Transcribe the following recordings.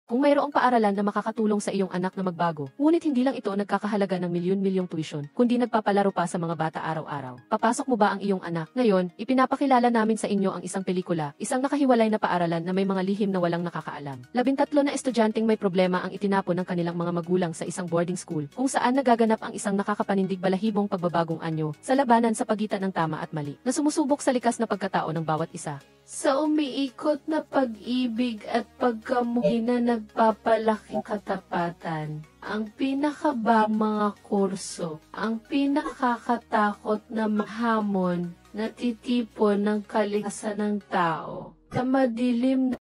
Kung mayroong paaralan na makakatulong sa iyong anak na magbago, ngunit hindi lang ito nagkakahalaga ng milyon-milyong tuition, kundi nagpapalaro pa sa mga bata araw-araw. Papasok mo ba ang iyong anak? Ngayon, ipinapakilala namin sa inyo ang isang pelikula, isang nakahiwalay na paaralan na may mga lihim na walang nakakaalam. 13 na estudyanteng may problema ang itinapon ng kanilang mga magulang sa isang boarding school, kung saan nagaganap ang isang nakakapanindig balahibong pagbabagong anyo sa labanan sa pagitan ng tama at mali, na sumusubok sa likas na pagkatao ng bawat isa. Sa umiikot na pag-ibig at pagkamuhi na nagpapalaking katapatan, ang pinakabang mga kurso, ang pinakakatakot na mahamon na titipon ng kalikasan ng tao, sa madilim na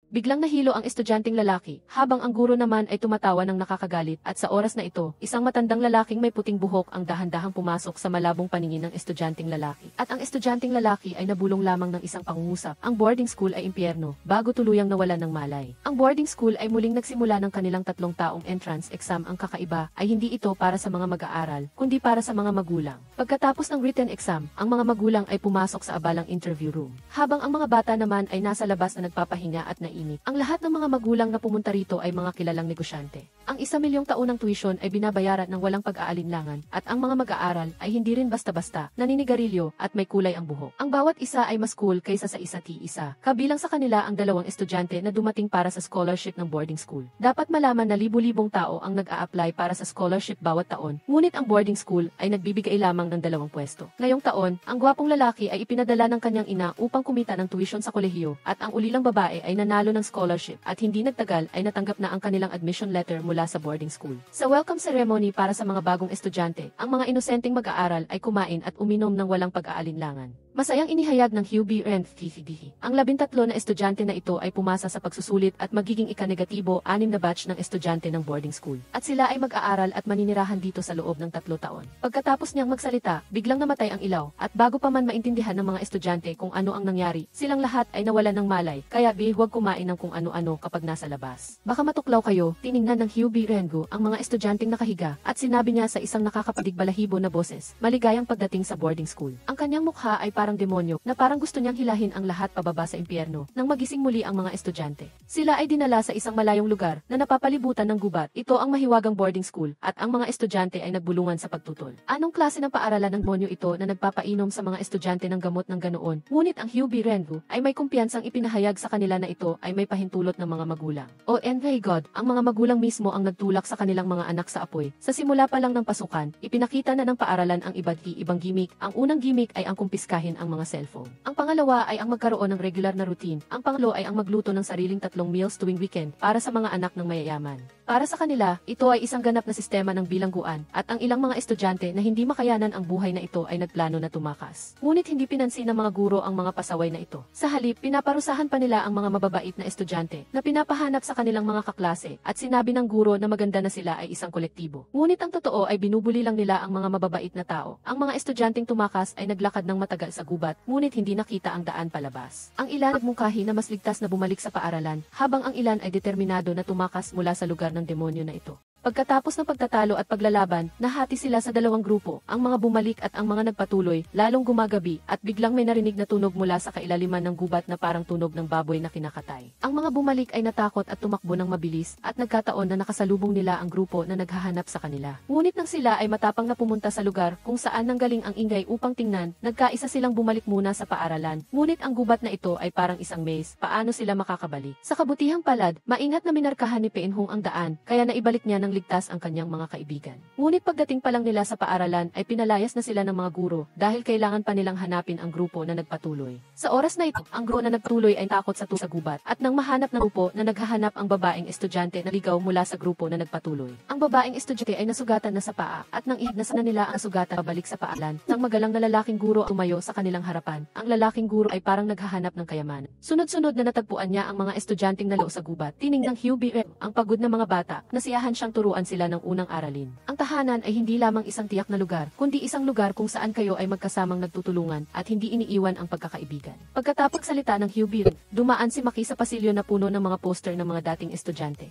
biglang nahilo ang estudyanteng lalaki, habang ang guro naman ay tumatawa ng nakakagalit at sa oras na ito, isang matandang lalaking may puting buhok ang dahan-dahang pumasok sa malabong paningin ng estudyanteng lalaki. At ang estudyanteng lalaki ay nabulong lamang ng isang pangungusap. Ang boarding school ay impyerno, bago tuluyang nawalan ng malay. Ang boarding school ay muling nagsimula ng kanilang 3 taong entrance exam. Ang kakaiba ay hindi ito para sa mga mag-aaral, kundi para sa mga magulang. Pagkatapos ng written exam, ang mga magulang ay pumasok sa abalang interview room, habang ang mga bata naman ay nasa labas na nagpapahinga at naiinip. Ang lahat ng mga magulang na pumunta rito ay mga kilalang negosyante. Ang 1 milyong taon ng tuition ay binabayaran ng walang pag-aalinlangan at ang mga mag-aaral ay hindi rin basta-basta, naninigarilyo at may kulay ang buhok. Ang bawat isa ay mas cool kaysa sa isa't isa. Kabilang sa kanila ang 2 estudyante na dumating para sa scholarship ng boarding school. Dapat malaman na libu-libong tao ang nag-a-apply para sa scholarship bawat taon, ngunit ang boarding school ay nagbibigay lamang ng 2 pwesto. Ngayong taon, ang gwapong lalaki ay ipinadala ng kanyang ina upang kumita ng tuition sa kolehiyo at ang ulilang babae ay nanalo ng scholarship at hindi nagtagal ay natanggap na ang kanilang admission letter mula sa boarding school. Sa welcome ceremony para sa mga bagong estudyante, ang mga inosenteng mag-aaral ay kumain at uminom ng walang pag-aalinlangan. Masayang inihayag ng Hubie and Fifi. Ang 13 na estudyante na ito ay pumasa sa pagsusulit at magiging ika-negatibo 6 na batch ng estudyante ng boarding school. At sila ay mag-aaral at maninirahan dito sa loob ng 3 taon. Pagkatapos niyang magsalita, biglang namatay ang ilaw at bago pa man maintindihan ng mga estudyante kung ano ang nangyari, silang lahat ay nawalan ng malay, kaya huwag kumain ng kung ano-ano kapag nasa labas. Baka matuklaw kayo, tiningnan ng Hubie Rengo ang mga estudyanteng nakahiga at sinabi niya sa isang nakakapadig-balahibo na boses, maligayang pagdating sa boarding school. Ang kanyang mukha ay parang demonyo na parang gusto niyang hilahin ang lahat pababa sa impyerno nang magising muli ang mga estudyante. Sila ay dinala sa isang malayong lugar na napapalibutan ng gubat. Ito ang mahiwagang boarding school at ang mga estudyante ay nagbulungan sa pagtutol. Anong klase ng paaralan ng demonyo ito na nagpapainom sa mga estudyante ng gamot ng ganoon? Ngunit ang Hubie Rengo ay may kumpiyansang ipinahayag sa kanila na ito ay may pahintulot ng mga magulang. My God, ang mga magulang mismo ang nagtulak sa kanilang mga anak sa apoy. Sa simula pa lang ng pasukan, ipinakita na ng paaralan ang iba't ibang gimmick. Ang unang gimmick ay ang kumpiskahin ang mga cellphone. Ang pangalawa ay ang magkaroon ng regular na routine. Ang pangalo ay ang magluto ng sariling 3 meals tuwing weekend para sa mga anak ng mayayaman. Para sa kanila, ito ay isang ganap na sistema ng bilangguan at ang ilang mga estudyante na hindi makayanan ang buhay na ito ay nagplano na tumakas. Ngunit hindi pinansin ng mga guro ang mga pasaway na ito. Sa halip, pinaparusahan pa nila ang mga mababait na estudyante na pinapahanap sa kanilang mga kaklase at sinabi ng guro na maganda na sila ay isang kolektibo. Ngunit ang totoo ay binubuli lang nila ang mga mababait na tao. Ang mga estudyanteng tumakas ay naglakad ng matagal sa gubat, ngunit hindi nakita ang daan palabas. Ang ilan nagmungkahi na mas ligtas na bumalik sa paaralan, habang ang ilan ay determinado na tumakas mula sa lugar ng demonyo na ito. Pagkatapos ng pagtatalo at paglalaban, nahati sila sa 2 grupo, ang mga bumalik at ang mga nagpatuloy, lalong gumagabi at biglang may narinig na tunog mula sa kailaliman ng gubat na parang tunog ng baboy na kinakatay. Ang mga bumalik ay natakot at tumakbo ng mabilis at nagkataon na nakasalubong nila ang grupo na naghahanap sa kanila. Ngunit nang sila ay matapang na pumunta sa lugar kung saan nanggaling ang ingay upang tingnan, nagkaisa silang bumalik muna sa paaralan. Ngunit ang gubat na ito ay parang isang maze, paano sila makakabalik? Sa kabutihang palad, maingat na minarkahan ni Peinhong ang daan, kaya naibalik niya ng ligtas ang kanyang mga kaibigan. Ngunit pagdating pa lang nila sa paaralan ay pinalayas na sila ng mga guro dahil kailangan pa nilang hanapin ang grupo na nagpatuloy. Sa oras na ito, ang grupo na nagpatuloy ay takot sa gubat at nang mahanap ng grupo na naghahanap ang babaeng estudyante na ligaw mula sa grupo na nagpatuloy. Ang babaeng estudyante ay nasugatan na sa paa at nang ihignasan na nila ang sugatan pabalik sa paaralan, ang magalang na lalaking guro tumayo sa kanilang harapan. Ang lalaking guro ay parang naghahanap ng kayamanan. Sunod-sunod na natagpuan niya ang mga estudyanteng nalo sa gubat. Tiningnan Hubie ang pagod na mga bata, nasiyahan siyang turuan sila ng unang aralin. Ang tahanan ay hindi lamang isang tiyak na lugar, kundi isang lugar kung saan kayo ay magkasamang nagtutulungan at hindi iniiwan ang pagkakaibigan. Pagkatapos salita ng Hubie, dumaan si Maki sa pasilyo na puno ng mga poster ng mga dating estudyante.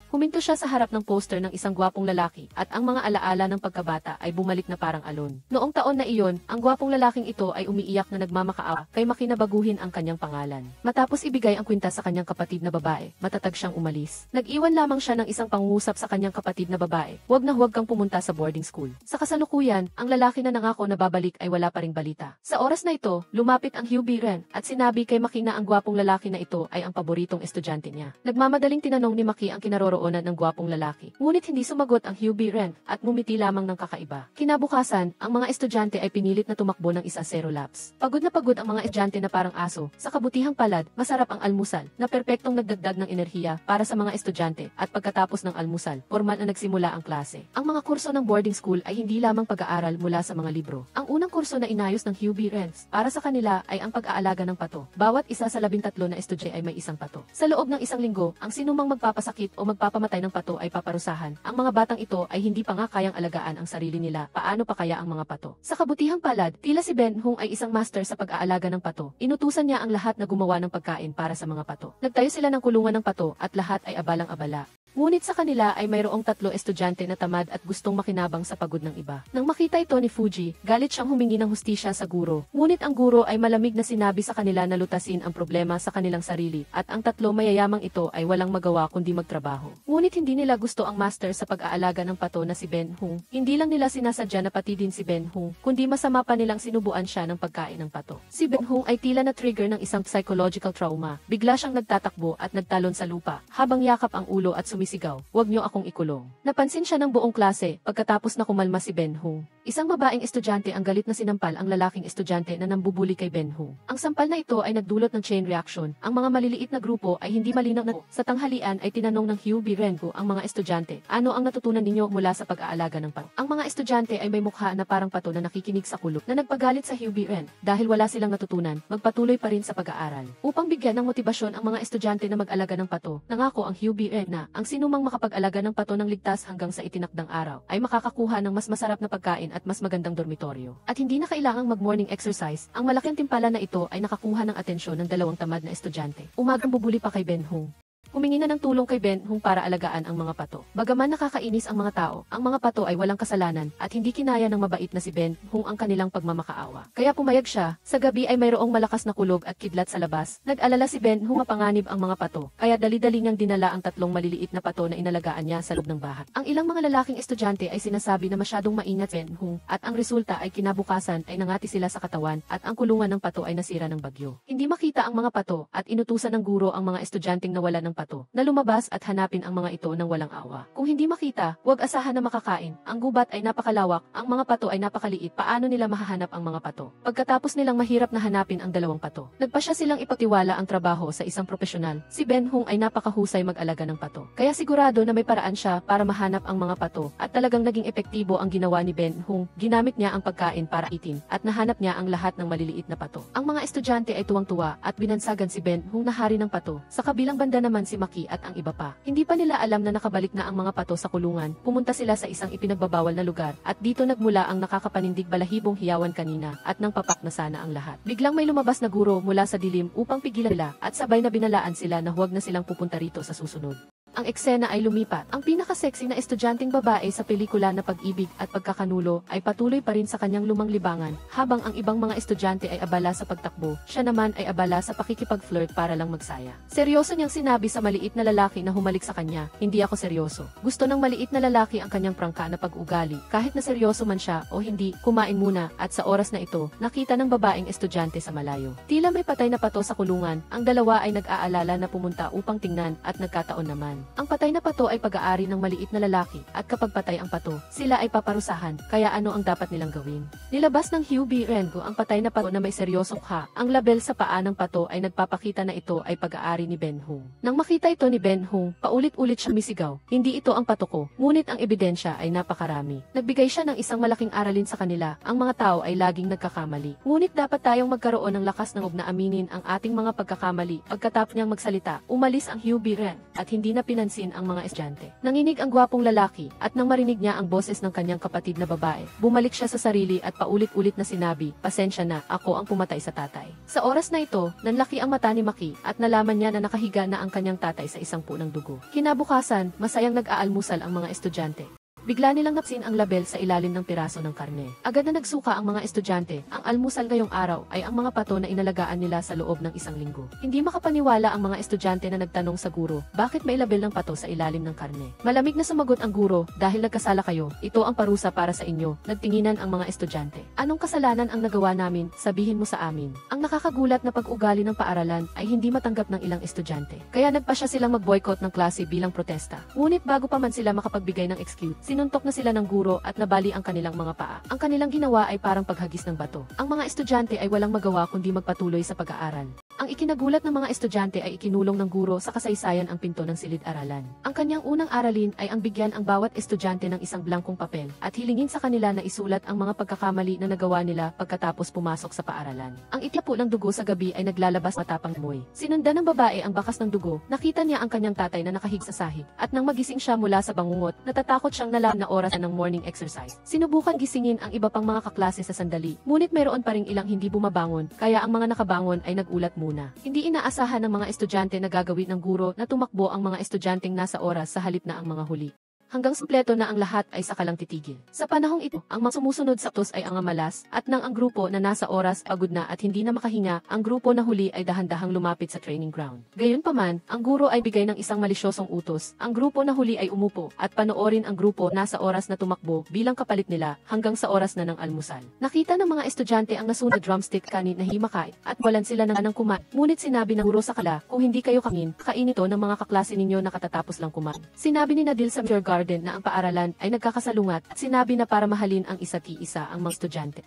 Huminto siya sa harap ng poster ng isang gwapong lalaki at ang mga alaala ng pagkabata ay bumalik na parang alon. Noong taon na iyon, ang gwapong lalaking ito ay umiiyak na nagmamakaawa kay Maki na baguhin ang kanyang pangalan. Matapos ibigay ang kwintas sa kanyang kapatid na babae, matatag siyang umalis. Nag-iwan lamang siya ng isang pangungusap sa kanyang kapatid na babae, huwag na huwag kang pumunta sa boarding school. Sa kasalukuyan, ang lalaki na nangako na babalik ay wala pa ring balita. Sa oras na ito, lumapit ang Hugh Ren at sinabi kay Maki na ang gwapong lalaki na ito ay ang paboritong estudyante niya. Nagmamadaling tinanong ni Maki ang kinaroroonan ng gwapong lalaki. Ngunit hindi sumagot ang Hugh Ren at ngumiti lamang ng kakaiba. Kinabukasan, ang mga estudyante ay pinilit na tumakbo ng 1-0 laps. Pagod na pagod ang mga estudyante na parang aso. Sa kabutihang palad, masarap ang almusal na perpektong nagdagdag ng enerhiya para sa mga estudyante at pagkatapos ng almusal, formal na nagsimula ang klase. Ang mga kurso ng boarding school ay hindi lamang pag-aaral mula sa mga libro. Ang unang kurso na inayos ng Hugh Ren para sa kanila ay ang pag-aalaga ng pato. Bawat isa sa 13 na estudyante ay may isang pato. Sa loob ng isang linggo, ang sinumang magpapasakit o magpapamatay ng pato ay paparusahan. Ang mga batang ito ay hindi pa nga kayang alagaan ang sarili nila. Paano pa kaya ang mga pato? Sa kabutihang palad, tila si Ben Hung ay isang master sa pag-aalaga ng pato. Inutusan niya ang lahat na gumawa ng pagkain para sa mga pato. Nagtayo sila ng kulungan ng pato at lahat ay abalang-abala. Ngunit sa kanila ay mayroong 3 estudyante na tamad at gustong makinabang sa pagod ng iba. Nang makita ito ni Fuji, galit siyang humingi ng hustisya sa guro. Ngunit ang guro ay malamig na sinabi sa kanila na lutasin ang problema sa kanilang sarili at ang 3 mayayamang ito ay walang magawa kundi magtrabaho. Ngunit hindi nila gusto ang master sa pag-aalaga ng pato na si Ben Hung. Hindi lang nila sinasadya na pati din si Ben Hung, kundi masama pa nilang sinubuan siya ng pagkain ng pato. Si Ben Hung ay tila na trigger ng isang psychological trauma. Bigla siyang nagtatakbo at nagtalon sa lupa habang yakap ang ulo at sumisigaw, "Huwag niyo akong ikulong." Napansin siya ng buong klase pagkatapos na kumalma si Ben Hung. Isang babaeng estudyante ang galit na sinampal ang lalaking estudyante na nambubuli kay Ben Hung. Ang sampal na ito ay nagdulot ng chain reaction. Ang mga maliliit na grupo ay hindi malinaw na. Sa tanghalian ay tinanong ng Hugh Ren ang mga estudyante, ano ang natutunan ninyo mula sa pag-aalaga ng pato? Ang mga estudyante ay may mukha na parang pato na nakikinig sa kulog na nagpagalit sa Hugh Ren dahil wala silang natutunan, magpatuloy pa rin sa pag-aaral. Upang bigyan ng motibasyon ang mga estudyante na mag-alaga ng pato, nangako ang Hugh Ren na ang sinumang makapag-alaga ng pato ng ligtas hanggang sa itinakdang araw ay makakakuha ng mas masarap na pagkain at mas magandang dormitoryo. At hindi na kailangang mag-morning exercise, ang malaking timpala na ito ay nakakuha ng atensyon ng 2 tamad na estudyante. Umagang bubuli pa kay Ben Hung. Humingi na ng tulong kay Ben Hung para alagaan ang mga pato. Bagaman nakakainis ang mga tao, ang mga pato ay walang kasalanan at hindi kinaya ng mabait na si Ben Hung ang kanilang pagmamakaawa. Kaya pumayag siya. Sa gabi ay mayroong malakas na kulog at kidlat sa labas. Nag-alala si Ben Hung mapanganib ang mga pato, kaya dali-dali niyang dinala ang 3 maliliit na pato na inalagaan niya sa loob ng bahay. Ang ilang mga lalaking estudyante ay sinasabi na masyadong maingat Ben Hung at ang resulta ay kinabukasan ay nangati sila sa katawan at ang kulungan ng pato ay nasira ng bagyo. Hindi makita ang mga pato at inutusan ng guro ang mga estudyanteng nawala ng pato na lumabas at hanapin ang mga ito ng walang awa. Kung hindi makita, huwag asahan na makakain. Ang gubat ay napakalawak, ang mga pato ay napakaliit. Paano nila mahahanap ang mga pato? Pagkatapos nilang mahirap na hanapin ang 2 pato, nagpasya silang ipatiwala ang trabaho sa isang profesional. Si Ben Hung ay napakahusay mag-alaga ng pato. Kaya sigurado na may paraan siya para mahanap ang mga pato at talagang naging epektibo ang ginawa ni Ben Hung. Ginamit niya ang pagkain para itin at nahanap niya ang lahat ng maliliit na pato. Ang mga estudyante ay tuwang-tuwa at binansagan si Ben Hung na hari ng pato. Sa kabilang banda naman si Maki at ang iba pa. Hindi pa nila alam na nakabalik na ang mga pato sa kulungan. Pumunta sila sa isang ipinagbabawal na lugar at dito nagmula ang nakakapanindig balahibong hiyawan kanina at nang papak na sana ang lahat. Biglang may lumabas na guro mula sa dilim upang pigilan nila at sabay na binalaan sila na huwag na silang pupunta rito sa susunod. Ang eksena ay lumipat. Ang pinaka-sexy na estudyanteng babae sa pelikula na Pag-ibig at Pagkakanulo ay patuloy pa rin sa kanyang lumang libangan, habang ang ibang mga estudyante ay abala sa pagtakbo, siya naman ay abala sa pakikipag-flirt para lang magsaya. Seryoso niyang sinabi sa maliit na lalaki na humalik sa kanya, "Hindi ako seryoso." Gusto ng maliit na lalaki ang kanyang prangka na pag-ugali, kahit na seryoso man siya o hindi, kumain muna, at sa oras na ito, nakita ng babaeng estudyante sa malayo. Tila may patay na pato sa kulungan, ang dalawa ay nag-aalala na pumunta upang tingnan at nagkataon naman. Ang patay na pato ay pag-aari ng maliit na lalaki at kapag patay ang pato, sila ay paparusahan, kaya ano ang dapat nilang gawin? Nilabas ng Hugh Ren ang patay na pato na may seryosong mukha. Ang label sa paa ng pato ay nagpapakita na ito ay pag-aari ni Ben Hung. Nang makita ito ni Ben Hung, paulit-ulit siya misigaw, "Hindi ito ang pato ko." Ngunit ang ebidensya ay napakarami. Nagbigay siya ng isang malaking aralin sa kanila, ang mga tao ay laging nagkakamali. Ngunit dapat tayong magkaroon ng lakas ng loob na aminin ang ating mga pagkakamali. Pagkatapos niyang magsalita, umalis ang Hugh Ren at hindi na pinansin ang mga estudyante. Nanginig ang gwapong lalaki at nang marinig niya ang boses ng kanyang kapatid na babae, bumalik siya sa sarili at paulit-ulit na sinabi, "Pasensya na, ako ang pumatay sa tatay." Sa oras na ito, nanlaki ang mata ni Maki at nalaman niya na nakahiga na ang kanyang tatay sa isang punang dugo. Kinabukasan, masayang nag-aalmusal ang mga estudyante. Bigla nilang napsin ang label sa ilalim ng piraso ng karne. Agad na nagsuka ang mga estudyante. Ang almusal ngayong araw ay ang mga pato na inalagaan nila sa loob ng isang linggo. Hindi makapaniwala ang mga estudyante na nagtanong sa guro, bakit may label ng pato sa ilalim ng karne? Malamig na sumagot ang guro, dahil nagkasala kayo, ito ang parusa para sa inyo. Nagtinginan ang mga estudyante. Anong kasalanan ang nagawa namin? Sabihin mo sa amin. Ang nakakagulat na pag-ugali ng paaralan ay hindi matanggap ng ilang estudyante. Kaya nagpasya silang mag-boycott ng klase bilang protesta. Ngunit bago pa man sila makapagbigay ng excuse, sinuntok na sila ng guro at nabali ang kanilang mga paa. Ang kanilang ginawa ay parang paghagis ng bato. Ang mga estudyante ay walang magawa kundi magpatuloy sa pag-aaral. Ang ikinagulat ng mga estudyante ay ikinulong ng guro sa kasaysayan ang pinto ng silid-aralan. Ang kanyang unang aralin ay ang bigyan ang bawat estudyante ng isang blankong papel at hilingin sa kanila na isulat ang mga pagkakamali na nagawa nila pagkatapos pumasok sa paaralan. Ang ityapo ng dugo sa gabi ay naglalabas matapang moy. Sinundan ng babae ang bakas ng dugo, nakita niya ang kanyang tatay na nakahig sa sahig at nang magising siya mula sa bangungot, natatakot siyang nalaman na oras ng morning exercise. Sinubukan gisingin ang iba pang mga kaklase sa sandali, ngunit mayroon pa ring ilang hindi bumabangon, kaya ang mga nakabangon ay nagulat muna. Hindi inaasahan ng mga estudyante na gagawin ng guro na tumakbo ang mga estudyanteng nasa oras sa halip na ang mga huli. Hanggang sumpleto na ang lahat ay sakalang titigil. Sa panahong ito, ang mga sumusunod sa utos ay ang malas, at nang ang grupo na nasa oras pagod na at hindi na makahinga, ang grupo na huli ay dahan-dahang lumapit sa training ground. Gayunpaman, ang guro ay bigay ng isang malisyosong utos. Ang grupo na huli ay umupo at panoorin ang grupo nasa oras na tumakbo bilang kapalit nila hanggang sa oras na ng almusal. Nakita ng mga estudyante ang nasunod drumstick kanin na himakay at walan sila ng kumain. Ngunit sinabi ng guro sa kanila, kung hindi kayo kain ito ng mga kaklase ninyo na katatapos lang kumain. Sinabi ni Nadil sa Garden na ang paaralan ay nagkakasalungat at sinabi na para mahalin ang isa't isa ang mga estudyante.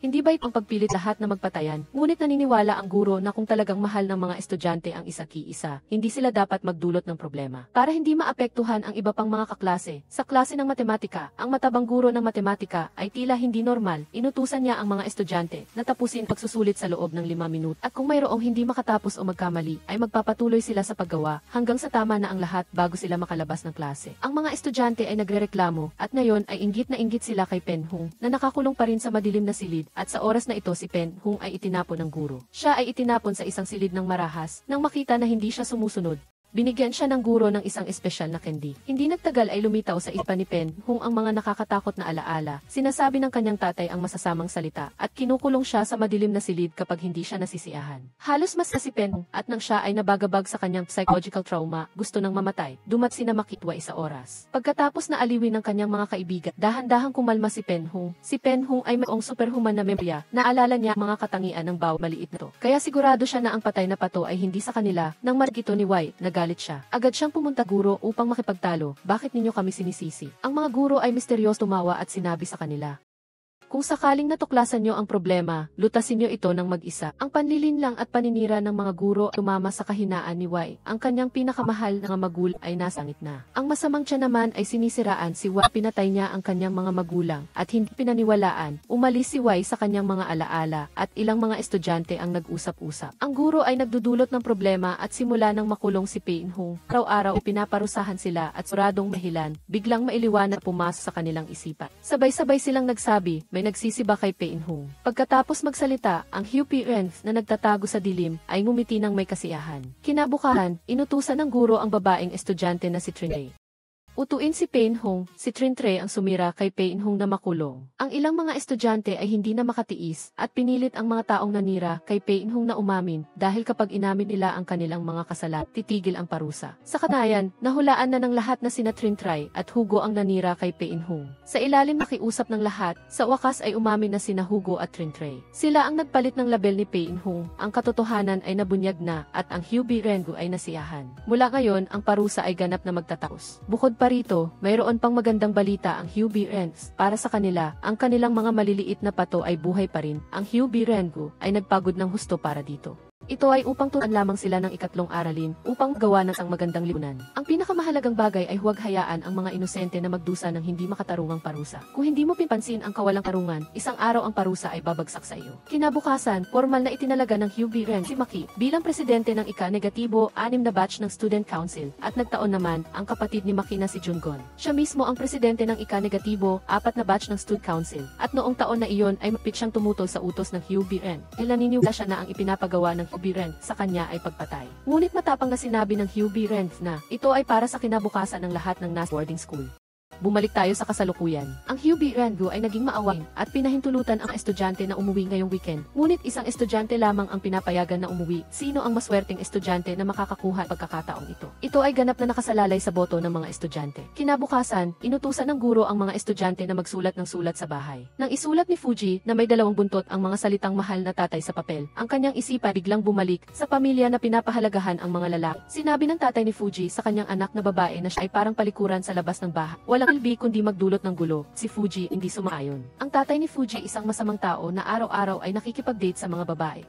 Hindi ba itong pagpilit lahat na magpatayan? Ngunit naniniwala ang guro na kung talagang mahal ng mga estudyante ang isa't isa, hindi sila dapat magdulot ng problema. Para hindi maapektuhan ang iba pang mga kaklase, sa klase ng matematika, ang matabang guro ng matematika ay tila hindi normal. Inutusan niya ang mga estudyante na tapusin pagsusulit sa loob ng 5 minuto. At kung mayroong hindi makatapos o magkamali, ay magpapatuloy sila sa paggawa hanggang sa tama na ang lahat bago sila makalabas ng klase. Ang mga estudyante ay nagrereklamo at ngayon ay inggit na inggit sila kay Penhung na nakakulong pa rin sa madilim na silid. At sa oras na ito si Penhung ay itinapon ng guro. Siya ay itinapon sa isang silid ng marahas nang makita na hindi siya sumusunod. Binigyan siya ng guro ng isang espesyal na candy. Hindi nagtagal ay lumitaw sa isip ni Penhung ang mga nakakatakot na alaala. Sinasabi ng kanyang tatay ang masasamang salita at kinukulong siya sa madilim na silid kapag hindi siya nasisiyahan. Halos mas si Penhung at nang siya ay nabagabag sa kanyang psychological trauma, gusto nang mamatay, dumatsi na makitwa isa oras. Pagkatapos na aliwin ng kanyang mga kaibigan, dahan-dahang kumalma si Penhung. Si Penhung ay mayroong superhuman na memorya. Naalala niya mga katangian ng bawat maliit na to. Kaya sigurado siya na ang patay na pato ay hindi sa kanila. Nang marinig ito ni White, galit siya. Agad siyang pumunta guro upang makipagtalo. Bakit ninyo kami sinisisi? Ang mga guro ay misteryoso tumawa at sinabi sa kanila, kung sakaling natuklasan nyo ang problema, lutasin nyo ito ng mag-isa. Ang panlilinlang at paninira ng mga guro tumama sa kahinaan ni Y. Ang kanyang pinakamahal na magulang ay nasa gitna. Ang masamang tiyan naman ay sinisiraan si Y. Pinatay niya ang kanyang mga magulang at hindi pinaniwalaan. Umalis si Y sa kanyang mga alaala at ilang mga estudyante ang nag-usap-usap. Ang guro ay nagdudulot ng problema at simula nang makulong si Penhung. Araw-araw pinaparusahan sila at suradong mahilan, biglang mailiwanag pumasok sa kanilang isipan. Sabay-sabay silang nagsabi, may nagsisiba kay Penhung. Pagkatapos magsalita, ang Huey Renf na nagtatago sa dilim ay ngumiti ng may kasiyahan. Kinabukasan, inutusan ng guro ang babaeng estudyante na si Trinay. Utuin si Penhung, si Trintre ang sumira kay Penhung na makulong. Ang ilang mga estudyante ay hindi na makatiis at pinilit ang mga taong nanira kay Penhung na umamin dahil kapag inamin nila ang kanilang mga kasalat, titigil ang parusa. Sa kanayan, nahulaan na ng lahat na sina Trintray at Hugo ang nanira kay Penhung. Sa ilalim nakiusap ng lahat, sa wakas ay umamin na sina Hugo at Trintray. Sila ang nagpalit ng label ni Penhung. Ang katotohanan ay nabunyag na at ang Huey Rengu ay nasiyahan. Mula ngayon, ang parusa ay ganap na magtatapos. Bukod parito, mayroon pang magandang balita ang Huey Rengs. Para sa kanila, ang kanilang mga maliliit na pato ay buhay pa rin. Ang Huey Rengu ay nagpagod ng husto para dito. Ito ay upang turuan lamang sila ng ikatlong aralin, upang magawa ng isang magandang lipunan. Ang pinakamahalagang bagay ay huwag hayaan ang mga inosente na magdusa ng hindi makatarungang parusa. Kung hindi mo pinpansin ang kawalang tarungan, isang araw ang parusa ay babagsak sa iyo. Kinabukasan, formal na itinalaga ng Hugh B. Ren si Maki bilang presidente ng ika-negatibo-6 na batch ng Student Council, at nagtaon naman ang kapatid ni Maki na si Jungon. Siya mismo ang presidente ng ika-negatibo-4 na batch ng Student Council, at noong taon na iyon ay mapit siyang tumutol sa utos ng Hugh B. Ren. Naniniwala siya na ang ipinapagawa ng Hugh B. Ren sa kanya ay pagpatay. Ngunit matapang na sinabi ng Hugh B. Ren na ito ay para sa kinabukasan ng lahat ng nasa boarding school. Bumalik tayo sa kasalukuyan. Ang Hugh B. Rango ay naging maawain at pinahintulutan ang estudyante na umuwi ngayong weekend. Ngunit isang estudyante lamang ang pinapayagan na umuwi. Sino ang maswerteng estudyante na makakakuha pagkakataong ito? Ito ay ganap na nakasalalay sa boto ng mga estudyante. Kinabukasan, inutusan ng guro ang mga estudyante na magsulat ng sulat sa bahay. Nang isulat ni Fuji na may 2 buntot ang mga salitang mahal na tatay sa papel, ang kanyang isipan biglang bumalik sa pamilya na pinapahalagahan ang mga lalaki. Sinabi ng tatay ni Fuji sa kanyang anak na babae na siya ay parang palikuran sa labas ng bahay. Walang ilbi kundi magdulot ng gulo. Si Fuji hindi sumaayon. Ang tatay ni Fuji isang masamang tao na araw-araw ay nakikipag-date sa mga babae.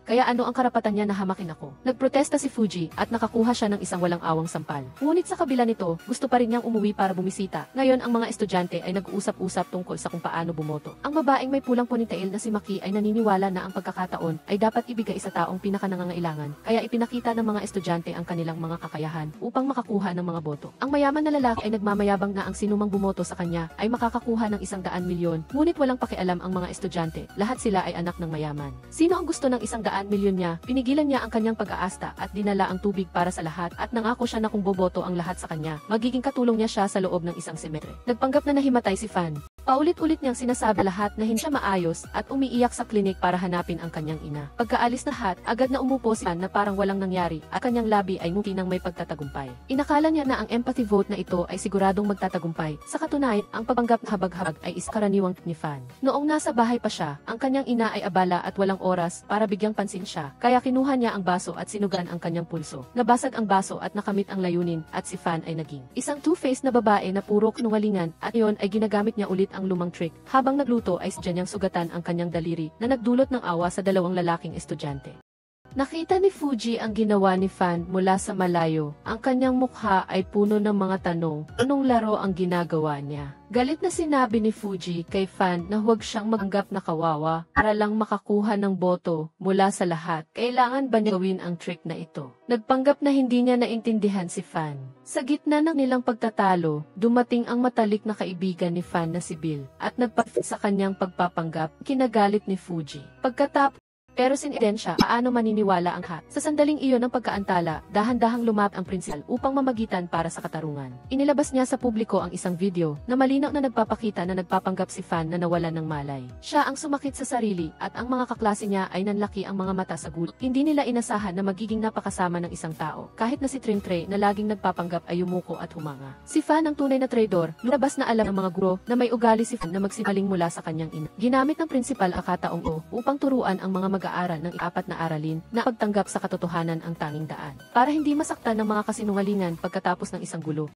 Kaya ano ang karapatan niya na hamakin ako? Nagprotesta si Fuji at nakakuha siya ng isang walang awang sampal. Ngunit sa kabila nito, gusto pa rin niyang umuwi para bumisita. Ngayon ang mga estudyante ay nag-uusap-usap tungkol sa kung paano bumoto. Ang babaeng may pulang ponytail na si Maki ay naniniwala na ang pagkakataon ay dapat ibigay sa taong pinakanangangailangan. Kaya ipinakita ng mga estudyante ang kanilang mga kakayahan upang makakuha ng mga boto. Ang mayaman na lalaki ay nagmamayabang na ang sinumang bumoto sa kanya ay makakakuha ng 100 milyon. Ngunit walang pakialam ang mga estudyante. Lahat sila ay anak ng mayaman. Sino ang gusto ng 100 milyon niya? Pinigilan niya ang kanyang pag-aasta at dinala ang tubig para sa lahat at nangako siya na kung boboto ang lahat sa kanya, magiging katulong niya siya sa loob ng isang semestre. Nagpanggap na nahimatay si Fan. Paulit-ulit niyang sinasabi lahat na hindi siya maayos at umiiyak sa klinik para hanapin ang kanyang ina. Pagkaalis na lahat, agad na umupo si Fan na parang walang nangyari at kanyang labi ay muti nang may pagtatagumpay. Inakala niya na ang empathy vote na ito ay siguradong magtatagumpay. Sa katunayan, ang pagpanggap na habag-habag ay iskaraniwang ni Fan. Noong nasa bahay pa siya, ang kanyang ina ay abala at walang oras para bigyang pansin siya. Kaya kinuha niya ang baso at sinugan ang kanyang pulso. Nabasag ang baso at nakamit ang layunin at si Fan ay naging isang two-faced na babae na puro kinungalingan at iyon ay ginagamit niya ulit ang lumang trick. Habang nagluto ay sadya niyang sugatan ang kanyang daliri na nagdulot ng awa sa 2 lalaking estudyante. Nakita ni Fuji ang ginawa ni Fan mula sa malayo. Ang kanyang mukha ay puno ng mga tanong. Anong laro ang ginagawa niya? Galit na sinabi ni Fuji kay Fan na huwag siyang maganggap na kawawa para lang makakuha ng boto mula sa lahat. Kailangan ba niya gawin ang trick na ito? Nagpanggap na hindi niya naintindihan si Fan. Sa gitna ng nilang pagtatalo, dumating ang matalik na kaibigan ni Fan na si Bill at nagpafit sa kanyang pagpapanggap. Kinagalit ni Fuji. Pagkatapos, pero sinidensya, paano maniniwala ang hat? Sa sandaling iyon ng pagkaantala, dahan-dahang lumapit ang prinsipal upang mamagitan para sa katarungan. Inilabas niya sa publiko ang isang video na malinaw na nagpapakita na nagpapanggap si Fan na nawalan ng malay. Siya ang sumakit sa sarili at ang mga kaklase niya ay nanlaki ang mga mata sa gulat. Hindi nila inasahan na magiging napakasama ng isang tao. Kahit na si Trintre na laging nagpapanggap ay yumuko at humanga. Si Fan ang tunay na traidor, lumabas na alam ng mga guro na may ugali si Fan na magsinungaling mula sa kanyang ina. Ginamit ng prinsipal ang kataong upang turuan ang mga mag-aaral ng 4 na aralin na pagtanggap sa katotohanan ang tanging daan para hindi masaktan ng mga kasinungalingan pagkatapos ng isang gulo.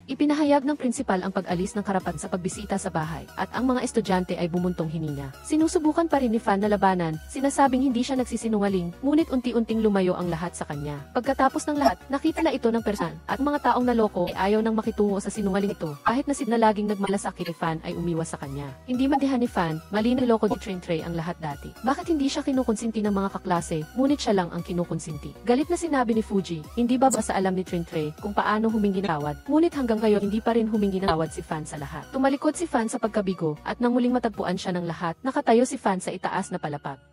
Ipinahayag ng prinsipal ang pag-alis ng karapat sa pagbisita sa bahay at ang mga estudyante ay bumuntong hininga. Sinusubukan pa rin ni Fan na labanan, sinasabing hindi siya nagsisinungaling, ngunit unti-unting lumayo ang lahat sa kanya. Pagkatapos ng lahat, nakita na ito ng personal at mga taong naloko ay ayaw nang makitungo sa sinungaling ito kahit na na laging nagmalasakit ni Fan ay umiwas sa kanya. Hindi madihan ni Fan, mali na niloko ni Trintre ang lahat dati. Bakit hindi siya kinukonsinti ng mga kaklase, ngunit siya lang ang kinukonsinti? Galit na sinabi ni Fuji, hindi ba sa alam ni Trintre kung paano humingi ng tawad, ngunit hanggang ngayon hindi pa rin humingi ng tawad si Fan sa lahat. Tumalikod si Fan sa pagkabigo at nang muling matagpuan siya ng lahat, nakatayo si Fan sa itaas na palapag.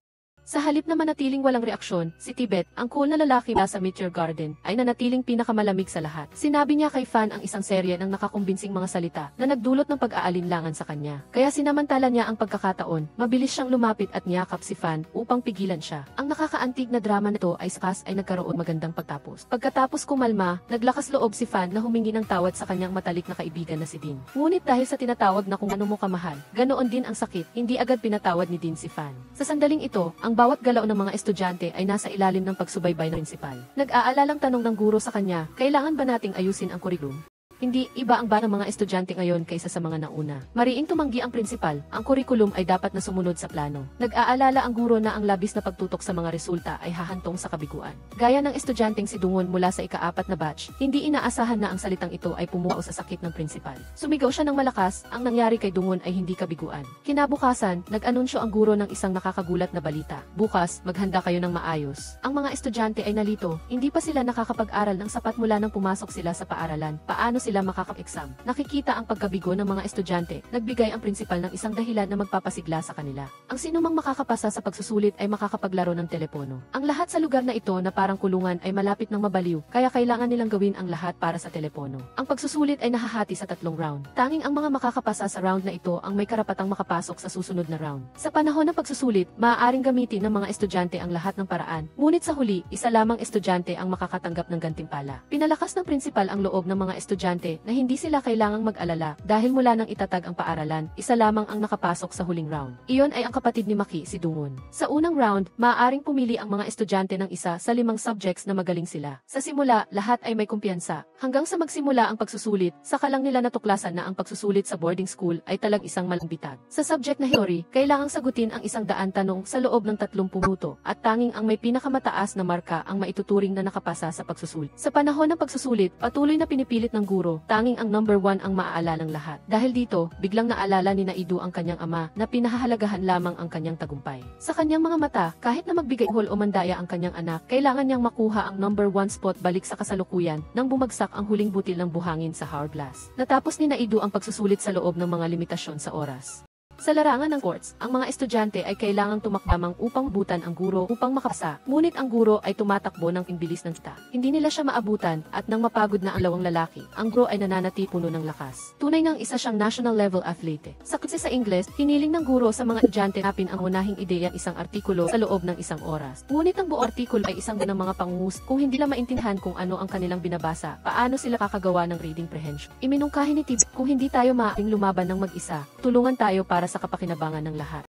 Sa halip na manatiling walang reaksyon, si Tibet, ang cool na lalaki mula sa Meteor Garden, ay nanatiling pinakamalamig sa lahat. Sinabi niya kay Fan ang isang serye ng nakakumbinsing mga salita na nagdulot ng pag-aalinlangan sa kanya. Kaya sinamantala niya ang pagkakataon, mabilis siyang lumapit at niyakap si Fan upang pigilan siya. Ang nakakaantig na drama nito ay sakas ay nagkaroon magandang pagtapos. Pagkatapos kumalma, naglakas loob si Fan na humingi ng tawad sa kanyang matalik na kaibigan na si Dean. Ngunit dahil sa tinatawag na kung ano mo kamahal, ganoon din ang sakit, hindi agad pinatawad ni Dean si Fan. Sa sandaling ito, ang bawat galaw ng mga estudyante ay nasa ilalim ng pagsubaybay ng prinsipal. Nag-aalalang tanong ng guro sa kanya, kailangan ba nating ayusin ang kurikulum? Hindi iba ang ng mga estudyante ngayon kaysa sa mga nauna. Mariing tumanggi ang prinsipal, ang kurikulum ay dapat na sumunod sa plano. Nag-aalala ang guro na ang labis na pagtutok sa mga resulta ay hahantong sa kabiguan. Gaya ng estudyanteng si Dungon mula sa ika-4 na batch, hindi inaasahan na ang salitang ito ay pumukaw sa sakit ng prinsipal. Sumigaw siya ng malakas, ang nangyari kay Dungon ay hindi kabiguan. Kinabukasan, nag-anunsyo ang guro ng isang nakakagulat na balita. Bukas, maghanda kayo ng maayos. Ang mga estudyante ay nalito, hindi pa sila nakakapag-aral ng sapat mula nang pumasok sila sa paaralan. Paano sila makaka-exam? Nakikita ang pagkabigo ng mga estudyante, nagbigay ang prinsipal ng isang dahilan na magpapasigla sa kanila. Ang sinumang makakapasa sa pagsusulit ay makakapaglaro ng telepono. Ang lahat sa lugar na ito na parang kulungan ay malapit ng mabaliw, kaya kailangan nilang gawin ang lahat para sa telepono. Ang pagsusulit ay nahahati sa 3 round. Tanging ang mga makakapasa sa round na ito ang may karapatang makapasok sa susunod na round. Sa panahon ng pagsusulit, maaaring gamitin ng mga estudyante ang lahat ng paraan, ngunit sa huli, isa lamang estudyante ang makakatanggap ng gantimpala. Pinalakas ng prinsipal ang loob ng mga estudyante na hindi sila kailangang mag-alala dahil mula nang itatag ang paaralan, isa lamang ang nakapasok sa huling round. Iyon ay ang kapatid ni Maki, si Dungon. Sa unang round, maaaring pumili ang mga estudyante ng isa sa 5 subjects na magaling sila. Sa simula, lahat ay may kumpiyansa. Hanggang sa magsimula ang pagsusulit, saka lang nila natuklasan na ang pagsusulit sa boarding school ay isang malambitag. Sa subject na history, kailangang sagutin ang 100 tanong sa loob ng 30 minuto at tanging ang may pinakamataas na marka ang maituturing na nakapasa sa pagsusulit. Sa panahon ng pagsusulit, patuloy na pinipilit ng guro, tanging ang number 1 ang maaalalang lahat. Dahil dito, biglang naalala ni Naidu ang kanyang ama na pinahahalagahan lamang ang kanyang tagumpay. Sa kanyang mga mata, kahit na magbigay hol o mandaya ang kanyang anak, kailangan niyang makuha ang number 1 spot balik sa kasalukuyan nang bumagsak ang huling butil ng buhangin sa hourglass. Natapos ni Naidu ang pagsusulit sa loob ng mga limitasyon sa oras. Sa larangan ng courts, ang mga estudyante ay kailangang tumakdamang upang butan ang guro upang makapasa, ngunit ang guro ay tumatakbo ng imbilis ng kita. Hindi nila siya maabutan at nang mapagod na ang lawang lalaki, ang guro ay nananati puno ng lakas. Tunay ngang isa siyang national level athlete. Sa klase sa Ingles, hiniling ng guro sa mga estudyante napin ang unahing ideya isang artikulo sa loob ng isang oras. Ngunit ang buong artikulo ay isang ng mga pangus kung hindi nila maintindihan kung ano ang kanilang binabasa, paano sila kakagawa ng reading prehension. Iminungkahi ni Tib, kung hindi tayo maaaring lumaban ng mag-isa, tulungan tayo para sa kapakinabangan ng lahat.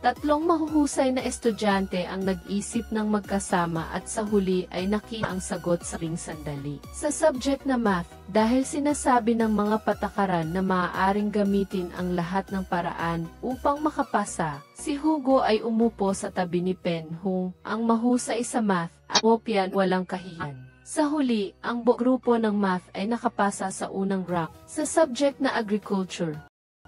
3 mahuhusay na estudyante ang nag-isip ng magkasama at sa huli ay nakita ang sagot sa ring sandali. Sa subject na math, dahil sinasabi ng mga patakaran na maaaring gamitin ang lahat ng paraan upang makapasa, si Hugo ay umupo sa tabi ni Penhung, ang mahusay sa math at opyan walang kahiyan. Sa huli, ang grupo ng math ay nakapasa sa unang round sa subject na agriculture.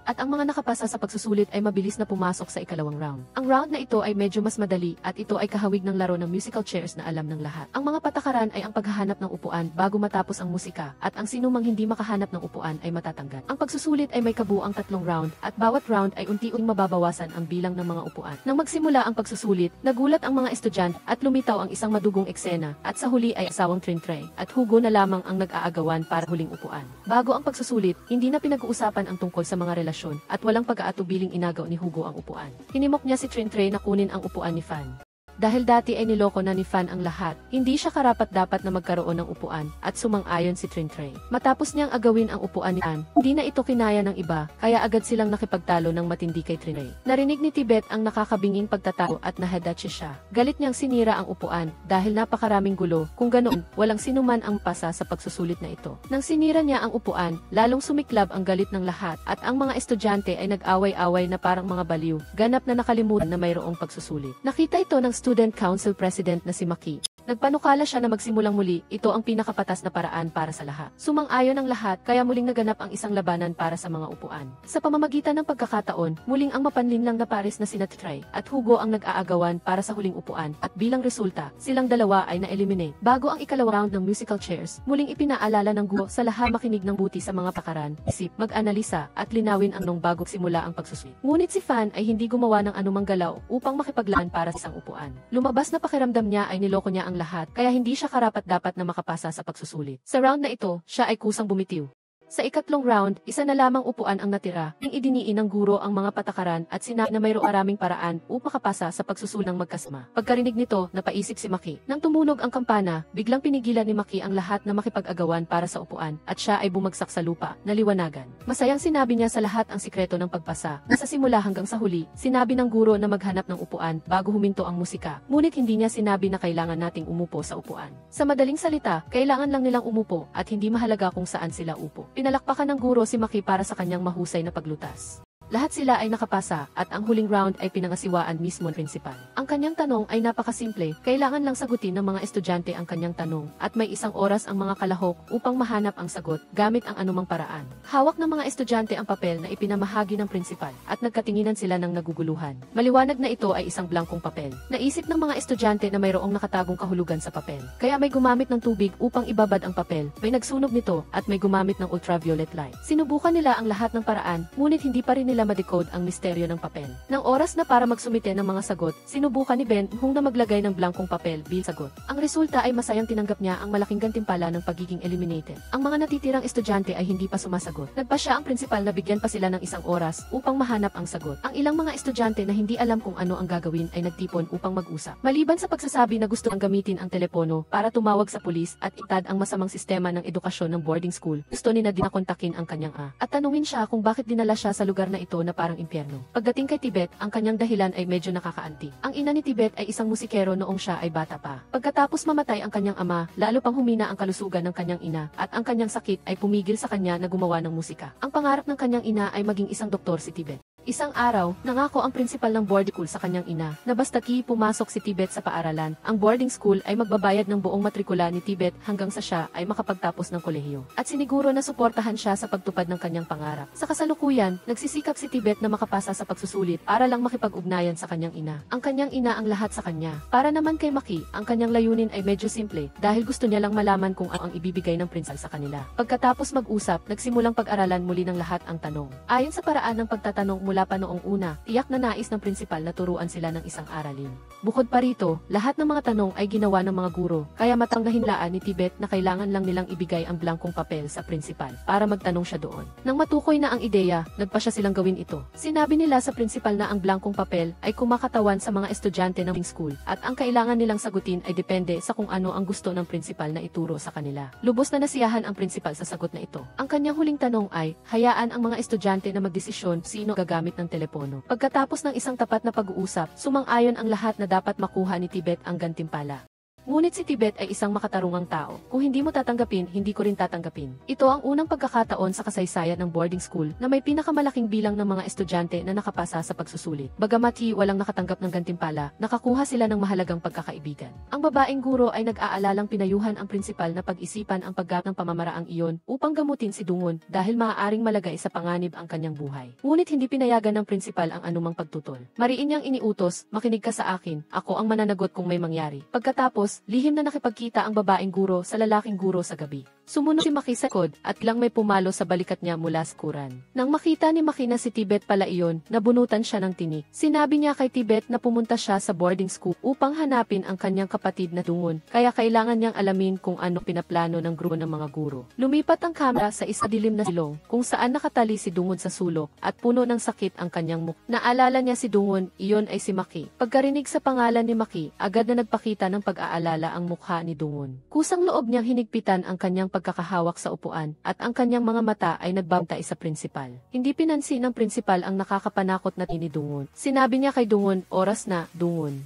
At ang mga nakapasa sa pagsusulit ay mabilis na pumasok sa ikalawang round. Ang round na ito ay medyo mas madali at ito ay kahawig ng laro ng musical chairs na alam ng lahat. Ang mga patakaran ay ang paghahanap ng upuan bago matapos ang musika at ang sinumang hindi makahanap ng upuan ay matatanggal. Ang pagsusulit ay may kabuuang 3 round at bawat round ay unti-unting mababawasan ang bilang ng mga upuan. Nang magsimula ang pagsusulit, nagulat ang mga estudyante at lumitaw ang isang madugong eksena at sa huli ay asawang Trintray at Hugo na lamang ang nag-aagawan para huling upuan. Bago ang pagsusulit, hindi na pinag-uusapan ang tungkol sa mga relasyon at walang pag-aatubiling inagaw ni Hugo ang upuan. Hinimok niya si Trintray na kunin ang upuan ni Fan. Dahil dati ay niloko na ni Fan ang lahat, hindi siya karapat-dapat na magkaroon ng upuan at sumang-ayon si Trintray. Matapos niyang agawin ang upuan ni Fan, hindi na ito kinaya ng iba, kaya agad silang nakipagtalo ng matindi kay Trintray. Narinig ni Tibet ang nakakabinging pagtatalo at nahadachi siya. Galit niyang sinira ang upuan dahil napakaraming gulo, kung ganoon, walang sinuman ang pasa sa pagsusulit na ito. Nang sinira niya ang upuan, lalong sumiklab ang galit ng lahat at ang mga estudyante ay nag-away-away na parang mga baliw, ganap na nakalimutan na mayroong pagsusulit. Nakita ito ng Student Council President na si Maki. Nagpanukala siya na magsimulang muli, ito ang pinakapatas na paraan para sa lahat. Sumang-ayon ang lahat, kaya muling naganap ang isang labanan para sa mga upuan. Sa pamamagitan ng pagkakataon, muling ang mapanlinlang na pares na sina Trintray at Hugo ang nag-aagawan para sa huling upuan at bilang resulta, silang dalawa ay na-eliminate. Bago ang ikalawang round ng musical chairs, muling ipinaalala ng guro sa lahat makinig ng buti sa mga pakaran, isip, mag-analisa at linawin ang nung bago simula ang pagsusulit. Ngunit si Fan ay hindi gumawa ng anumang galaw upang makipaglaan para sa isang upuan. Lumabas na pakiramdam niya ay niloko niya ang lahat, kaya hindi siya karapat-dapat na makapasa sa pagsusulit. Sa round na ito, siya ay kusang bumitiw. Sa ikatlong round, isa na lamang upuan ang natira, nang idiniin ng guro ang mga patakaran at sinabi na mayroong maraming paraan upang makapasa sa pagsusulang magkasama. Pagkarinig nito, napaisip si Maki. Nang tumunog ang kampana, biglang pinigilan ni Maki ang lahat na makipag-agawan para sa upuan at siya ay bumagsak sa lupa, naliwanagan. Masayang sinabi niya sa lahat ang sikreto ng pagpasa, na sa simula hanggang sa huli, sinabi ng guro na maghanap ng upuan bago huminto ang musika, ngunit hindi niya sinabi na kailangan nating umupo sa upuan. Sa madaling salita, kailangan lang nilang umupo at hindi mahalaga kung saan sila upo. Pinalakpakan ng guro si Maki para sa kanyang mahusay na paglutas. Lahat sila ay nakapasa at ang huling round ay pinangasiwaan mismo ng prinsipal. Ang kanyang tanong ay napakasimple, kailangan lang sagutin ng mga estudyante ang kanyang tanong at may 1 oras ang mga kalahok upang mahanap ang sagot gamit ang anumang paraan. Hawak ng mga estudyante ang papel na ipinamahagi ng prinsipal at nagkatinginan sila ng naguguluhan. Maliwanag na ito ay isang blankong papel. Naisip ng mga estudyante na mayroong nakatagong kahulugan sa papel. Kaya may gumamit ng tubig upang ibabad ang papel, may nagsunog nito at may gumamit ng ultraviolet light. Sinubukan nila ang lahat ng paraan, ngunit hindi pa rin nila ma-decode ang misteryo ng papel. Nang oras na para magsumite ng mga sagot, sinubukan ni Ben Hung na maglagay ng blankong papel bilang sagot. Ang resulta ay masayang tinanggap niya ang malaking gantimpala ng pagiging eliminated. Ang mga natitirang estudyante ay hindi pa sumasagot. Nagpasya ang prinsipal na bigyan pa sila ng 1 oras upang mahanap ang sagot. Ang ilang mga estudyante na hindi alam kung ano ang gagawin ay nagtipon upang mag-usap. Maliban sa pagsasabi na gusto ang gamitin ang telepono para tumawag sa pulis at itad ang masamang sistema ng edukasyon ng boarding school, gusto ni na dinakontakin ang kanyang at tanungin siya kung bakit dinala siya sa lugar na ito na parang impyerno. Pagdating kay Tibet, ang kanyang dahilan ay medyo nakakaanti. Ang ina ni Tibet ay isang musikero noong siya ay bata pa. Pagkatapos mamatay ang kanyang ama, lalo pang humina ang kalusugan ng kanyang ina at ang kanyang sakit ay pumigil sa kanya na gumawa ng musika. Ang pangarap ng kanyang ina ay maging isang doktor si Tibet. Isang araw, nangako ang prinsipal ng boarding school sa kanyang ina na basta't pumasok si Tibet sa paaralan, ang boarding school ay magbabayad ng buong matrikula ni Tibet hanggang sa siya ay makapagtapos ng kolehiyo. At siniguro na suportahan siya sa pagtupad ng kanyang pangarap. Sa kasalukuyan, nagsisikap si Tibet na makapasa sa pagsusulit para lang makipag-ugnayan sa kanyang ina. Ang kanyang ina ang lahat sa kanya. Para naman kay Maki, ang kanyang layunin ay medyo simple dahil gusto niya lang malaman kung ano ang ibibigay ng prinsipal sa kanila. Pagkatapos mag-usap, nagsimulang pag-aralan muli ng lahat ang tanong. Ayon sa paraan ng pagtatanong mula pa noong una, tiyak na nais ng prinsipal na turuan sila ng isang aralin. Bukod pa rito, lahat ng mga tanong ay ginawa ng mga guro, kaya matanggahinlaan ni Tibet na kailangan lang nilang ibigay ang blankong papel sa prinsipal para magtanong siya doon. Nang matukoy na ang ideya, nagpa siya silang gawin ito. Sinabi nila sa prinsipal na ang blankong papel ay kumakatawan sa mga estudyante ng school at ang kailangan nilang sagutin ay depende sa kung ano ang gusto ng prinsipal na ituro sa kanila. Lubos na nasiyahan ang prinsipal sa sagot na ito. Ang kanyang huling tanong ay, hayaan ang mga estudyante na magdesisyon sino gagamit ng telepono. Pagkatapos ng isang tapat na pag-uusap, sumang-ayon ang lahat na dapat makuha ni Tibet ang gantimpala. Ngunit si Tibet ay isang makatarungang tao. Kung hindi mo tatanggapin, hindi ko rin tatanggapin. Ito ang unang pagkakataon sa kasaysayan ng boarding school na may pinakamalaking bilang ng mga estudyante na nakapasa sa pagsusulit. Bagamat walang nakatanggap ng gantimpala, nakakuha sila ng mahalagang pagkakaibigan. Ang babaeng guro ay nag-aalalang pinayuhan ang prinsipal na pag-isipan ang paggamit ng pamamaraang iyon upang gamutin si Dungon dahil maaaring malagay sa panganib ang kanyang buhay. Ngunit hindi pinayagan ng prinsipal ang anumang pagtutol. Mariin niyang iniutos, makinig ka sa akin, ako ang mananagot kung may mangyari. Pagkatapos, lihim na nakipagkita ang babaeng guro sa lalaking guro sa gabi. Sumunod si Maki sa likod at lang may pumalo sa balikat niya mula sa kuran. Nang makita ni Maki na si Tibet pala iyon, nabunutan siya ng tinik. Sinabi niya kay Tibet na pumunta siya sa boarding school upang hanapin ang kanyang kapatid na Dungon, kaya kailangan niyang alamin kung ano pinaplano ng grupo ng mga guro. Lumipat ang kamera sa isa dilim na silong kung saan nakatali si Dungon sa sulok at puno ng sakit ang kanyang mukha. Naalala niya si Dungon, iyon ay si Maki. Pagkarinig sa pangalan ni Maki, agad na nagpakita ng pag-aalala ang mukha ni Dungon. Kusang loob niyang hinigpitan ang kanyang pagkakahawak sa upuan at ang kanyang mga mata ay nagbabantay sa prinsipal. Hindi pinansin ng prinsipal ang nakakapanakot na ni Dungon. Sinabi niya kay Dungon, oras na, Dungon.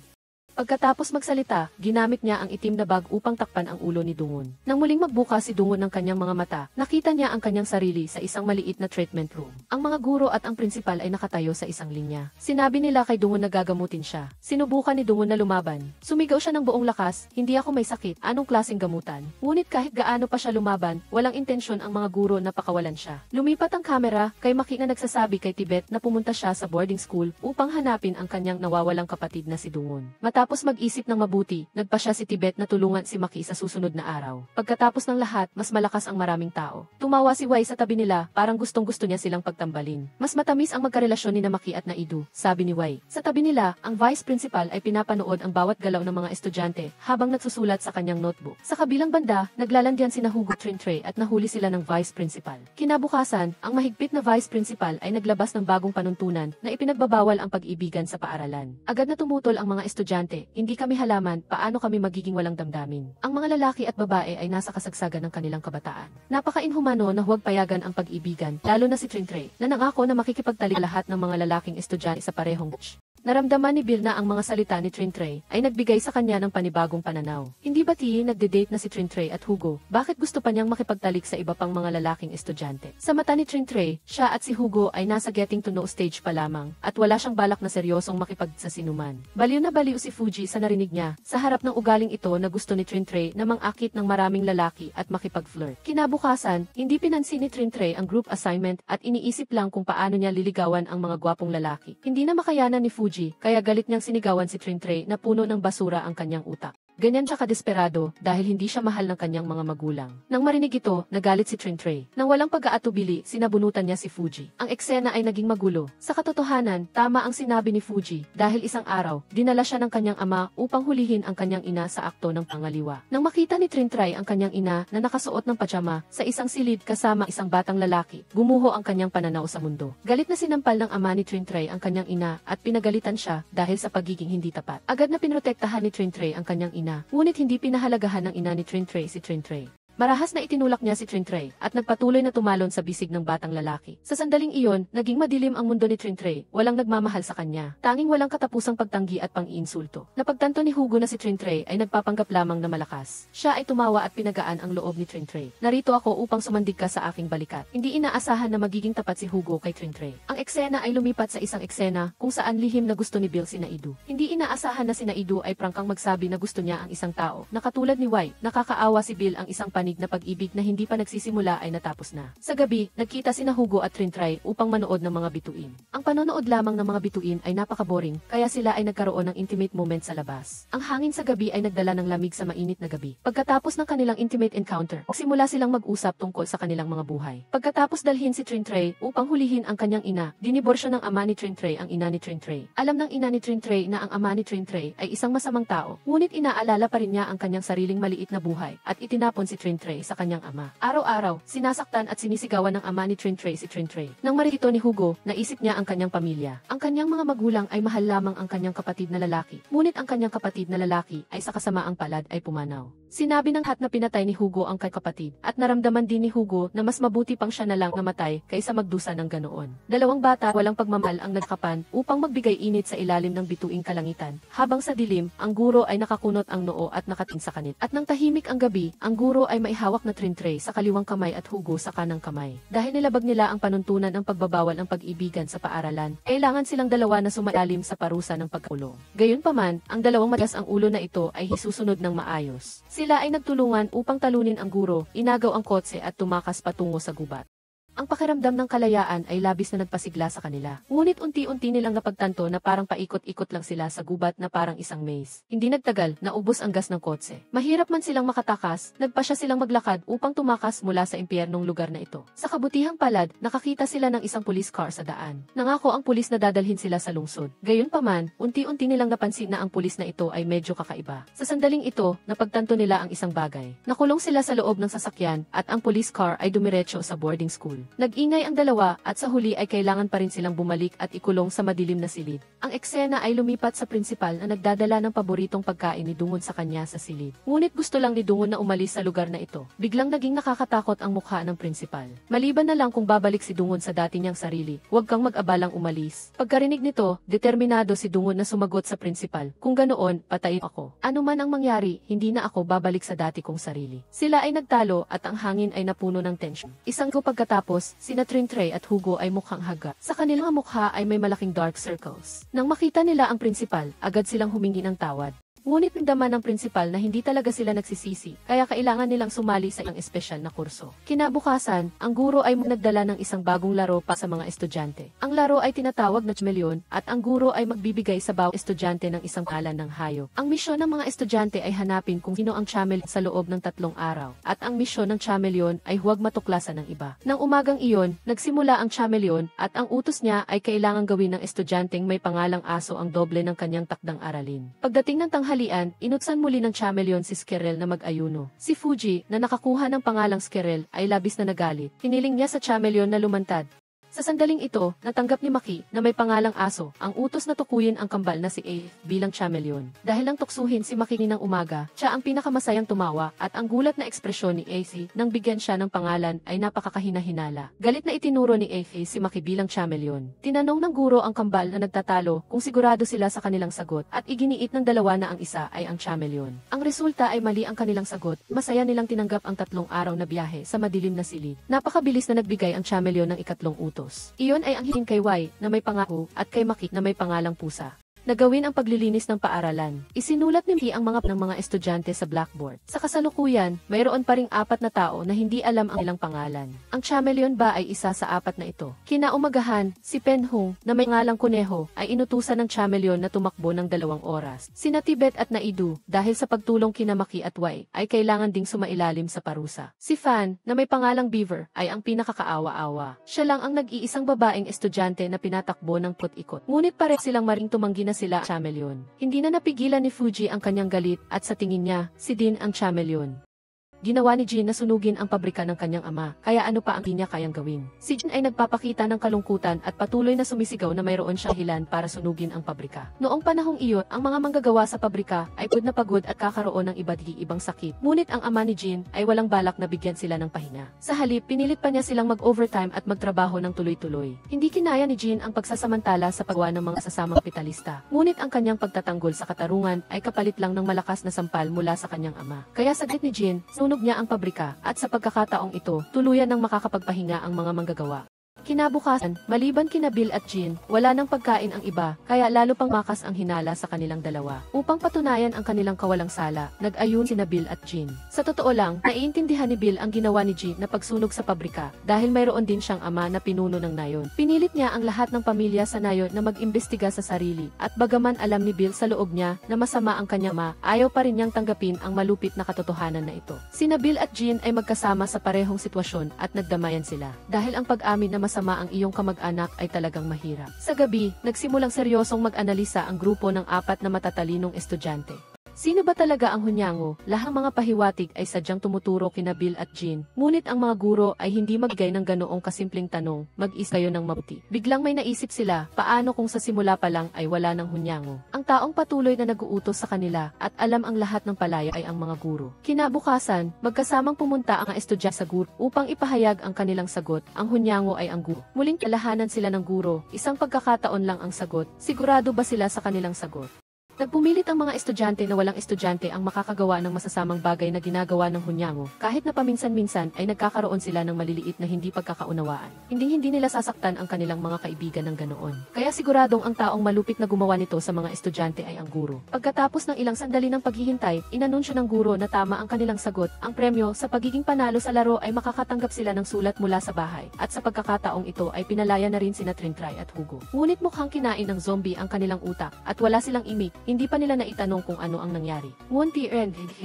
Pagkatapos magsalita, ginamit niya ang itim na bag upang takpan ang ulo ni Dungon. Nang muling magbuka si Dungon ng kanyang mga mata, nakita niya ang kanyang sarili sa isang maliit na treatment room. Ang mga guro at ang prinsipal ay nakatayo sa isang linya. Sinabi nila kay Dungon na gagamutin siya. Sinubukan ni Dungon na lumaban. Sumigaw siya ng buong lakas, hindi ako may sakit, anong klaseng gamutan? Ngunit kahit gaano pa siya lumaban, walang intensyon ang mga guro na pakawalan siya. Lumipat ang kamera kay Maki na nagsasabi kay Tibet na pumunta siya sa boarding school upang hanapin ang kanyang nawawalang kapatid na si Dungon. Matapos mag-isip ng mabuti, nagpa siya si Tibet na tulungan si Maki sa susunod na araw. Pagkatapos ng lahat, mas malakas ang maraming tao. Tumawa si Wai sa tabi nila, parang gustong-gusto niya silang pagtambalin. Mas matamis ang magkarelasyon ni Maki at Naidu, sabi ni Wai. Sa tabi nila, ang vice principal ay pinapanood ang bawat galaw ng mga estudyante habang nagsusulat sa kanyang notebook. Sa kabilang banda, naglalandian sina Hugo Trintre at nahuli sila ng vice principal. Kinabukasan, ang mahigpit na vice principal ay naglabas ng bagong panuntunan na ipinagbabawal ang pag-ibigan sa paaralan. Agad na tumutol ang mga estudyante, hindi kami halaman, paano kami magiging walang damdamin. Ang mga lalaki at babae ay nasa kasagsagan ng kanilang kabataan. Napaka-inhumano na huwag payagan ang pag-ibigan, lalo na si Trintre, na nangako na makikipagtalik lahat ng mga lalaking estudyante sa parehong batch. Naramdaman ni Bill na ang mga salita ni Trintre ay nagbigay sa kanya ng panibagong pananaw. Hindi ba nagde-date na si Trintre at Hugo? Bakit gusto pa niyang makipagtalik sa iba pang mga lalaking estudyante? Sa mata ni Trintre, siya at si Hugo ay nasa getting to know stage pa lamang at wala siyang balak na seryosong makipagsanuman. Baliw na baliw si Fuji sa narinig niya sa harap ng ugaling ito na gusto ni Trintre na mangakit ng maraming lalaki at makipag-flirt. Kinabukasan, hindi pinansin ni Trintre ang group assignment at iniisip lang kung paano niya liligawan ang mga gwapong lalaki. Hindi na makayanan ni Fuji kaya galit niyang sinigawan si Trintre na puno ng basura ang kanyang utak. Ganyan siya kadesperado dahil hindi siya mahal ng kanyang mga magulang. Nang marinig ito, nagalit si Trintre. Nang walang pag-aatubili, sinabunutan niya si Fuji. Ang eksena ay naging magulo. Sa katotohanan, tama ang sinabi ni Fuji dahil isang araw, dinala siya ng kanyang ama upang hulihin ang kanyang ina sa akto ng pangaliwa. Nang makita ni Trintre ang kanyang ina na nakasuot ng pajama sa isang silid kasama isang batang lalaki, gumuho ang kanyang pananaw sa mundo. Galit na sinampal ng ama ni Trintre ang kanyang ina at pinagalitan siya dahil sa pagiging hindi tapat. Agad na pinrotektahan ni Trintre ang kanyang ina. Ngunit hindi pinahalagahan ng ina ni Trintre si Trintre. Marahas na itinulak niya si Trintre at nagpatuloy na tumalon sa bisig ng batang lalaki. Sa sandaling iyon, naging madilim ang mundo ni Trintre, walang nagmamahal sa kanya. Tanging walang katapusang pagtanggi at pang-iinsulto. Napagtanto ni Hugo na si Trintre ay nagpapanggap lamang na malakas. Siya ay tumawa at pinagaan ang loob ni Trintre. Narito ako upang sumandig ka sa aking balikat. Hindi inaasahan na magiging tapat si Hugo kay Trintre. Ang eksena ay lumipat sa isang eksena kung saan lihim na gusto ni Bill si Naidu. Hindi inaasahan na si Naidu ay prangkang magsabi na gusto niya ang isang tao. Nakatulad ni Wai, nakakaawa si Bill ang isang panig na pag-ibig na hindi pa nagsisimula ay natapos na. Sa gabi, nagkita sina Hugo at Trintre upang manood ng mga bituin. Ang panonood lamang ng mga bituin ay napaka-boring, kaya sila ay nagkaroon ng intimate moment sa labas. Ang hangin sa gabi ay nagdala ng lamig sa mainit na gabi. Pagkatapos ng kanilang intimate encounter, simula silang mag-usap tungkol sa kanilang mga buhay. Pagkatapos dalhin si Trintre upang hulihin ang kanyang ina, diniborsyo ng ama ni Trintre ang ina ni Trintre. Alam ng ina ni Trintre na ang ama ni Trintre ay isang masamang tao, ngunit inaalala pa rin niya ang kanyang sariling maliit na buhay at itinapon si Trintre sa kanyang ama. Araw-araw, sinasaktan at sinisigawan ng ama ni Trintre si Trintre. Nang marito ni Hugo, naisip niya ang kanyang pamilya. Ang kanyang mga magulang ay mahal lamang ang kanyang kapatid na lalaki, ngunit ang kanyang kapatid na lalaki ay sa kasamaang palad ay pumanaw. Sinabi ng hat na pinatay ni Hugo ang kapatid, at naramdaman din ni Hugo na mas mabuti pang siya na lang namatay kaysa magdusa ng ganoon. Dalawang bata walang pagmamahal ang nagkapan upang magbigay init sa ilalim ng bituing kalangitan, habang sa dilim, ang guro ay nakakunot ang noo at nakating sa kanit. At nang tahimik ang gabi, ang guro ay maihawak na Trintre sa kaliwang kamay at Hugo sa kanang kamay. Dahil nilabag nila ang panuntunan ng pagbabawal ng pag-ibigan sa paaralan, kailangan silang dalawa na sumailalim sa parusa ng pagkulong. Gayunpaman, ang dalawang matigas ang ulo na ito ay hisusunod ng maayos. Sila ay nagtulungan upang talunin ang guro, inagaw ang kotse at tumakas patungo sa gubat. Ang pakiramdam ng kalayaan ay labis na nagpasigla sa kanila. Ngunit unti-unti nilang napagtanto na parang paikot-ikot lang sila sa gubat na parang isang maze. Hindi nagtagal, naubos ang gas ng kotse. Mahirap man silang makatakas, nagpasya silang maglakad upang tumakas mula sa impyernong lugar na ito. Sa kabutihang palad, nakakita sila ng isang police car sa daan. Nangako ang pulis na dadalhin sila sa lungsod. Gayunpaman, unti-unti nilang napansin na ang pulis na ito ay medyo kakaiba. Sa sandaling ito, napagtanto nila ang isang bagay. Nakulong sila sa loob ng sasakyan at ang police car ay dumiretso sa boarding school. Nag-ingay ang dalawa at sa huli ay kailangan pa rin silang bumalik at ikulong sa madilim na silid. Ang eksena ay lumipat sa prinsipal na nagdadala ng paboritong pagkain ni Dungon sa kanya sa silid. Ngunit gusto lang ni Dungon na umalis sa lugar na ito. Biglang naging nakakatakot ang mukha ng prinsipal. Maliban na lang kung babalik si Dungon sa dati niyang sarili, huwag kang mag-abalang umalis. Pagkarinig nito, determinado si Dungon na sumagot sa prinsipal. Kung ganoon, patayin ako. Ano man ang mangyari, hindi na ako babalik sa dati kong sarili. Sila ay nagtalo at ang hangin ay napuno ng tensyon. Isang ko pagkatapos, sina Trintre at Hugo ay mukhang haga. Sa kanilang mukha ay may malaking dark circles. Nang makita nila ang prinsipal, agad silang humingi ng tawad. Ngunit nagdama ng prinsipal na hindi talaga sila nagsisisi, kaya kailangan nilang sumali sa isang espesyal na kurso. Kinabukasan, ang guro ay nagdala ng isang bagong laro pa sa mga estudyante. Ang laro ay tinatawag na chameleon, at ang guro ay magbibigay sa bawat estudyante ng isang kalan ng hayop. Ang misyon ng mga estudyante ay hanapin kung sino ang chameleon sa loob ng 3 araw, at ang misyon ng chameleon ay huwag matuklasan ng iba. Nang umagang iyon, nagsimula ang chameleon, at ang utos niya ay kailangang gawin ng estudyanteng may pangalang aso ang doble ng kanyang takdang aralin. Pagdating ng tanghalian, inutsan muli ng chameleon si Squirrel na mag-ayuno. Si Fuji, na nakakuha ng pangalang Squirrel, ay labis na nagalit. Hiniling niya sa chameleon na lumantad. Sa sandaling ito, natanggap ni Maki na may pangalang aso ang utos na tukuyin ang kambal na si A bilang chameleon. Dahil lang tuksuhin si Maki ng umaga, siya ang pinakamasayang tumawa at ang gulat na ekspresyon ni AC nang bigyan siya ng pangalan ay napakakahina-hinala. Galit na itinuro ni AC si Maki bilang chameleon. Tinanong ng guro ang kambal na nagtatalo kung sigurado sila sa kanilang sagot at iginiit ng dalawa na ang isa ay ang chameleon. Ang resulta ay mali ang kanilang sagot. Masaya nilang tinanggap ang 3 araw na biyahe sa madilim na silid. Napakabilis na nagbigay ang chameleon ng ikatlong utos. Iyon ay ang hiling kay Y na may pangako at kay Maki na may pangalang pusa. Nagawin ang paglilinis ng paaralan. Isinulat ni Maki ang mga ng mga estudyante sa blackboard. Sa kasalukuyan, mayroon pa ring 4 na tao na hindi alam ang ilang pangalan. Ang chameleon ba ay isa sa 4 na ito? Kinaumagahan, si Penhong na may pangalang kuneho ay inutusan ng chameleon na tumakbo ng 2 oras. Sina Tibet at Naidu, dahil sa pagtulong kina Maki at Y, ay kailangan ding sumailalim sa parusa. Si Fan, na may pangalang Beaver, ay ang pinakakaawa-awa. Siya lang ang nag-iisang babaeng estudyante na pinatakbo ng ikot-ikot. Ngunit pare silang maring tumanggi na sila chameleon. Hindi na napigilan ni Fuji ang kanyang galit at sa tingin niya, si Din ang chameleon. Ginawa ni Jin na sunugin ang pabrika ng kanyang ama, kaya ano pa ang hindi niya kayang gawin. Si Jin ay nagpapakita ng kalungkutan at patuloy na sumisigaw na mayroon siyang dahilan para sunugin ang pabrika. Noong panahong iyon, ang mga manggagawa sa pabrika ay pagod at kakaroon ng iba't ibang sakit. Ngunit ang ama ni Jin ay walang balak na bigyan sila ng pahinga. Sa halip, pinilit pa niya silang mag-overtime at magtrabaho ng tuloy-tuloy. Hindi kinaya ni Jin ang pagsasamantala sa paggawa ng mga sasamang kapitalista. Ngunit ang kanyang pagtatanggol sa katarungan ay kapalit lang ng malakas na sampal mula sa kanyang ama. Kaya saglit ni Jin, sunog niya ang pabrika, at sa pagkakataong ito, tuluyan ng makakapagpahinga ang mga manggagawa. Kinabukasan, maliban kina Bill at Jin, wala nang pagkain ang iba, kaya lalo pang makas ang hinala sa kanilang dalawa. Upang patunayan ang kanilang kawalang sala, nag-ayun sina Bill at Jin. Sa totoo lang, naiintindihan ni Bill ang ginawa ni Jin na pagsunog sa pabrika, dahil mayroon din siyang ama na pinuno ng nayon. Pinilit niya ang lahat ng pamilya sa nayon na mag-imbestiga sa sarili, at bagaman alam ni Bill sa loob niya na masama ang kanyang ama, ayaw pa rin niyang tanggapin ang malupit na katotohanan na ito. Sina Bill at Jin ay magkasama sa parehong sitwasyon at nagdamayan sila, dahil ang pag-amin na masama ang iyong kamag-anak ay talagang mahirap. Sa gabi, nagsimulang seryosong mag-analisa ang grupo ng 4 na matatalinong estudyante. Sino ba talaga ang hunyango? Lahang mga pahiwatig ay sadyang tumuturo kina Bill at Jin. Ngunit ang mga guro ay hindi magbigay ng ganoong kasimpleng tanong, mag-is kayo ng mabuti. Biglang may naisip sila, paano kung sa simula pa lang ay wala ng hunyango? Ang taong patuloy na nag-uutos sa kanila at alam ang lahat ng palaya ay ang mga guro. Kinabukasan, magkasamang pumunta ang estudyante sa guro upang ipahayag ang kanilang sagot. Ang hunyango ay ang guro. Muling kalahanan sila ng guro, isang pagkakataon lang ang sagot. Sigurado ba sila sa kanilang sagot? Nagpumilit ang mga estudyante na walang estudyante ang makakagawa ng masasamang bagay na ginagawa ng hunyango, kahit na paminsan-minsan ay nagkakaroon sila ng maliliit na hindi pagkakaunawaan. Hindi nila sasaktan ang kanilang mga kaibigan ng ganoon. Kaya siguradong ang taong malupit na gumawa nito sa mga estudyante ay ang guro. Pagkatapos ng ilang sandali ng paghihintay, inanunsyo ng guro na tama ang kanilang sagot. Ang premyo sa pagiging panalo sa laro ay makakatanggap sila ng sulat mula sa bahay, at sa pagkakataong ito ay pinalaya na rin sina Trintry at Hugo. Ngunit mukhang kinain ng zombie ang kanilang utak, at wala silang imik. Hindi pa nila naitanong kung ano ang nangyari. Ngunti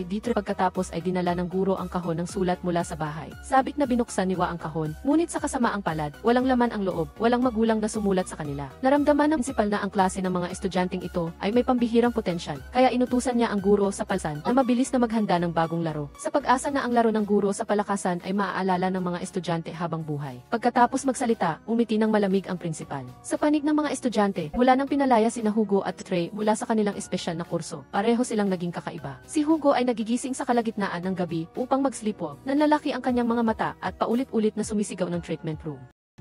dito pagkatapos ay dinala ng guro ang kahon ng sulat mula sa bahay. Sabik na binuksan ni Wa ang kahon, ngunit sa kasamaang palad, walang laman ang loob, walang magulang na sumulat sa kanila. Naramdaman ng prinsipal na ang klase ng mga estudyanteng ito ay may pambihirang potensyal, kaya inutusan niya ang guro sa palsan na mabilis na maghanda ng bagong laro. Sa pag-asa na ang laro ng guro sa palakasan ay maaalala ng mga estudyante habang buhay. Pagkatapos magsalita, umiti ng malamig ang prinsipal. Sa panig ng mga estudyante, mula nang pinalaya sina Hugo at Trey mula sa kanilang espesyal na kurso, pareho silang naging kakaiba. Si Hugo ay nagigising sa kalagitnaan ng gabi upang mag-sleepwalk. Nanlalaki ang kanyang mga mata at paulit-ulit na sumisigaw ng treatment room.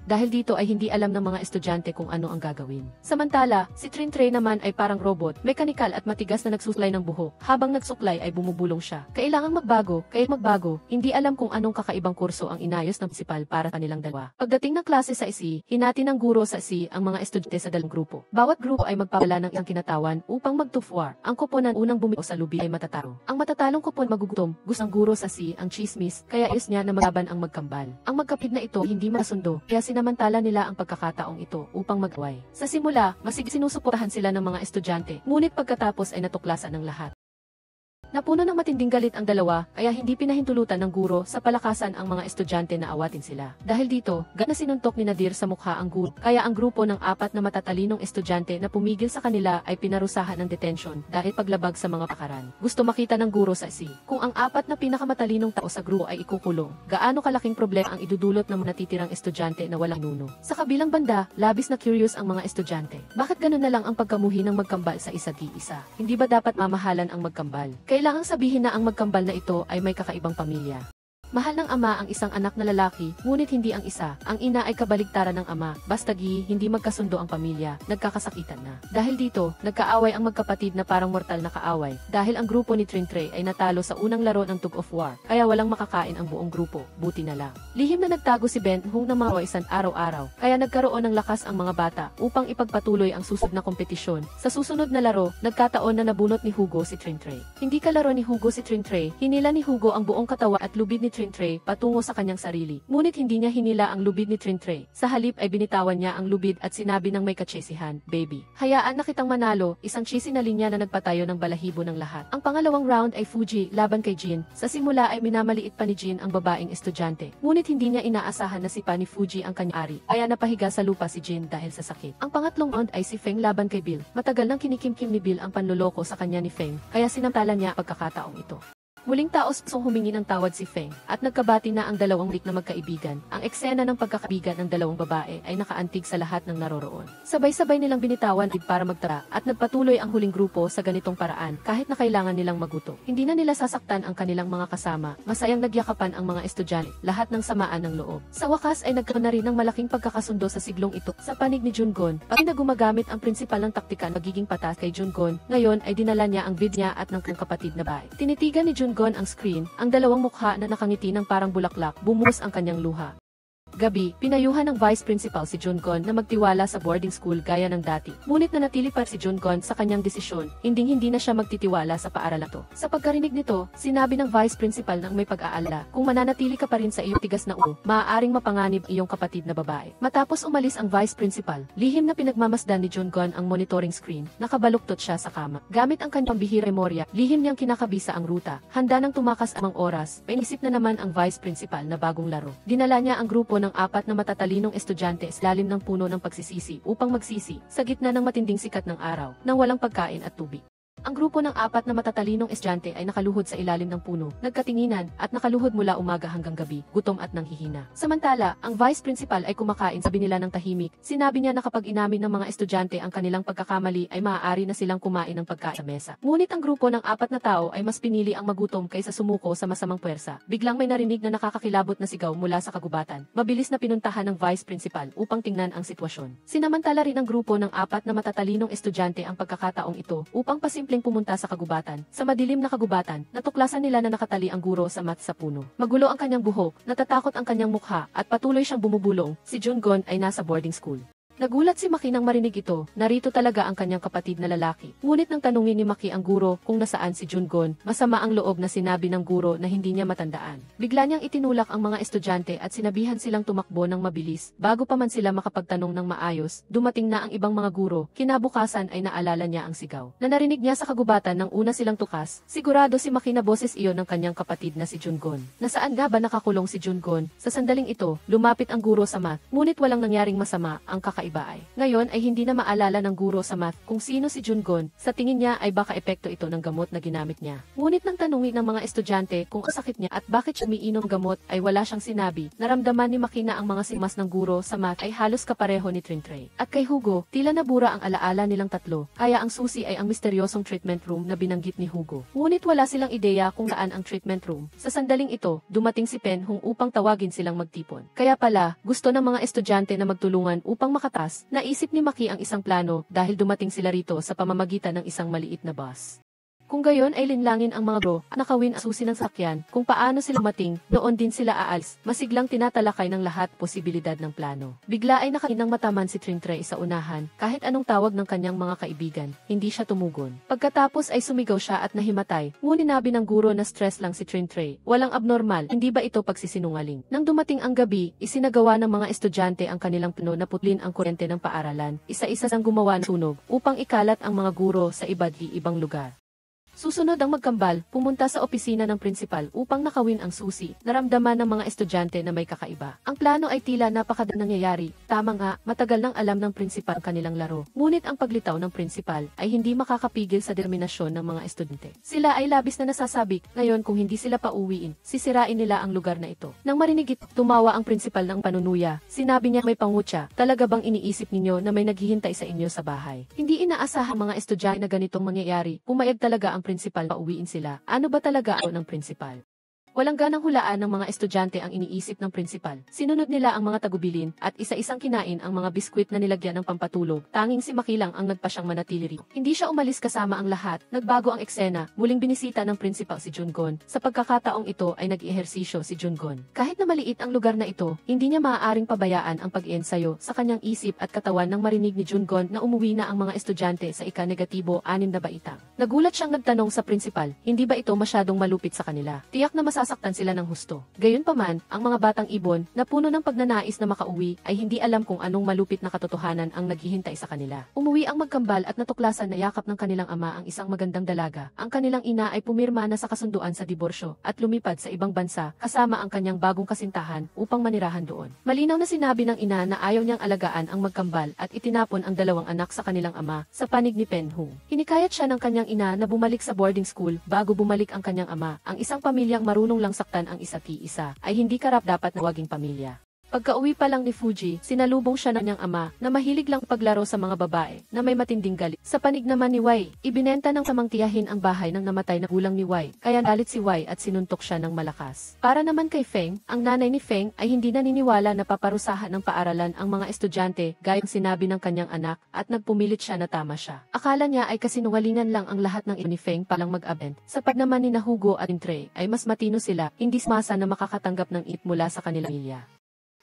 dahil dito ay hindi alam ng mga estudyante kung ano ang gagawin. Samantala, si Trin-Tray naman ay parang robot, mekanikal at matigas na nagsusuklay ng buhok. Habang nagsuklay ay bumubulong siya. Kailangang magbago, hindi alam kung anong kakaibang kurso ang inayos ng prinsipal para kanilang dalawa. Pagdating ng klase sa ISI, hinati ng guro sa ISI ang mga estudyante sa dalawang grupo. Bawat grupo ay magpapala ng isang kinatawan upang magtufwar. Ang koponan unang bumitaw sa lubi ay matatalo. Ang matatalong kopon magugutom, gusto ng guro sa ISI ang chismis, kaya ayos niya na maglaban ang magkambal. Ang magkapit na ito hindi masundo, kaya sinamantala nila ang pagkakataong ito upang mag-away. Sa simula, masig sinusuportahan sila ng mga estudyante, ngunit pagkatapos ay natuklasan ng lahat. Napuno ng matinding galit ang dalawa, kaya hindi pinahintulutan ng guro sa palakasan ang mga estudyante na awatin sila. Dahil dito, na sinuntok ni Nadir sa mukha ang guro, kaya ang grupo ng 4 na matatalinong estudyante na pumigil sa kanila ay pinarusahan ng detention dahil paglabag sa mga pakaran. Gusto makita ng guro sa ISI kung ang 4 na pinakamatalinong tao sa grupo ay ikukulong, gaano kalaking problema ang idudulot ng mga natitirang estudyante na walang nuno. Sa kabilang banda, labis na curious ang mga estudyante. Bakit ganun na lang ang pagkamuhi ng magkambal sa isa't isa? Hindi ba dapat mamahalan ang magkambal? Kailangang sabihin na ang magkambal na ito ay may kakaibang pamilya. Mahal ng ama ang isang anak na lalaki, ngunit hindi ang isa. Ang ina ay kabaligtaran ng ama, bastagi hindi magkasundo ang pamilya, nagkakasakitan na. Dahil dito, nagkaaway ang magkapatid na parang mortal na kaaway, dahil ang grupo ni Trin-Tray ay natalo sa unang laro ng Tug of War, kaya walang makakain ang buong grupo, buti na lang. Lihim na nagtago si Ben Hung ng mga isang araw-araw, kaya nagkaroon ng lakas ang mga bata upang ipagpatuloy ang susunod na kompetisyon. Sa susunod na laro, nagkataon na nabunot ni Hugo si Trin-Tray. Hindi kalaro ni Hugo si Trin-Tray, hinila ni Hugo ang buong katawan at lubid ni Trin-Tray patungo sa kanyang sarili. Ngunit hindi niya hinila ang lubid ni Trin-Tray. Sa halip ay binitawan niya ang lubid at sinabi ng may katsisihan, "Baby, hayaan na kitang manalo," isang cheesy na linya na nagpatayo ng balahibo ng lahat. Ang pangalawang round ay Fuji laban kay Jin. Sa simula ay minamaliit pa ni Jin ang babaeng estudyante. Ngunit hindi niya inaasahan na si pa ni Fuji ang kanyang ari, kaya napahiga sa lupa si Jin dahil sa sakit. Ang pangatlong round ay si Feng laban kay Bill. Matagal nang kinikimkim ni Bill ang panloloko sa kanya ni Feng, kaya sinamtala niya ang pagkakataong ito. Muling taos-pusong humingi ng tawad si Feng, at nagkabati na ang dalawang lik na magkaibigan. Ang eksena ng pagkakaibigan ng dalawang babae ay nakaantig sa lahat ng naroroon. Sabay-sabay nilang binitawan para magtara, at nagpatuloy ang huling grupo sa ganitong paraan, kahit na kailangan nilang maguto. Hindi na nila sasaktan ang kanilang mga kasama, masayang nagyakapan ang mga estudyante, lahat ng samaan ng loob. Sa wakas ay nagkaroon na rin ng malaking pagkakasundo sa siglong ito. Sa panig ni Jungon, pati na gumagamit ang prinsipal ng taktika magiging patas kay Jungon, ngayon ay dinala niya ang vid niya at ng kanyang kapatid na bae. Tinitigan ni Jungon ang screen, ang dalawang mukha na nakangiti ng parang bulaklak, bumuhos ang kanyang luha. Gabi, pinayuhan ng Vice Principal si Jungon na magtiwala sa boarding school gaya ng dati. Ngunit nanatili pa si Jungon sa kanyang desisyon, hindi na siya magtitiwala sa paaralan to. Sa pagkarinig nito, sinabi ng Vice Principal ng may pag-aalala, kung mananatili ka pa rin sa iyong tigas na ulo, maaaring mapanganib iyong kapatid na babae. Matapos umalis ang Vice Principal, lihim na pinagmamasdan ni Jungon ang monitoring screen, nakabaluktot siya sa kama. Gamit ang kanyang bihira memorya, lihim niyang kinakabisa ang ruta. Handa nang tumakas ang oras, painisip na naman ang Vice Principal na bagong laro. Dinala niya ang grupo ng 4 na matatalinong estudyante sa lalim ng puno ng pagsisisi upang magsisi sa gitna ng matinding sikat ng araw nang walang pagkain at tubig. Ang grupo ng 4 na matatalinong estudyante ay nakaluhod sa ilalim ng puno, nagkatinginan, at nakaluhod mula umaga hanggang gabi, gutom at nanghihina. Samantala, ang Vice Principal ay kumakain sa binila ng tahimik. Sinabi niya na kapag inamin ng mga estudyante ang kanilang pagkakamali ay maaari na silang kumain ng pagkain sa mesa. Ngunit ang grupo ng 4 na tao ay mas pinili ang magutom kaysa sumuko sa masamang puwersa. Biglang may narinig na nakakakilabot na sigaw mula sa kagubatan. Mabilis na pinuntahan ng Vice Principal upang tingnan ang sitwasyon. Sinamantala rin ang grupo ng 4 na matatalinong estudyante ang pagkakataong ito upang simpleng pumunta sa kagubatan. Sa madilim na kagubatan, natuklasan nila na nakatali ang guro sa mat sa puno. Magulo ang kanyang buhok, natatakot ang kanyang mukha, at patuloy siyang bumubulong. Si Jungon ay nasa boarding school. Nagulat si Maki nang marinig ito, narito talaga ang kanyang kapatid na lalaki. Ngunit nang tanungin ni Maki ang guro kung nasaan si Jungon, masama ang loob na sinabi ng guro na hindi niya matandaan. Bigla niyang itinulak ang mga estudyante at sinabihan silang tumakbo ng mabilis. Bago pa man sila makapagtanong ng maayos, dumating na ang ibang mga guro. Kinabukasan ay naalala niya ang sigaw na narinig niya sa kagubatan nang una silang tukas. Sigurado si Maki na boses iyon ng kanyang kapatid na si Jungon. Nasaan nga ba nakakulong si Jungon? Sa sandaling ito, lumapit ang guro sa mat, ngunit walang nangyaring masama ang kakaibang kakaiba ay. Ngayon ay hindi na maalala ng guro sa math kung sino si Jungon, sa tingin niya ay baka epekto ito ng gamot na ginamit niya. Ngunit nang tanungin ng mga estudyante kung ang sakit niya at bakit siya umiinom gamot ay wala siyang sinabi, naramdaman ni Maki na ang mga simas ng guro sa math ay halos kapareho ni Trintrey. At kay Hugo, tila nabura ang alaala nilang tatlo, kaya ang susi ay ang misteryosong treatment room na binanggit ni Hugo. Ngunit wala silang ideya kung saan ang treatment room. Sa sandaling ito, dumating si Penhung upang tawagin silang magtipon. Kaya pala, gusto ng mga estudyante na magtulungan upang makatas, naisip ni Maki ang isang plano dahil dumating sila rito sa pamamagitan ng isang maliit na bus. Kung gayon ay linlangin ang mga bro, nakawin ang susi ng sakyan, kung paano sila mating, doon din sila aalis, masiglang tinatalakay ng lahat posibilidad ng plano. Bigla ay nakainang mataman si Trintrey sa unahan, kahit anong tawag ng kanyang mga kaibigan, hindi siya tumugon. Pagkatapos ay sumigaw siya at nahimatay, ngunit nabi ng guro na stress lang si Trintrey, walang abnormal, hindi ba ito pagsisinungaling? Nang dumating ang gabi, isinagawa ng mga estudyante ang kanilang plano na putlin ang kuryente ng paaralan, isa-isa sang gumawa ng sunog, upang ikalat ang mga guro sa iba't ibang lugar. Susunod ang magkambal, pumunta sa opisina ng prinsipal upang nakawin ang susi, naramdaman ng mga estudyante na may kakaiba. Ang plano ay tila napakadang nangyayari, tama nga, matagal nang alam ng prinsipal kanilang laro. Ngunit ang paglitaw ng prinsipal ay hindi makakapigil sa determinasyon ng mga estudyante. Sila ay labis na nasasabik, ngayon kung hindi sila pauwiin, sisirain nila ang lugar na ito. Nang marinig ito, tumawa ang prinsipal ng panunuya, sinabi niya may pangutya, talaga bang iniisip ninyo na may naghihintay sa inyo sa bahay? Hindi inaasahan mga estudyante na ganitong mangyayari, pumayag talaga ang prinsipal pauwiin sila. Ano ba talaga ang ng prinsipal? Walang ganang hulaan ng mga estudyante ang iniisip ng prinsipal. Sinunod nila ang mga tagubilin at isa-isang kinain ang mga biskwit na nilagyan ng pampatulog. Tanging si Maki lang ang nagpasyang manatili rito. Hindi siya umalis kasama ang lahat. Nagbago ang eksena. Muling binisita ng prinsipal si Jungon. Sa pagkakataong ito ay nag-ehersisyo si Jungon. Kahit na maliit ang lugar na ito, hindi niya maaaring pabayaan ang pag-iensayo sa kanyang isip at katawan nang marinig ni Jungon na umuwi na ang mga estudyante sa ika-negatibo 6 na baitang. Nagulat siyang nagtanong sa prinsipal, hindi ba ito masyadong malupit sa kanila? Tiyak na masasaktan sila ng husto. Gayunpaman, ang mga batang ibon na puno ng pagnanais na makauwi ay hindi alam kung anong malupit na katotohanan ang naghihintay sa kanila. Umuwi ang magkambal at natuklasan na yakap ng kanilang ama ang isang magandang dalaga. Ang kanilang ina ay pumirma na sa kasunduan sa diborsyo at lumipad sa ibang bansa kasama ang kanyang bagong kasintahan upang manirahan doon. Malinaw na sinabi ng ina na ayaw niyang alagaan ang magkambal at itinapon ang dalawang anak sa kanilang ama sa panig ni Penhung. Hinikayat siya ng kanyang ina na bumalik sa boarding school bago bumalik ang kanyang ama. Ang isang pamilyang marunong lang saktan ang isa't isa ay hindi karapat-dapat na waging pamilya. Pagka-uwi pa lang ni Fuji, sinalubong siya ng niyang ama na mahilig lang paglaro sa mga babae na may matinding galit. Sa panig naman ni Wai, ibinenta ng samang tiyahin ang bahay ng namatay na gulang ni Wai, kaya galit si Wai at sinuntok siya ng malakas. Para naman kay Feng, ang nanay ni Feng ay hindi naniniwala na paparusahan ng paaralan ang mga estudyante gayang sinabi ng kanyang anak at nagpumilit siya na tama siya. Akala niya ay kasinungalingan lang ang lahat ng ito ni Feng palang mag-abent. Sa naman ni Hugo at Trintrey ay mas matino sila, hindi masa na makakatanggap ng it mula sa kanilang pamilya.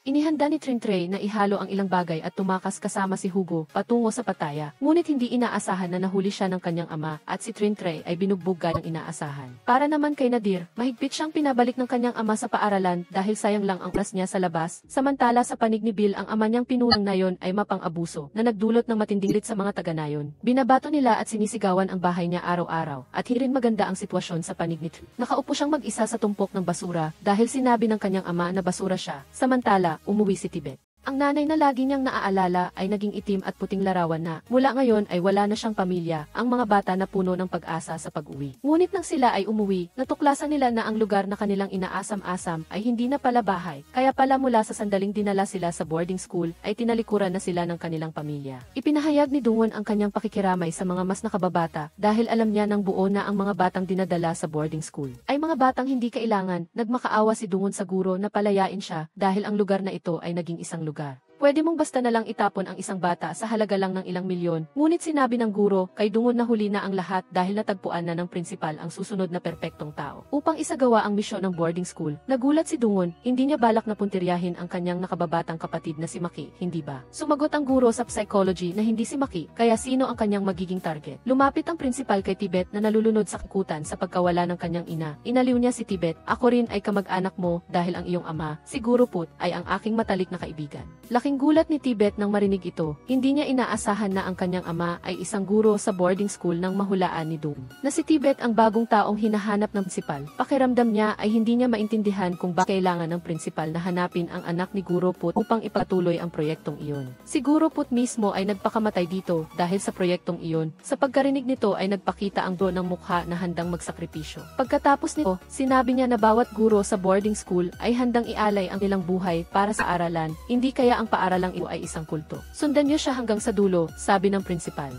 Inihanda ni Trintrey na ihalo ang ilang bagay at tumakas kasama si Hugo patungo sa Pattaya, ngunit hindi inaasahan na nahuli siya ng kanyang ama at si Trintrey ay binugbog ng inaasahan. Para naman kay Nadir, mahigpit siyang pinabalik ng kanyang ama sa paaralan dahil sayang lang ang oras niya sa labas, samantala sa panig ni Bill ang ama niyang pinulang nayon ay mapang-abuso na nagdulot ng matinding lit sa mga taga-nayon. Binabato nila at sinisigawan ang bahay niya araw-araw at hirin maganda ang sitwasyon sa panig ni Trintrey. Nakaupo siyang mag-isa sa tumpok ng basura dahil sinabi ng kanyang ama na basura siya, samantala umuwi si Tibet. Ang nanay na lagi niyang naaalala ay naging itim at puting larawan na. Mula ngayon ay wala na siyang pamilya, ang mga bata na puno ng pag-asa sa pag-uwi. Ngunit nang sila ay umuwi, natuklasan nila na ang lugar na kanilang inaasam-asam ay hindi na pala bahay. Kaya pala mula sa sandaling dinala sila sa boarding school ay tinalikuran na sila ng kanilang pamilya. Ipinahayag ni Dungwon ang kanyang pakikiramay sa mga mas nakababata dahil alam niya ng buo na ang mga batang dinadala sa boarding school ay mga batang hindi kailangan. Nagmakaawa si Dungwon sa guro na palayain siya dahil ang lugar na ito ay naging isang lugar. Pwede mong basta na lang itapon ang isang bata sa halaga lang ng ilang milyon, ngunit sinabi ng guro kay Dungwon na huli na ang lahat dahil natagpuan na ng prinsipal ang susunod na perpektong tao. Upang isagawa ang misyon ng boarding school, nagulat si Dungwon, hindi niya balak na puntiryahin ang kanyang nakababatang kapatid na si Maki, hindi ba? Sumagot ang guro sa psychology na hindi si Maki, kaya sino ang kanyang magiging target? Lumapit ang prinsipal kay Tibet na nalulunod sa kakutan sa pagkawala ng kanyang ina. Inaliw niya si Tibet, ako rin ay kamag-anak mo dahil ang iyong ama, siguro put, ay ang aking matalik na kaibigan. Laking Laking gulat ni Tibet nang marinig ito. Hindi niya inaasahan na ang kanyang ama ay isang guro sa boarding school ng mahulaan ni Doom. Na si Tibet ang bagong taong hinahanap ng prinsipal. Pakiramdam niya ay hindi niya maintindihan kung bakit kailangan ng prinsipal na hanapin ang anak ni Guro Put upang ipatuloy ang proyektong iyon. Si Guro Put mismo ay nagpakamatay dito dahil sa proyektong iyon. Sa pagkarinig nito ay nagpakita ang bro ng mukha na handang magsakripisyo. Pagkatapos nito, sinabi niya na bawat guro sa boarding school ay handang ialay ang ilang buhay para sa aralan, hindi kaya ang paaralang ito ay isang kulto. Sundan niyo siya hanggang sa dulo, sabi ng prinsipal.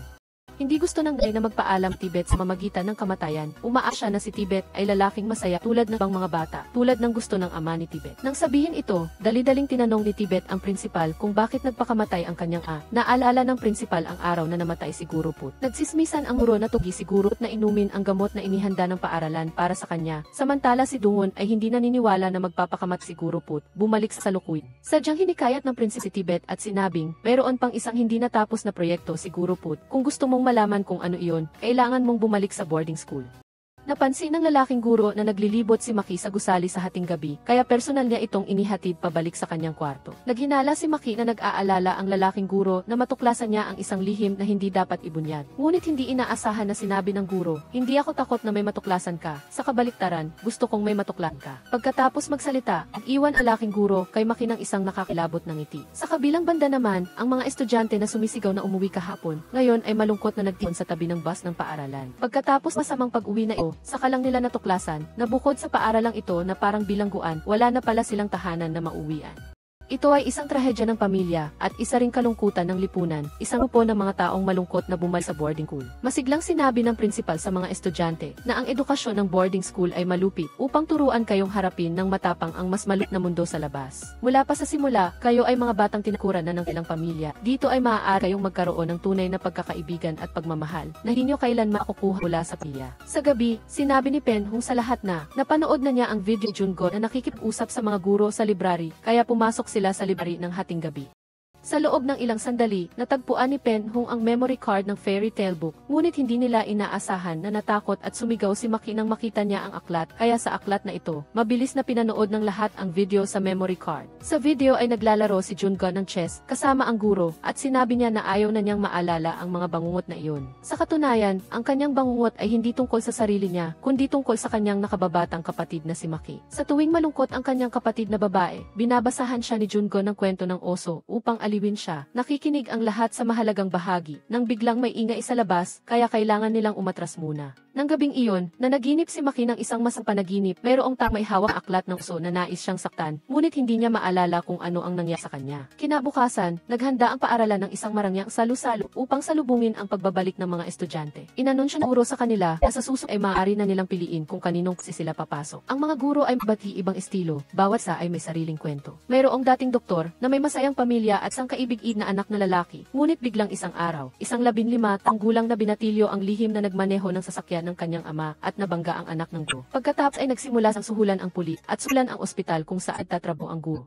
Hindi gusto ng Day na magpaalam Tibet sa mamagitan ng kamatayan. Umaasya na si Tibet ay lalaking masaya tulad ng bang mga bata, tulad ng gusto ng ama ni Tibet. Nang sabihin ito, dali-daling tinanong ni Tibet ang prinsipal kung bakit nagpakamatay ang kanyang Naalala ng prinsipal ang araw na namatay si Guro Put. Nagsismisan ang guro na tugi si Guro Put na inumin ang gamot na inihanda ng paaralan para sa kanya. Samantala si Dungon ay hindi naniniwala na magpapakamat si Guro Put. Bumalik sa salukuyan. Sadyang hinikayat ng prinsip si Tibet at sinabing, meron pang isang hindi natapos na proyekto si Guro Put. Kung gusto mong malaman kung ano iyon, kailangan mong bumalik sa boarding school. Napansin ng lalaking guro na naglilibot si Maki sa gusali sa hating gabi, kaya personal niya itong inihatid pabalik sa kanyang kwarto. Naghinala si Maki na nag-aalala ang lalaking guro na matuklasan niya ang isang lihim na hindi dapat ibunyag. Ngunit hindi inaasahan na sinabi ng guro, hindi ako takot na may matuklasan ka. Sa kabaliktaran, gusto kong may matuklan ka. Pagkatapos magsalita, iwan ang lalaking guro kay Maki ng isang nakakilabot ng ngiti. Sa kabilang banda naman, ang mga estudyante na sumisigaw na umuwi kahapon, ngayon ay malungkot na nagtiyon sa tabi ng bus ng paaralan. Pagkatapos masamang pag-uwi na saka lang nila natuklasan na bukod sa paaralang ito na parang bilangguan, wala na pala silang tahanan na mauwian. Ito ay isang trahedya ng pamilya at isa ring kalungkutan ng lipunan, isang grupo ng mga taong malungkot na bumalik sa boarding school. Masiglang sinabi ng prinsipal sa mga estudyante na ang edukasyon ng boarding school ay malupit upang turuan kayong harapin ng matapang ang mas malit na mundo sa labas. Mula pa sa simula, kayo ay mga batang tinukuran na ng ilang pamilya. Dito ay maaari kayong magkaroon ng tunay na pagkakaibigan at pagmamahal na hindi nyo kailan makukuha mula sa pamilya. Sa gabi, sinabi ni Pen Hung sa lahat na napanood na niya ang video Jungo na nakikipag-usap sa mga guro sa library, kaya pumasok sila sa library ng hating gabi. Sa loob ng ilang sandali, natagpuan ni Pen Hung ang memory card ng fairy tale book, ngunit hindi nila inaasahan na natakot at sumigaw si Maki nang makita niya ang aklat, kaya sa aklat na ito, mabilis na pinanood ng lahat ang video sa memory card. Sa video ay naglalaro si Jungo ng chess, kasama ang guro, at sinabi niya na ayaw na niyang maalala ang mga bangungot na iyon. Sa katunayan, ang kanyang bangungot ay hindi tungkol sa sarili niya, kundi tungkol sa kanyang nakababatang kapatid na si Maki. Sa tuwing malungkot ang kanyang kapatid na babae, binabasahan siya ni Jungo ng kwento ng oso upang aliwin siya. Nakikinig ang lahat sa mahalagang bahagi, nang biglang may ingay sa labas, kaya kailangan nilang umatras muna. Nang gabing iyon, nanaginip si Maki ng isang masang panaginip, mayroong may hawak aklat ng oso na nais siyang saktan, ngunit hindi niya maalala kung ano ang nangyari sa kanya. Kinabukasan, naghanda ang paaralan ng isang marangyang salu-salo upang salubungin ang pagbabalik ng mga estudyante. Inanunsyo ng guro sa kanila na sa susunod ay maaari na nilang piliin kung kaninong sila papasok. Ang mga guro ay bati ibang estilo, bawat sa ay may sariling kwento. Mayroong dating doktor na may masayang pamilya at isang kaibig-ig na anak na lalaki, ngunit biglang isang araw, isang 15 tanggulang na binatilyo ang lihim na nagmaneho ng sasakyan ng kanyang ama at nabangga ang anak ng guro. Pagkatapos ay nagsimula sang suhulan ang pulis at sulan ang ospital kung saan tatrabo ang guro.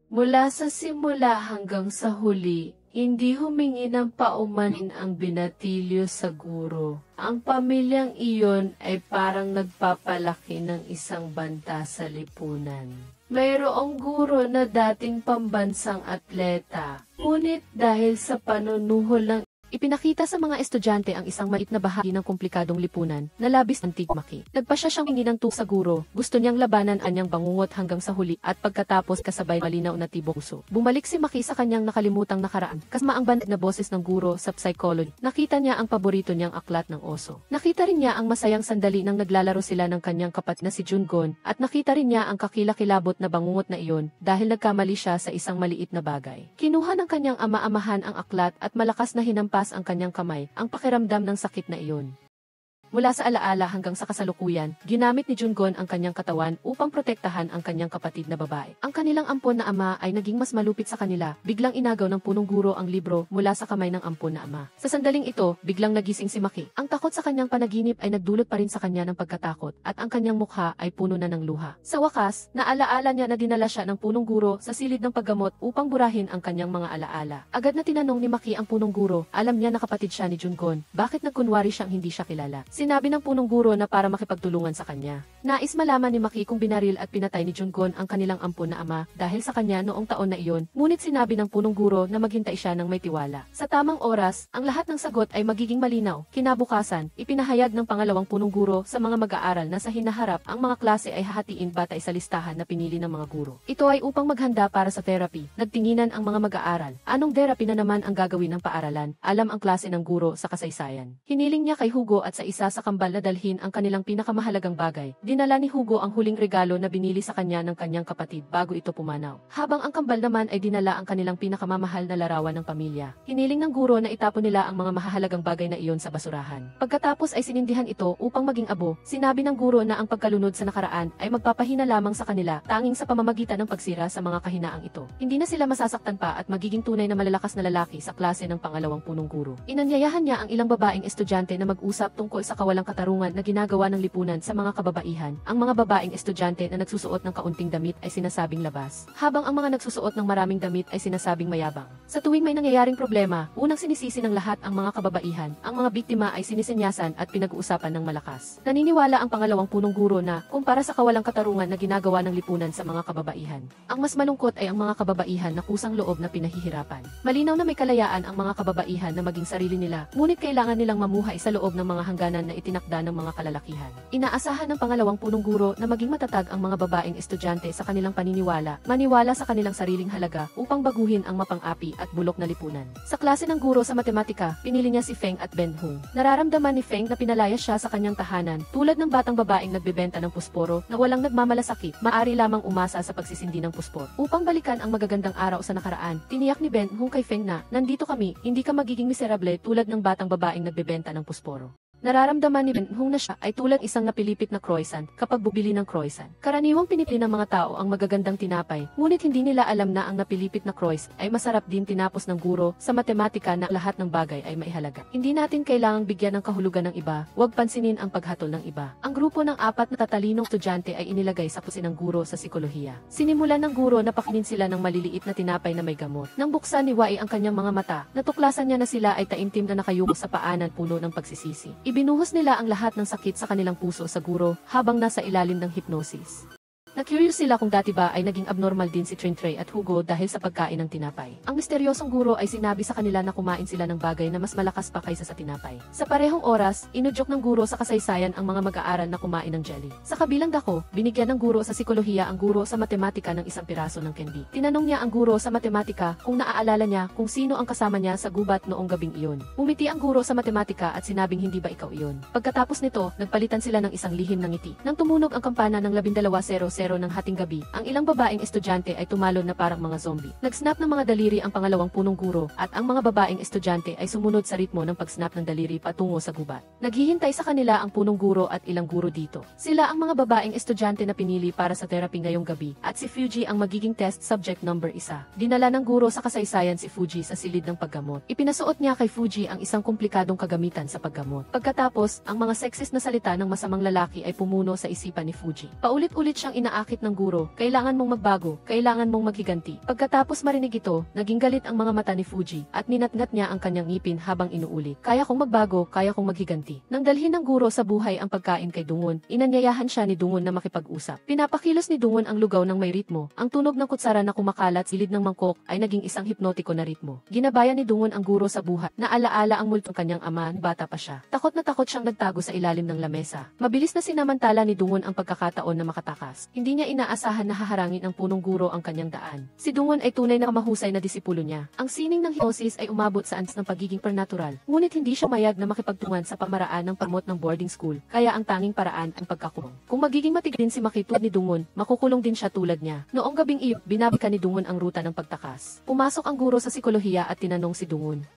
Mula sa simula hanggang sa huli, hindi humingi ng paumanhin ang binatilyo sa guro. Ang pamilyang iyon ay parang nagpapalaki ng isang banta sa lipunan. Mayroong guro na dating pambansang atleta, ngunit dahil sa panunuhol ng ipinakita sa mga estudyante ang isang maliit na bahagi ng komplikadong lipunan na labis antig Maki. Nagpasya siyang hingi ng sa guro, gusto niyang labanan anyang bangungot hanggang sa huli at pagkatapos kasabay malinaw na tibok puso. Bumalik si Maki sa kanyang nakalimutang nakaraan, kasama ang bandag na boses ng guro sa psychology. Nakita niya ang paborito niyang aklat ng oso. Nakita rin niya ang masayang sandali nang naglalaro sila ng kanyang kapatid na si Jungon at nakita rin niya ang kakilakilabot na bangungot na iyon dahil nagkamali siya sa isang maliit na bagay. Kinuha ng kanyang ama-amahan ang aklat at malakas na hinampas ang kanyang kamay, ang pakiramdam ng sakit na iyon. Mula sa alaala hanggang sa kasalukuyan, ginamit ni Jungon ang kanyang katawan upang protektahan ang kanyang kapatid na babae. Ang kanilang ampon na ama ay naging mas malupit sa kanila, biglang inagaw ng punong guro ang libro mula sa kamay ng ampon na ama. Sa sandaling ito, biglang nagising si Maki. Ang takot sa kanyang panaginip ay nagdulot pa rin sa kanya ng pagkatakot, at ang kanyang mukha ay puno na ng luha. Sa wakas, naalaala niya na dinala siya ng punong guro sa silid ng paggamot upang burahin ang kanyang mga alaala. Agad na tinanong ni Maki ang punong guro, alam niya na kapatid siya ni Jungon, bakit nagkunwari siyang hindi siya kilala. Sinabi ng punong guro na para makipagtulungan sa kanya. Nais malaman ni Maki kung binaril at pinatay ni Jungon ang kanilang ampon na ama dahil sa kanya noong taon na iyon, ngunit sinabi ng punong guro na maghintay siya ng may tiwala. Sa tamang oras, ang lahat ng sagot ay magiging malinaw. Kinabukasan, ipinahayag ng pangalawang punong guro sa mga mag-aaral na sa hinaharap ang mga klase ay hahatiin batay sa listahan na pinili ng mga guro. Ito ay upang maghanda para sa therapy. Nagtinginan ang mga mag-aaral. Anong therapy na naman ang gagawin ng paaralan? Alam ang klase ng guro sa kasaysayan. Hiniling niya kay Hugo at sa isa sa kambal na dalhin ang kanilang pinakamahalagang bagay. Dinala ni Hugo ang huling regalo na binili sa kanya ng kanyang kapatid bago ito pumanaw. Habang ang kambal naman ay dinala ang kanilang pinakamamahal na larawan ng pamilya. Hiniling ng guro na itapon nila ang mga mahahalagang bagay na iyon sa basurahan. Pagkatapos ay sinindihan ito upang maging abo. Sinabi ng guro na ang pagkalunod sa nakaraan ay magpapahina lamang sa kanila tanging sa pamamagitan ng pagsira sa mga kahinaang ito. Hindi na sila masasaktan pa at magiging tunay na malalakas na lalaki sa klase ng pangalawang punong guro. Inanyayahan niya ang ilang babaeng estudyante na mag-usap tungkol sa kawalang katarungan na ginagawa ng lipunan sa mga kababaihan. Ang mga babaeng estudyante na nagsusuot ng kaunting damit ay sinasabing labas, habang ang mga nagsusuot ng maraming damit ay sinasabing mayabang. Sa tuwing may nangyayaring problema, unang sinisisi ng lahat ang mga kababaihan. Ang mga biktima ay sinisenyasan at pinag-uusapan ng malakas. Naniniwala ang pangalawang punong guro na, kumpara sa kawalang katarungan na ginagawa ng lipunan sa mga kababaihan, ang mas malungkot ay ang mga kababaihan na kusang loob na pinahihirapan. Malinaw na may kalayaan ang mga kababaihan na maging sarili nila, ngunit kailangan nilang mamuhay sa loob ng mga hangganan na itinakda ng mga kalalakihan. Inaasahan ng pangalawang punong guro na maging matatag ang mga babaeng estudyante sa kanilang paniniwala, maniwala sa kanilang sariling halaga upang baguhin ang mapang-api at bulok na lipunan. Sa klase ng guro sa matematika, pinili niya si Feng at Ben Hung. Nararamdaman ni Feng na pinalayas siya sa kanyang tahanan, tulad ng batang babaeng nagbebenta ng pusporo na walang nagmamalasakit, maaari lamang umasa sa pagsisindi ng puspor. Upang balikan ang magagandang araw sa nakaraan, tiniyak ni Ben Hung kay Feng na, nandito kami, hindi ka magiging miserable tulad ng batang babaeng nagbebenta ng pusporo. Nararamdaman ni Ben Hung na siya ay tulad isang napilipit na croissant kapag bubili ng croissant. Karaniwang pinipili ng mga tao ang magagandang tinapay, ngunit hindi nila alam na ang napilipit na croissant ay masarap din. Tinapos ng guro sa matematika na lahat ng bagay ay maihalaga. Hindi natin kailangang bigyan ng kahulugan ng iba, huwag pansinin ang paghatol ng iba. Ang grupo ng 4 na tatalinong estudyante ay inilagay sa pusin ng guro sa sikolohiya. Sinimulan ng guro na pakinin sila ng maliliit na tinapay na may gamot. Nang buksan ni Wai ang kanyang mga mata, natuklasan niya na sila ay taimtim na nakayuko sa paanan puno ng pagsisisi. Ibinuhos nila ang lahat ng sakit sa kanilang puso sa guro habang nasa ilalim ng hypnosis. Na-curious sila kung dati ba ay naging abnormal din si Trintrey at Hugo dahil sa pagkain ng tinapay. Ang misteryosong guro ay sinabi sa kanila na kumain sila ng bagay na mas malakas pa kaysa sa tinapay. Sa parehong oras, inudyok ng guro sa kasaysayan ang mga mag-aaral na kumain ng jelly. Sa kabilang dako, binigyan ng guro sa sikolohiya ang guro sa matematika ng isang piraso ng candy. Tinanong niya ang guro sa matematika kung naaalala niya kung sino ang kasama niya sa gubat noong gabing iyon. Umiti ang guro sa matematika at sinabing hindi ba ikaw iyon. Pagkatapos nito, nagpalitan sila ng isang lihim ng ngiti. Nang tumunog ang kampana ng 12:00 ng hating gabi, ang ilang babaeng estudyante ay tumalon na parang mga zombie. Nag-snap ng mga daliri ang pangalawang punong guro at ang mga babaeng estudyante ay sumunod sa ritmo ng pag-snap ng daliri patungo sa gubat. Naghihintay sa kanila ang punong guro at ilang guro dito. Sila ang mga babaeng estudyante na pinili para sa therapy ngayong gabi at si Fuji ang magiging test subject number 1. Dinala ng guro sa kasaysayan si Fuji sa silid ng paggamot. Ipinasuot niya kay Fuji ang isang komplikadong kagamitan sa paggamot. Pagkatapos, ang mga sexist na salita ng masamang lalaki ay pumuno sa isipan ni Fuji. Paulit-ulit siyang inaakit ng guro, kailangan mong magbago, kailangan mong maghiganti. Pagkatapos marinig ito, naging galit ang mga mata ni Fuji at ninatngat niya ang kanyang ngipin habang inuulit. Kaya kong magbago, kaya kong maghiganti. Nang dalhin ng guro sa buhay ang pagkain kay Dungon, inanyayahan siya ni Dungon na makipag-usap. Pinapakilos ni Dungon ang lugaw ng may ritmo. Ang tunog ng kutsara na kumakalat sa gilid ng mangkok ay naging isang hipnotiko na ritmo. Ginabayan ni Dungon ang guro sa buhay. Naalaala ang multong kanyang ama, bata pa siya. Takot na takot siyang nagtago sa ilalim ng lamesa. Mabilis na sinamantala ni Dungon ang pagkakataon na makatakas. Hindi niya inaasahan na haharangin ng punong guro ang kanyang daan. Si Dungon ay tunay na mahusay na disipulo niya. Ang sining ng hypnosis ay umabot sa ans ng pagiging supernatural, ngunit hindi siya mayag na makipagtungan sa pamaraan ng pamot ng boarding school, kaya ang tanging paraan ang pagkakulong. Kung magiging matigrin si Maki tulad ni Dungon, makukulong din siya tulad niya. Noong gabing iyon, binabika ni Dungon ang ruta ng pagtakas. Pumasok ang guro sa sikolohiya at tinanong si Dungon.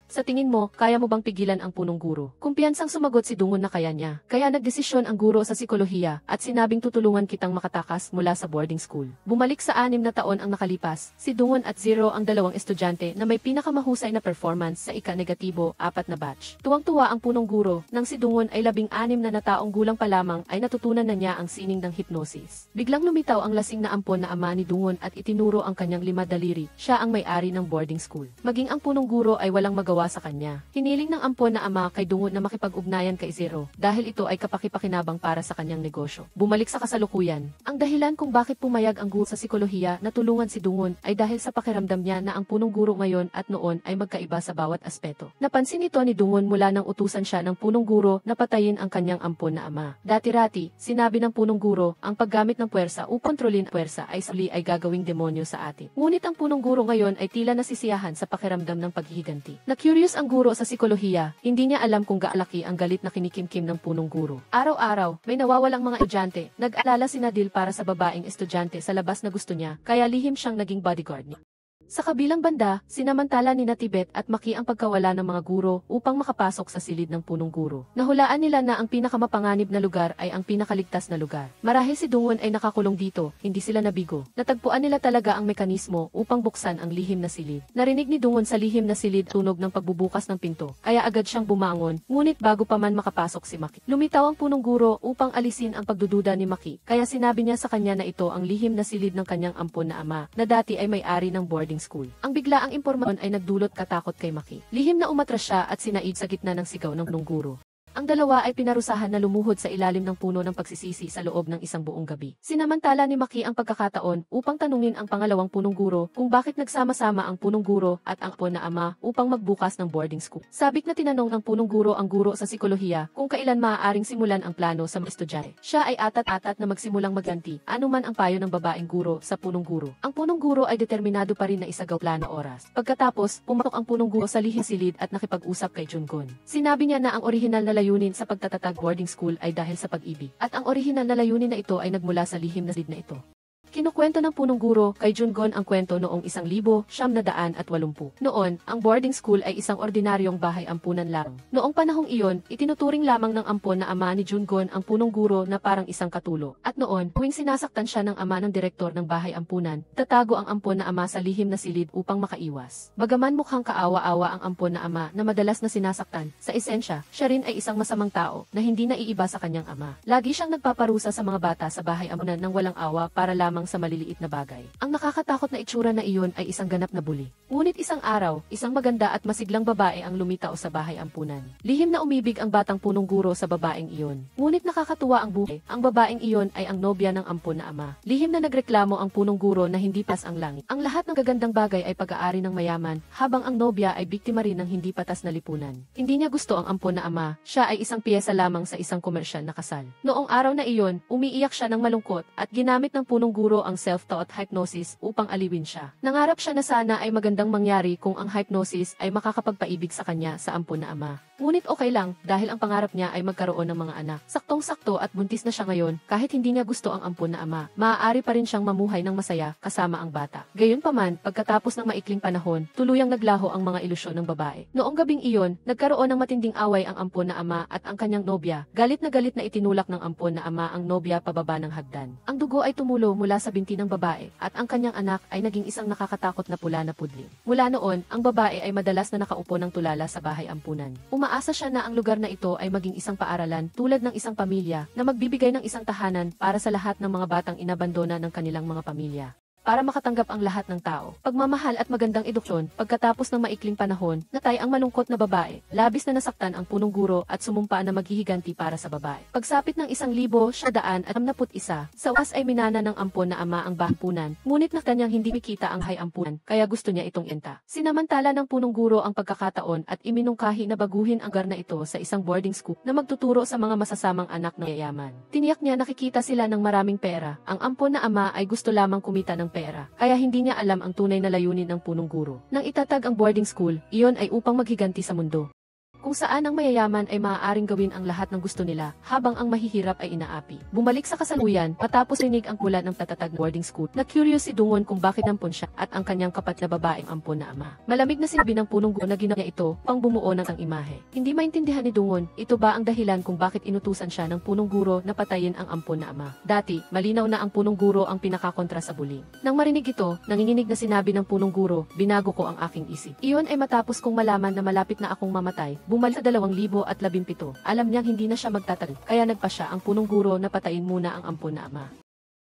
Sa tingin mo, kaya mo bang pigilan ang punong guro? Kumpiyansang sumagot si Dungon na kaya niya. Kaya nagdesisyon ang guro sa sikolohiya at sinabing tutulungan kitang makatakas mula sa boarding school. Bumalik sa 6 na taon ang nakalipas, si Dungon at Zero ang dalawang estudyante na may pinakamahusay na performance sa ika-negatibo 4 na batch. Tuwang-tuwa ang punong guro, nang si Dungon ay 16 na taong gulang pa lamang ay natutunan na niya ang sining ng hypnosis. Biglang lumitaw ang lasing na ampon na ama ni Dungon at itinuro ang kanyang 5 daliri. Siya ang may-ari ng boarding school. Maging ang punong guro ay walang magawa nagawa sa kanya. Hiniling ng ampon na ama kay Dungon na makipag-ugnayan kay Zero dahil ito ay kapakipakinabang para sa kanyang negosyo. Bumalik sa kasalukuyan. Ang dahilan kung bakit pumayag ang guro sa psikolohiya na tulungan si Dungon ay dahil sa pakiramdam niya na ang punong guro ngayon at noon ay magkaiba sa bawat aspeto. Napansin ito ni Dungon mula nang utusan siya ng punong guro na patayin ang kanyang ampon na ama. Dati-rati, sinabi ng punong guro, ang paggamit ng puwersa upang kontrolin ang puwersa ay suli ay gagawing demonyo sa atin. Ngunit ang punong guro ngayon ay tila nasisiyahan sa pakiramdam ng paghihiganti. Na-curious ang guro sa psikolohiya, hindi niya alam kung gaalaki ang galit na kinikimkim ng punong guro. Araw-araw, may nawawalang mga estudyante, nag-alala si Nadil para sa babaeng estudyante sa labas na gusto niya, kaya lihim siyang naging bodyguard niya. Sa kabilang banda, sinamantala ni Tibet at Maki ang pagkawala ng mga guro upang makapasok sa silid ng punong guro. Nahulaan nila na ang pinakamapanganib na lugar ay ang pinakaligtas na lugar. Marahil si Dungon ay nakakulong dito, hindi sila nabigo. Natagpuan nila talaga ang mekanismo upang buksan ang lihim na silid. Narinig ni Dungon sa lihim na silid tunog ng pagbubukas ng pinto, kaya agad siyang bumangon, ngunit bago pa man makapasok si Maki. Lumitaw ang punong guro upang alisin ang pagdududa ni Maki, kaya sinabi niya sa kanya na ito ang lihim na silid ng kanyang ampon na ama, na dati ay may-ari ng boarding school. Ang biglaang impormasyon ay nagdulot katakot kay Maki. Lihim na umatras siya at sinaid sa gitna ng sigaw ng punong guro. Ang dalawa ay pinarusahan na lumuhod sa ilalim ng puno ng pagsisisi sa loob ng isang buong gabi. Sinamantala ni Maki ang pagkakataon upang tanungin ang pangalawang punong guro kung bakit nagsama-sama ang punong guro at ang ampon na ama upang magbukas ng boarding school. Sabik na tinanong ng punong guro ang guro sa psikolohiya kung kailan maaaring simulan ang plano sa mga estudyante. Siya ay atat-atat na magsimulang magganti anuman ang payo ng babaeng guro sa punong guro. Ang punong guro ay determinado pa rin na isagaw plano oras. Pagkatapos, pumatok ang punong guro sa lihim silid at nakipag-usap kay Jungon. Sinabi niya na ang orihinal na layunin sa pagtatatag boarding school ay dahil sa pag-ibig. At ang orihinal na layunin na ito ay nagmula sa lihim na silid na ito. Kinukwento ng punong guro kay Jungon ang kwento noong 1980. Noon, ang boarding school ay isang ordinaryong bahay ampunan lang. Noong panahong iyon, itinuturing lamang ng ampon na ama ni Jungon ang punong guro na parang isang katulo. At noon, tuwing sinasaktan siya ng ama ng direktor ng bahay ampunan, tatago ang ampon na ama sa lihim na silid upang makaiwas. Bagaman mukhang kaawa-awa ang ampon na ama na madalas na sinasaktan, sa esensya, siya rin ay isang masamang tao na hindi naiiba sa kanyang ama. Lagi siyang nagpaparusa sa mga bata sa bahay ampunan ng walang awa para lamang sa maliliit na bagay. Ang nakakatakot na itsura na iyon ay isang ganap na bully. Ngunit isang araw, isang maganda at masiglang babae ang lumitaw sa bahay ampunan. Lihim na umibig ang batang punong guro sa babaeng iyon. Ngunit nakakatuwa ang buhay. Ang babaeng iyon ay ang nobya ng ampon na ama. Lihim na nagreklamo ang punong guro na hindi pas ang langit. Ang lahat ng gagandang bagay ay pag-aari ng mayaman, habang ang nobya ay biktima rin ng hindi patas na lipunan. Hindi niya gusto ang ampon na ama. Siya ay isang piyesa lamang sa isang komersyal na kasal. Noong araw na iyon, umiiyak siya ng malungkot at ginamit ng punong guro ang self-taught hypnosis upang aliwin siya. Nangarap siya na sana ay magandang mangyari kung ang hypnosis ay makakapagpaibig sa kanya sa ampon na ama. Ngunit okay lang dahil ang pangarap niya ay magkaroon ng mga anak. Saktong-sakto at buntis na siya ngayon, kahit hindi niya gusto ang ampon na ama, maaari pa rin siyang mamuhay ng masaya kasama ang bata. Gayunpaman, pagkatapos ng maikling panahon, tuluyang naglaho ang mga ilusyon ng babae. Noong gabing iyon, nagkaroon ng matinding away ang ampon na ama at ang kanyang nobya. Galit na itinulak ng ampon na ama ang nobya pababa ng hagdan. Ang dugo ay tumulo mula sa binti ng babae at ang kanyang anak ay naging isang nakakatakot na pula na pudling. Mula noon, ang babae ay madalas na nakaupo ng tulala sa bahay ampunan. Umaasa siya na ang lugar na ito ay maging isang paaralan tulad ng isang pamilya na magbibigay ng isang tahanan para sa lahat ng mga batang inabandona ng kanilang mga pamilya. Para makatanggap ang lahat ng tao. Pagmamahal at magandang edukasyon, pagkatapos ng maikling panahon, natay ang malungkot na babae. Labis na nasaktan ang punong guro at sumumpa na maghihiganti para sa babae. Pagsapit ng 1,161, sa wakas ay minana ng ampon na ama ang bahampunan, ngunit na kanyang hindi makita ang hay ampunan, kaya gusto niya itong enta. Sinamantala ng punong guro ang pagkakataon at iminungkahi na baguhin ang lugar na ito sa isang boarding school na magtuturo sa mga masasamang anak na yayaman. Tiniyak niya nakikita sila ng maraming pera. Ang ampon na ama ay gusto lamang kumita ng pera, kaya hindi niya alam ang tunay na layunin ng punong guro. Nang itatag ang boarding school, iyon ay upang maghiganti sa mundo. Kung saan ang mayayaman ay maaaring gawin ang lahat ng gusto nila, habang ang mahihirap ay inaapi. Bumalik sa kasalukuyan, patapos rinig ang kulat ng tatatag boarding school, na curious si Dungon kung bakit nampun siya at ang kanyang kapatid na babaeng ampon na ama. Malamig na sinabi ng punong guro na ginawa niya ito pang bumuo ng ang imahe. Hindi maintindihan ni Dungon, ito ba ang dahilan kung bakit inutusan siya ng punong guro na patayin ang ampon na ama. Dati, malinaw na ang punong guro ang pinakakontra sa bullying. Nang marinig ito, nanginginig na sinabi ng punong guro, binago ko ang aking isip. Iyon ay matapos kong malaman na malapit na akong mamatay. Bumalik sa 2017, alam niyang hindi na siya magtatagal, kaya nagpa siya ang punong guro na patayin muna ang ampon na ama.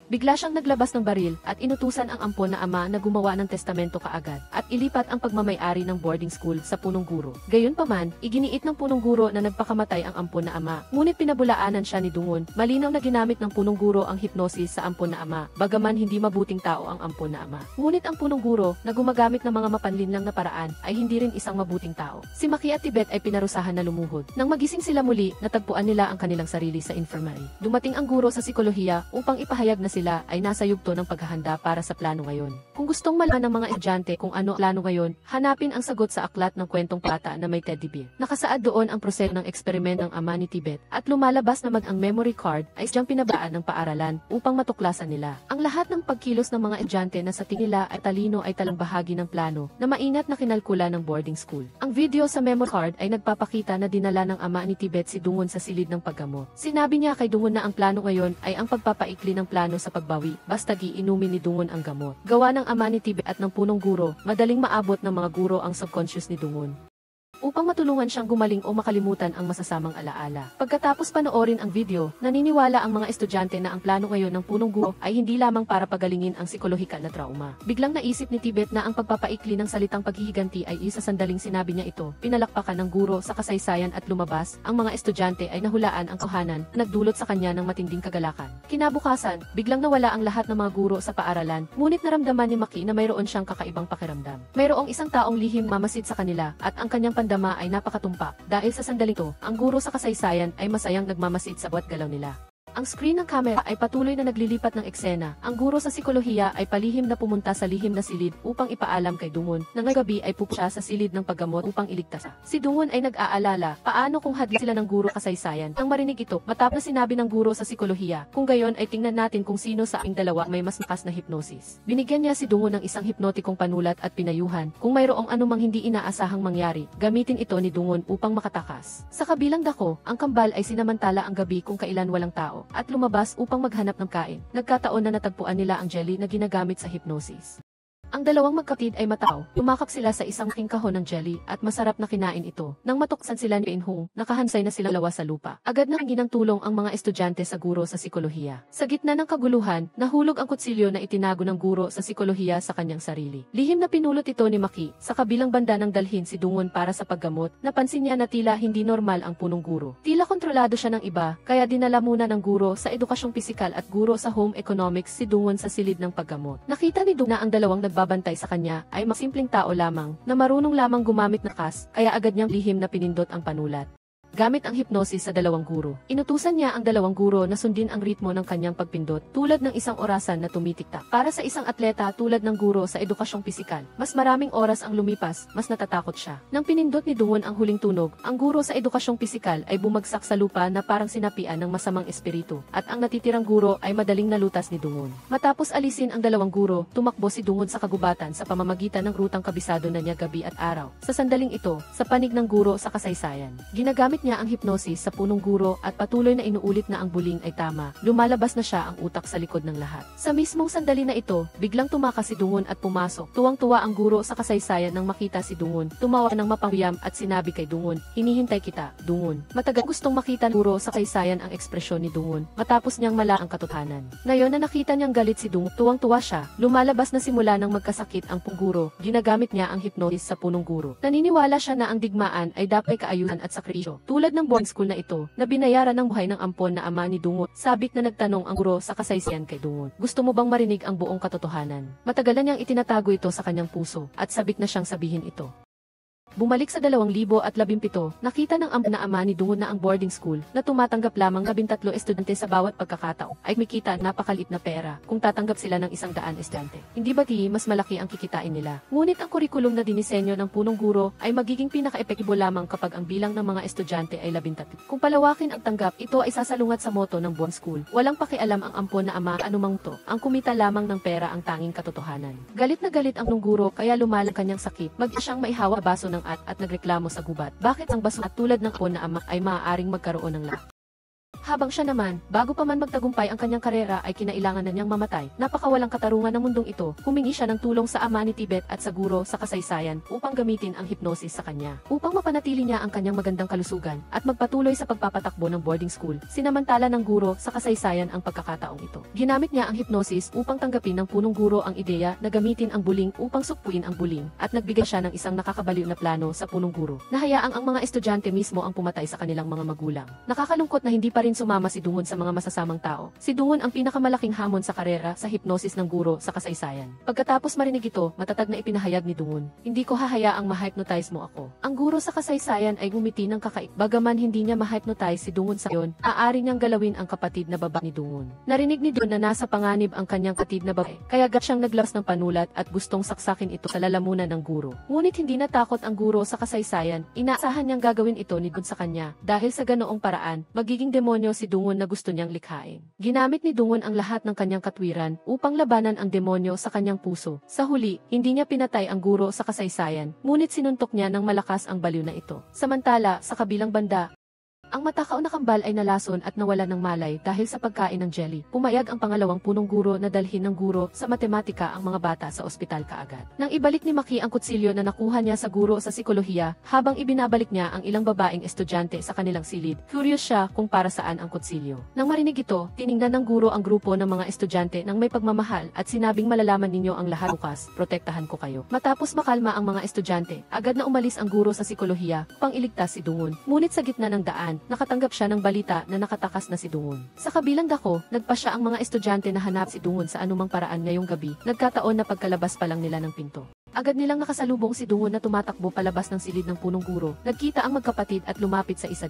Bigla siyang naglabas ng baril at inutusan ang ampon na ama na gumawa ng testamento kaagad at ilipat ang pagmamay-ari ng boarding school sa punong guro. Gayunpaman, iginiit ng punong guro na nagpakamatay ang ampon na ama. Ngunit pinabulaanan siya ni Dungon. Malinaw na ginamit ng punong guro ang hypnosis sa ampon na ama, bagaman hindi mabuting tao ang ampon na ama. Ngunit ang punong guro na gumagamit ng mga mapanlinlang na paraan ay hindi rin isang mabuting tao. Si Maki at Tibet ay pinarusahan na lumuhod. Nang magising sila muli, natagpuan nila ang kanilang sarili sa infirmary. Dumating ang guro sa psikolohiya upang ipahayag na sila ay nasa yugto ng paghahanda para sa plano ngayon. Kung gustong malaman ng mga estudyante kung ano ang plano ngayon, hanapin ang sagot sa aklat ng kwentong bata na may teddy bear. Nakasaad doon ang proseso ng eksperimento ng ama ni Tibet at lumalabas na ang memory card ay siyang pinabaan ng paaralan upang matuklasan nila. Ang lahat ng pagkilos ng mga estudyante na sa tingin nila ay talino ay talang bahagi ng plano na maingat na kinalkula ng boarding school. Ang video sa memory card ay nagpapakita na dinala ng ama ni Tibet si Dungon sa silid ng paggamot. Sinabi niya kay Dungon na ang plano ngayon ay ang pagpapaikli ng plano sa pagbawi basta inumin ni Dungon ang gamot. Gawa ng ama ni Tibet at ng punong guro, madaling maabot ng mga guro ang subconscious ni Dungon upang matulungan siyang gumaling o makalimutan ang masasamang alaala. Pagkatapos panoorin ang video, naniniwala ang mga estudyante na ang plano ngayon ng punong guro ay hindi lamang para pagalingin ang psikolohikal na trauma. Biglang naisip ni Tibet na ang pagpapaikli ng salitang paghihiganti ay isa sandaling sinabi niya ito. Pinalakpakan ng guro sa kasaysayan at lumabas, ang mga estudyante ay nahulaan ang kuhanan, nagdulot sa kanya ng matinding kagalakan. Kinabukasan, biglang nawala ang lahat ng mga guro sa paaralan, ngunit naramdaman ni Maki na mayroon siyang kakaibang pakiramdam. Mayroong isang taong lihim mamasid sa kanila at ang kanyang dama ay napakatumpak. Dahil sa sandaling ito, ang guro sa kasaysayan ay masayang nagmamasid sa bawat galaw nila. Ang screen ng kamera ay patuloy na naglilipat ng eksena. Ang guro sa psikolohiya ay palihim na pumunta sa lihim na silid upang ipaalam kay Dungon na ngayong gabi ay pupunta sa silid ng paggamot upang iligtas siya. Si Dungon ay nag-aalala, paano kung hadli sila ng guro kasaysayan? Nang marinig ito, matapos sinabi ng guro sa psikolohiya, kung gayon ay tingnan natin kung sino sa aming dalawa may mas lakas na hypnosis. Binigyan niya si Dungon ng isang hipnotikong panulat at pinayuhan, kung mayroong anumang hindi inaasahang mangyari, gamitin ito ni Dungon upang makatakas. Sa kabilang dako, ang kambal ay sinamantala ang gabi kung kailan walang tao at lumabas upang maghanap ng kain. Nagkataon na natagpuan nila ang jelly na ginagamit sa hypnosis. Ang dalawang magkapatid ay mataw, tumakap sila sa isang king kahon ng jelly at masarap na kinain ito. Nang matuksan sila ni Inhung, nakahansay na sila lawa sa lupa. Agad na hingi ng tulong ang mga estudyante sa guro sa psikolohiya. Sa gitna ng kaguluhan, nahulog ang kutsilyo na itinago ng guro sa psikolohiya sa kanyang sarili. Lihim na pinulot ito ni Maki. Sa kabilang banda ng dalhin si Dungon para sa paggamot, napansin niya na tila hindi normal ang punong guro. Tila kontrolado siya ng iba, kaya dinala muna ng guro sa edukasyong pisikal at guro sa home economics si Dungon sa silid ng paggamot. Nakita ni Dungon na ang dalawang nagbabantay sa kanya ay masimpleng tao lamang na marunong lamang gumamit ng kas, kaya agad niyang lihim na pinindot ang panulat. Gamit ang hypnosis sa dalawang guro. Inutusan niya ang dalawang guro na sundin ang ritmo ng kanyang pagpindot tulad ng isang orasan na tumitiktak. Para sa isang atleta tulad ng guro sa edukasyong pisikal, mas maraming oras ang lumipas, mas natatakot siya. Nang pinindot ni Dungon ang huling tunog, ang guro sa edukasyong pisikal ay bumagsak sa lupa na parang sinapian ng masamang espiritu, at ang natitirang guro ay madaling nalutas ni Dungon. Matapos alisin ang dalawang guro, tumakbo si Dungon sa kagubatan sa pamamagitan ng rutang kabisado na niya gabi at araw. Sa sandaling ito, sa panig ng guro sa kasaysayan, ginagamit niya ang hypnosis sa punong guro at patuloy na inuulit na ang buling ay tama. Lumalabas na siya ang utak sa likod ng lahat. Sa mismong sandali na ito, biglang tumakas si Dungon at pumasok. Tuwang-tuwa ang guro sa kasaysayan nang makita si Dungon. Tumawa ng mapahuyam at sinabi kay Dungon, "Hinihintay kita, Dungon." Matagal gustong makita ng guro sa kasaysayan ang ekspresyon ni Dungon matapos niyang mala ang katotohanan. Ngayon na nakita niyang galit si Dungon, tuwang-tuwa siya. Lumalabas na simula ng magkasakit ang pungguro. Ginagamit niya ang hypnosis sa punong guro. Naniniwala siya na ang digmaan ay dapat kaayusan at sakrisyo. Tulad ng boarding school na ito, na binayaran ng buhay ng ampon na ama ni Dungon. Sabik na nagtanong ang guro sa kasaysayan kay Dungon, "Gusto mo bang marinig ang buong katotohanan?" Matagal na niyang itinatago ito sa kanyang puso, at sabik na siyang sabihin ito. Bumalik sa 2017, nakita ng na ama ni Dungon na ang boarding school, na tumatanggap lamang 13 estudyante sa bawat pagkakataon, ay kumikita napakalit na pera kung tatanggap sila ng 100 estudyante. Hindi ba mas malaki ang kikitain nila? Ngunit ang kurikulum na dinisenyo ng punong guro ay magiging pinaka-epektibo lamang kapag ang bilang ng mga estudyante ay 13. Kung palawakin ang tanggap, ito ay sasalungat sa moto ng boarding school. Walang pakialam ang ampon na ama anumang to. Ang kumita lamang ng pera ang tanging katotohanan. Galit na galit ang punong kaya lumalang kanyang sakit. Siyang maihawa baso ng at nagreklamo sa gubat. Bakit ang baso at tulad ng ampon na ama ay maaaring magkaroon ng lahat? Habang siya naman, bago pa man magtagumpay ang kanyang karera ay kinailangan na niyang mamatay. Napakawalang katarungan ng mundong ito, humingi siya ng tulong sa ama ni Tibet at sa guro sa kasaysayan upang gamitin ang hypnosis sa kanya. Upang mapanatili niya ang kanyang magandang kalusugan at magpatuloy sa pagpapatakbo ng boarding school, sinamantala ng guro sa kasaysayan ang pagkakataong ito. Ginamit niya ang hypnosis upang tanggapin ng punong guro ang ideya na gamitin ang buling upang sukpuin ang buling at nagbigay siya ng isang nakakabaliw na plano sa punong guro. Nahayaang ang mga estudyante mismo ang pumatay sa kanilang mga magulang. Nakakalungkot na hindi pa rin sumama si Dungon sa mga masasamang tao. Si Dungon ang pinakamalaking hamon sa karera sa hypnosis ng guro sa kasaysayan. Pagkatapos marinig ito, matatag na ipinahayag ni Dungon, "Hindi ko hahayaang ma-hypnotize mo ako." Ang guro sa kasaysayan ay ngumiti ng kakaib. Bagaman hindi niya ma-hypnotize si Dungon sa iyon, aari niyang galawin ang kapatid na babae ni Dungon. Narinig ni Dungon na nasa panganib ang kanyang kapatid na babae, kaya agad siyang naglabas ng panulat at gustong saksakin ito sa lalamunan ng guro. Ngunit hindi natakot ang guro sa kasaysayan, inaasahan niyang gagawin ito ni Dungon sa kanya. Dahil sa ganoong paraan, magiging demonyo si Dungon na gusto niyang likhain. Ginamit ni Dungon ang lahat ng kanyang katwiran upang labanan ang demonyo sa kanyang puso. Sa huli, hindi niya pinatay ang guro sa kasaysayan, ngunit sinuntok niya ng malakas ang baliw na ito. Samantala, sa kabilang banda, ang matakaw na kambal ay nalason at nawala ng malay dahil sa pagkain ng jelly. Pumayag ang pangalawang punong guro na dalhin ng guro sa matematika ang mga bata sa ospital kaagad. Nang ibalik ni Maki ang kutsilyo na nakuha niya sa guro sa psikolohiya, habang ibinabalik niya ang ilang babaeng estudyante sa kanilang silid, curious siya kung para saan ang kutsilyo. Nang marinig ito, tiningnan ng guro ang grupo ng mga estudyante ng may pagmamahal at sinabing, "Malalaman ninyo ang lahat bukas, protektahan ko kayo." Matapos makalma ang mga estudyante, agad na umalis ang guro sa psikolohiya upang iligtas si Dungon. Ngunit sa gitna ng daan, nakatanggap siya ng balita na nakatakas na si Dungon. Sa kabilang dako, nagpasya ang mga estudyante na hanap si Dungon sa anumang paraan ngayong gabi. Nagkataon na pagkalabas pa lang nila ng pinto, agad nilang nakasalubong si Dungon na tumatakbo palabas ng silid ng punong guro. Nagkita ang magkapatid at lumapit sa isa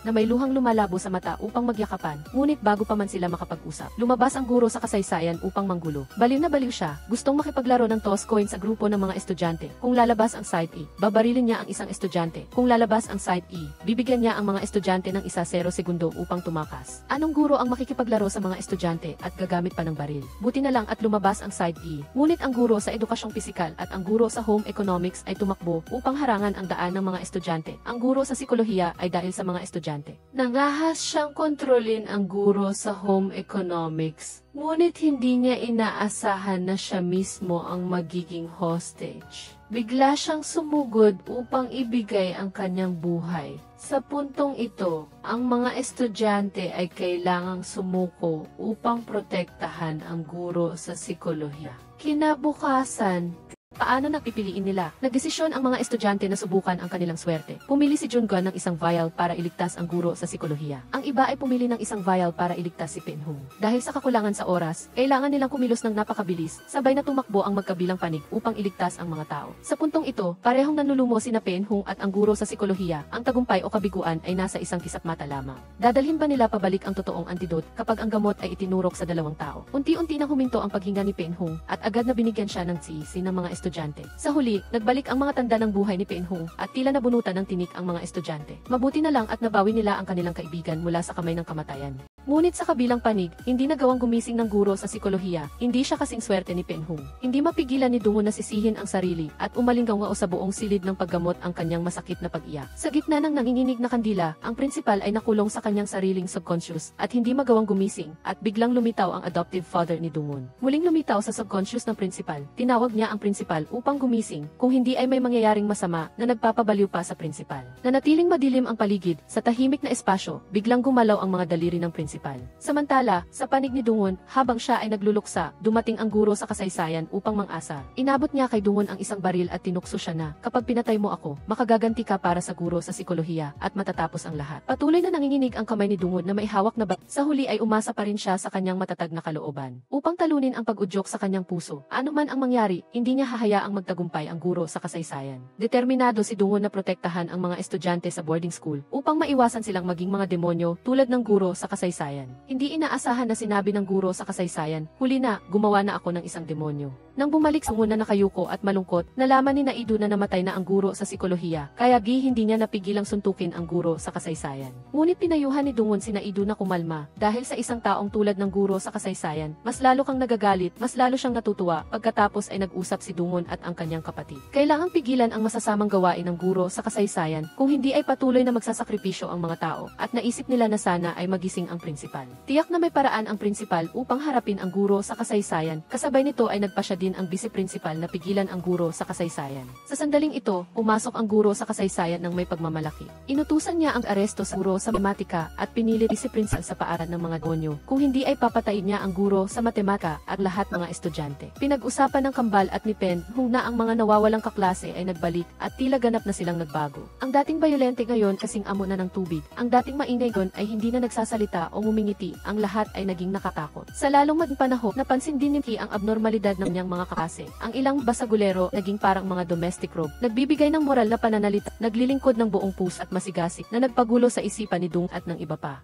na may luhang lumalabo sa mata upang magyakapan. Ngunit bago pa man sila makapag-usap, lumabas ang guro sa kasaysayan upang manggulo. Baliw na baliw siya, gustong makipaglaro ng toss coin sa grupo ng mga estudyante. Kung lalabas ang side E, babarilin niya ang isang estudyante. Kung lalabas ang side E, bibigyan niya ang mga estudyante ng 0 segundo upang tumakas. Anong guro ang makikipaglaro sa mga estudyante at gagamit pa ng baril? Buti na lang at lumabas ang side E. Ngunit ang guro sa edukasyong pisikal at ang guro sa home economics ay tumakbo upang harangan ang daan ng mga estudyante. Ang guro sa psikolohiya ay dahil sa mga estudyante. Nangahas siyang kontrolin ang guro sa home economics. Ngunit hindi niya inaasahan na siya mismo ang magiging hostage. Bigla siyang sumugod upang ibigay ang kanyang buhay. Sa puntong ito, ang mga estudyante ay kailangang sumuko upang protektahan ang guro sa psikolohiya. Kinabukasan, paano napipiliin nila? Nagdesisyon ang mga estudyante na subukan ang kanilang swerte. Pumili si Jungon ng isang vial para iligtas ang guro sa psikolohiya. Ang iba ay pumili ng isang vial para iligtas si Penhung. Dahil sa kakulangan sa oras, kailangan nilang kumilos ng napakabilis, sabay na tumakbo ang magkabilang panig upang iligtas ang mga tao. Sa puntong ito, parehong nanlulumo sina Penhung at ang guro sa psikolohiya. Ang tagumpay o kabiguan ay nasa isang kisap mata lamang. Dadalhin ba nila pabalik ang totoong antidote kapag ang gamot ay itinurok sa dalawang tao? Unti-unti nang huminto ang paghinga ni Penhung at agad na binigyan siya ng sisi ng mga estudyante. Sa huli, nagbalik ang mga tanda ng buhay ni Penhung at tila nabunutan ng tinik ang mga estudyante. Mabuti na lang at nabawi nila ang kanilang kaibigan mula sa kamay ng kamatayan. Ngunit sa kabilang panig, hindi nagawang gumising ng guro sa psikolohiya. Hindi siya kasing swerte ni Penhung. Hindi mapigilan ni Dungon na sisihin ang sarili at umalinggaw sa buong silid ng paggamot ang kanyang masakit na pag-iyak. Sa gitna ng nanginginig na kandila, ang principal ay nakulong sa kanyang sariling subconscious at hindi magawang gumising at biglang lumitaw ang adoptive father ni Dungon. Muling lumitaw sa subconscious ng principal. Tinawag niya ang principal upang gumising kung hindi ay may mangyayaring masama na nagpapabaliw pa sa principal. Nanatiling madilim ang paligid, sa tahimik na espasyo, biglang gumalaw ang mga daliri ng principal. Samantala, sa panig ni Dungon, habang siya ay nagluluksa, dumating ang guro sa kasaysayan upang mang-asa. Inabot niya kay Dungon ang isang baril at tinukso siya na, "Kapag pinatay mo ako, makagaganti ka para sa guro sa psikolohiya at matatapos ang lahat." Patuloy na nanginginig ang kamay ni Dungon na may hawak na bat. Sa huli ay umasa pa rin siya sa kanyang matatag na kalooban upang talunin ang pag-udyok sa kanyang puso. Ano man ang mangyari, hindi niya hahayaang magtagumpay ang guro sa kasaysayan. Determinado si Dungon na protektahan ang mga estudyante sa boarding school upang maiwasan silang maging mga demonyo tulad ng guro sa kasaysayan. Hindi inaasahan na sinabi ng guro sa kasaysayan, "Huli na, gumawa na ako ng isang demonyo." Nang bumalik sa na nakayuko at malungkot, nalaman ni Naidu na namatay na ang guro sa psikolohiya, kaya hindi niya napigilang suntukin ang guro sa kasaysayan. Ngunit pinayuhan ni Dungon si Naidu na kumalma, dahil sa isang taong tulad ng guro sa kasaysayan, mas lalo kang nagagalit, mas lalo siyang natutuwa, pagkatapos ay nag-usap si Dungon at ang kanyang kapatid. Kailangang pigilan ang masasamang gawain ng guro sa kasaysayan, kung hindi ay patuloy na magsasakripisyo ang mga tao, at naisip nila na sana ay magising ang prinsipal. Tiyak na may paraan ang prinsipal upang harapin ang guro sa kasaysayan, kasabay nito ay nagpasya din ang vice-principal na pigilan ang guro sa kasaysayan. Sa sandaling ito, pumasok ang guro sa kasaysayan ng may pagmamalaki. Inutusan niya ang aresto sa guro sa matematika at pinilit vice-principal sa paaral ng mga donyo, kung hindi ay papatayin niya ang guro sa matematika at lahat mga estudyante. Pinag-usapan ng Kambal at ni Pen na ang mga nawawalang kaklase ay nagbalik at tila ganap na silang nagbago. Ang dating bayolente ngayon kasing amo na ng tubig, ang dating maingay gon ay hindi na nagsasalita o ngumingiti, ang lahat ay naging nakatakot. Sa lalong maging panahon, napansin din ni Ki ang abnormalidad ng niyang mga kaklase. Ang ilang basagulero naging parang mga domestic robe, nagbibigay ng moral na pananalita, naglilingkod ng buong puso at masigasig na nagpagulo sa isipan ni Dung at ng iba pa.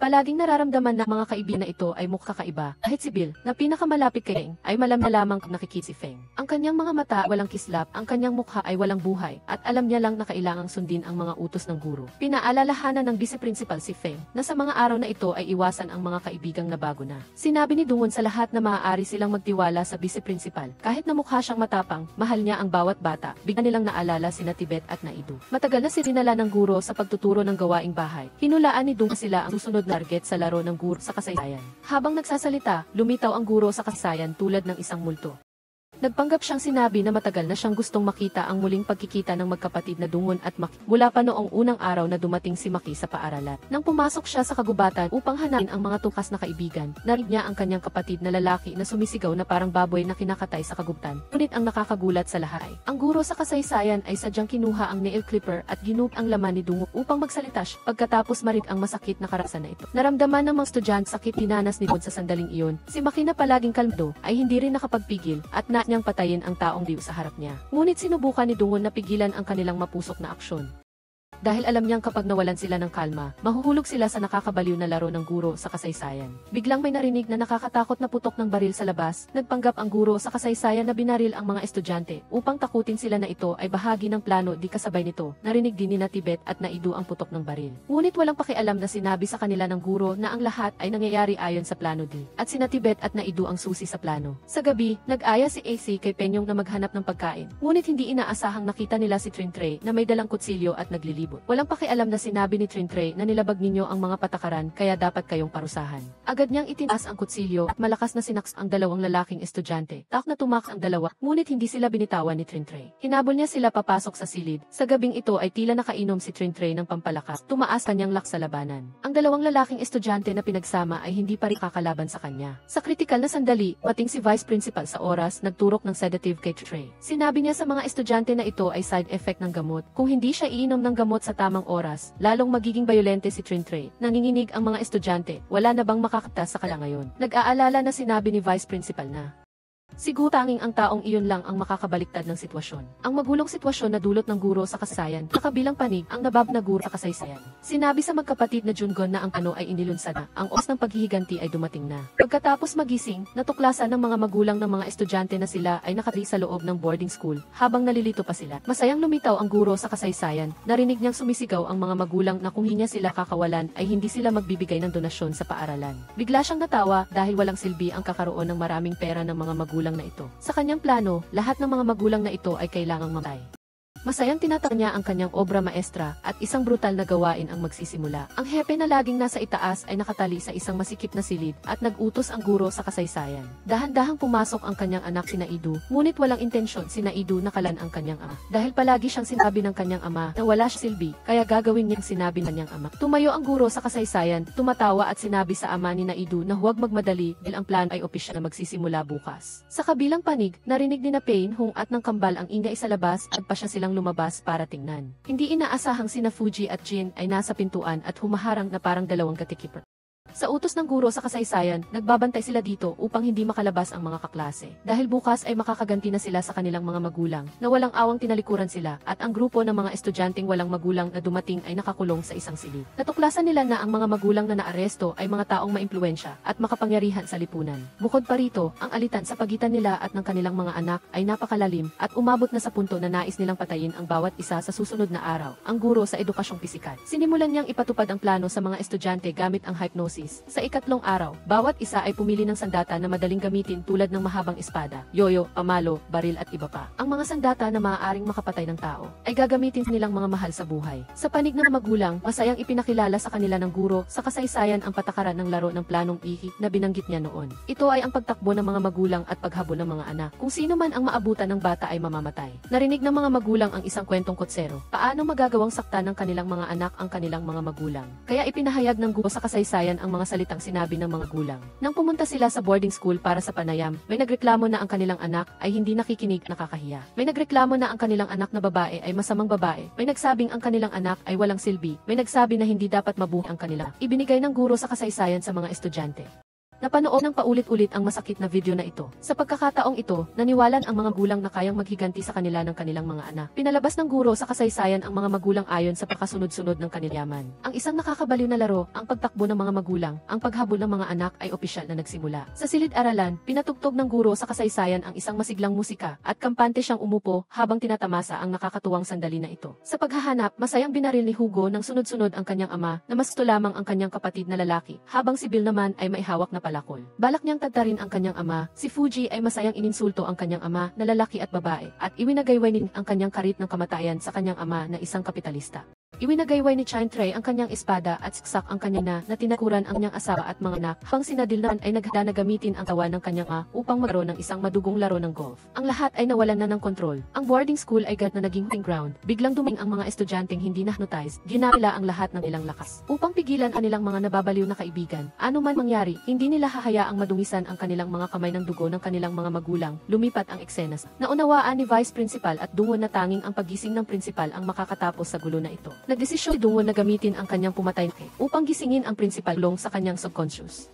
Palaging nararamdaman ng mga kaibigan na ito ay mukha kakaiba, kahit si Bill, na pinakamalapit kay Feng, ay malam na lamang nakikita si Feng. Ang kanyang mga mata walang kislap, ang kanyang mukha ay walang buhay, at alam niya lang na kailangang sundin ang mga utos ng guro. Pinaalalahanan ng vice-principal si Feng, na sa mga araw na ito ay iwasan ang mga kaibigang nabago na. Sinabi ni Dungon sa lahat na maaari silang magtiwala sa vice-principal, kahit na mukha siyang matapang, mahal niya ang bawat bata, bigla nilang naalala sina Tibet at Naidu. Matagal na sinala ng guro sa pagtuturo ng gawaing bahay. Hinulaan ni Dungon sila ang susunod target sa laro ng guro sa kasaysayan. Habang nagsasalita, lumitaw ang guro sa kasaysayan tulad ng isang multo. Nagpanggap siyang sinabi na matagal na siyang gustong makita ang muling pagkikita ng magkapatid na Dungon at Maki, mula pa noong unang araw na dumating si Maki sa paaralan. Nang pumasok siya sa kagubatan upang hanapin ang mga tukas na kaibigan, narinig niya ang kanyang kapatid na lalaki na sumisigaw na parang baboy na kinakatay sa kagubatan. Ngunit ang nakakagulat sa lahat ay, ang guro sa kasaysayan ay sadyang kinuha ang nail clipper at ginup ang laman ni Dungon upang magsalita siya, pagkatapos marig ang masakit na karasan na ito. Naramdaman ng mga estudyante sakit dinanas ni Dungon sa sandaling iyon. Si Maki na palaging kalmado ay hindi rin nakapagpigil at niyang patayin ang taong diw sa harap niya. Ngunit sinubukan ni Dungon na pigilan ang kanilang mapusok na aksyon. Dahil alam niyang kapag nawalan sila ng kalma, mahuhulog sila sa nakakabaliw na laro ng guro sa kasaysayan. Biglang may narinig na nakakatakot na putok ng baril sa labas. Nagpanggap ang guro sa kasaysayan na binaril ang mga estudyante upang takutin sila na ito ay bahagi ng plano. Di kasabay nito, narinig din ni na Tibet at Naidu ang putok ng baril. Ngunit walang pakialam na sinabi sa kanila ng guro na ang lahat ay nangyayari ayon sa plano D. At sina Tibet at Naidu ang susi sa plano. Sa gabi, nag-aya si AC kay Penyong na maghanap ng pagkain. Ngunit hindi inaasahang nakita nila si Trintre na may dalang kutsilyo at naglilibot. Walang pakialam na sinabi ni Trintre na nilabag ninyo ang mga patakaran kaya dapat kayong parusahan. Agad niyang itinaas ang kutsilyo at malakas na sinaks ang dalawang lalaking estudyante. Tak na tumakas ang dalawa, ngunit hindi sila binitawan ni Trintre. Hinabol niya sila papasok sa silid. Sa gabing ito ay tila nakainom si Trintre ng pampalakas. Tumaas kanyang lak sa labanan. Ang dalawang lalaking estudyante na pinagsama ay hindi pa rin kakalaban sa kanya. Sa kritikal na sandali, mating si Vice Principal sa oras, nagturok ng sedative kay Trintre. Sinabi niya sa mga estudyante na ito ay side effect ng gamot. Kung hindi siya iinom ng gamot sa tamang oras, lalong magiging bayolente si Trintre. Nanginginig ang mga estudyante, wala na bang makakata sa kanya ngayon? Nag-aalala na sinabi ni Vice Principal na, siguro tanging ang taong iyon lang ang makakabaliktad ng sitwasyon. Ang magulong sitwasyon na dulot ng guro sa kasaysayan, sa kabilang panig, ang nabab na guro sa kasaysayan. Sinabi sa magkapatid na Jungon na ang ano ay inilunsad na, ang oras ng paghihiganti ay dumating na. Pagkatapos magising, natuklasan ng mga magulang ng mga estudyante na sila ay nakatili sa loob ng boarding school, habang nalilito pa sila. Masayang lumitaw ang guro sa kasaysayan, narinig niyang sumisigaw ang mga magulang na kung hindi niya sila kakawalan ay hindi sila magbibigay ng donasyon sa paaralan. Bigla siyang natawa dahil walang silbi ang kakaroon ng maraming pera ng mga magulang na ito. Sa kanyang plano, lahat ng mga magulang na ito ay kailangang mamatay. Masayang tinatak niya ang kanyang obra maestra at isang brutal na gawain ang magsisimula. Ang hepe na laging nasa itaas ay nakatali sa isang masikip na silid at nag-utos ang guro sa kasaysayan. Dahan-dahang pumasok ang kanyang anak si Naidu, ngunit walang intensyon si Naidu na kalan ang kanyang ama. Dahil palagi siyang sinabi ng kanyang ama na wala siya silbi, kaya gagawin niyang sinabi ng kanyang ama. Tumayo ang guro sa kasaysayan, tumatawa at sinabi sa ama ni Naidu na huwag magmadali dahil ang plan ay opisyal na magsisimula bukas. Sa kabilang panig, narinig ni na Pain, Hong at ng Kambal ang ingay sa labas at pa siya silang lumabas para tingnan. Hindi inaasahang sina Fuji at Jin ay nasa pintuan at humaharang na parang dalawang katikipper. Sa utos ng guro sa kasaysayan, nagbabantay sila dito upang hindi makalabas ang mga kaklase. Dahil bukas ay makakaganti na sila sa kanilang mga magulang, na walang awang tinalikuran sila, at ang grupo ng mga estudyanteng walang magulang na dumating ay nakakulong sa isang silid. Natuklasan nila na ang mga magulang na naaresto ay mga taong maimpluwensya at makapangyarihan sa lipunan. Bukod pa rito, ang alitan sa pagitan nila at ng kanilang mga anak ay napakalalim at umabot na sa punto na nais nilang patayin ang bawat isa sa susunod na araw. Ang guro sa edukasyong pisikal. Sinimulan niyang ipatupad ang plano sa mga estudyante gamit ang hypnosis. Sa ikatlong araw, bawat isa ay pumili ng sandata na madaling gamitin tulad ng mahabang espada, yoyo, pamalo, baril at iba pa. Ang mga sandata na maaaring makapatay ng tao ay gagamitin nilang mga mahal sa buhay. Sa panig ng magulang, masayang ipinakilala sa kanila ng guro sa kasaysayan ang patakaran ng laro ng planong ihi na binanggit niya noon. Ito ay ang pagtakbo ng mga magulang at paghabol ng mga anak. Kung sino man ang maabutan ng bata ay mamamatay. Narinig ng mga magulang ang isang kwentong kotsero. Paano magagawang sakta ng kanilang mga anak ang kanilang mga magulang? Kaya ipinahayag ng guro sa kasaysayan ang mga salitang sinabi ng mga gulang. Nang pumunta sila sa boarding school para sa panayam, may nagreklamo na ang kanilang anak ay hindi nakikinig, nakakahiya. May nagreklamo na ang kanilang anak na babae ay masamang babae. May nagsabing ang kanilang anak ay walang silbi. May nagsabi na hindi dapat mabuhay ang kanila. Ibinigay ng guro sa kasaysayan sa mga estudyante. Napanood ng paulit-ulit ang masakit na video na ito. Sa pagkakataong ito, naniwalan ang mga gulang na kayang maghiganti sa kanila ng kanilang mga anak. Pinalabas ng guro sa kasaysayan ang mga magulang ayon sa pagkasunod-sunod ng kanilaman. Ang isang nakakabaliw na laro, ang pagtakbo ng mga magulang, ang paghabol ng mga anak ay opisyal na nagsimula. Sa silid-aralan, pinatugtog ng guro sa kasaysayan ang isang masiglang musika at kampante siyang umupo habang tinatamasa ang nakakatuwang sandali na ito. Sa paghahanap, masayang binaril ni Hugo ng sunod-sunod ang kanyang ama na mas gusto lamang ang kanyang kapatid na lalaki, habang si Bill naman ay maihawak na palakol. Balak niyang tadtarin ang kanyang ama. Si Fuji ay masayang ininsulto ang kanyang ama na lalaki at babae at iwinagayway ang kanyang karit ng kamatayan sa kanyang ama na isang kapitalista. Iwinagayway ni Chine Trey ang kanyang espada at siksak ang kanyang na tinakuran ang kanyang asawa at mga anak, habang si Nadil naman ay naghanda na gamitin ang tawa ng kanyang upang maglaro ng isang madugong laro ng golf. Ang lahat ay nawalan na ng kontrol. Ang boarding school ay agad na naging hunting ground. Biglang duming ang mga estudyanteng hindi na-hypnotize, ginamila ang lahat ng ilang lakas upang pigilan kanilang mga nababaliw na kaibigan. Ano man mangyari, hindi nila hahayaang madungisan ang kanilang mga kamay ng dugo ng kanilang mga magulang. Lumipat ang eksenas. Naunawaan ni Vice Principal at Dungon na tanging ang pagising ng principal ang makakatapos sa gulo na ito. Nagdesisyon si Dungon na gamitin ang kanyang pumatay upang gisingin ang principal long sa kanyang subconscious.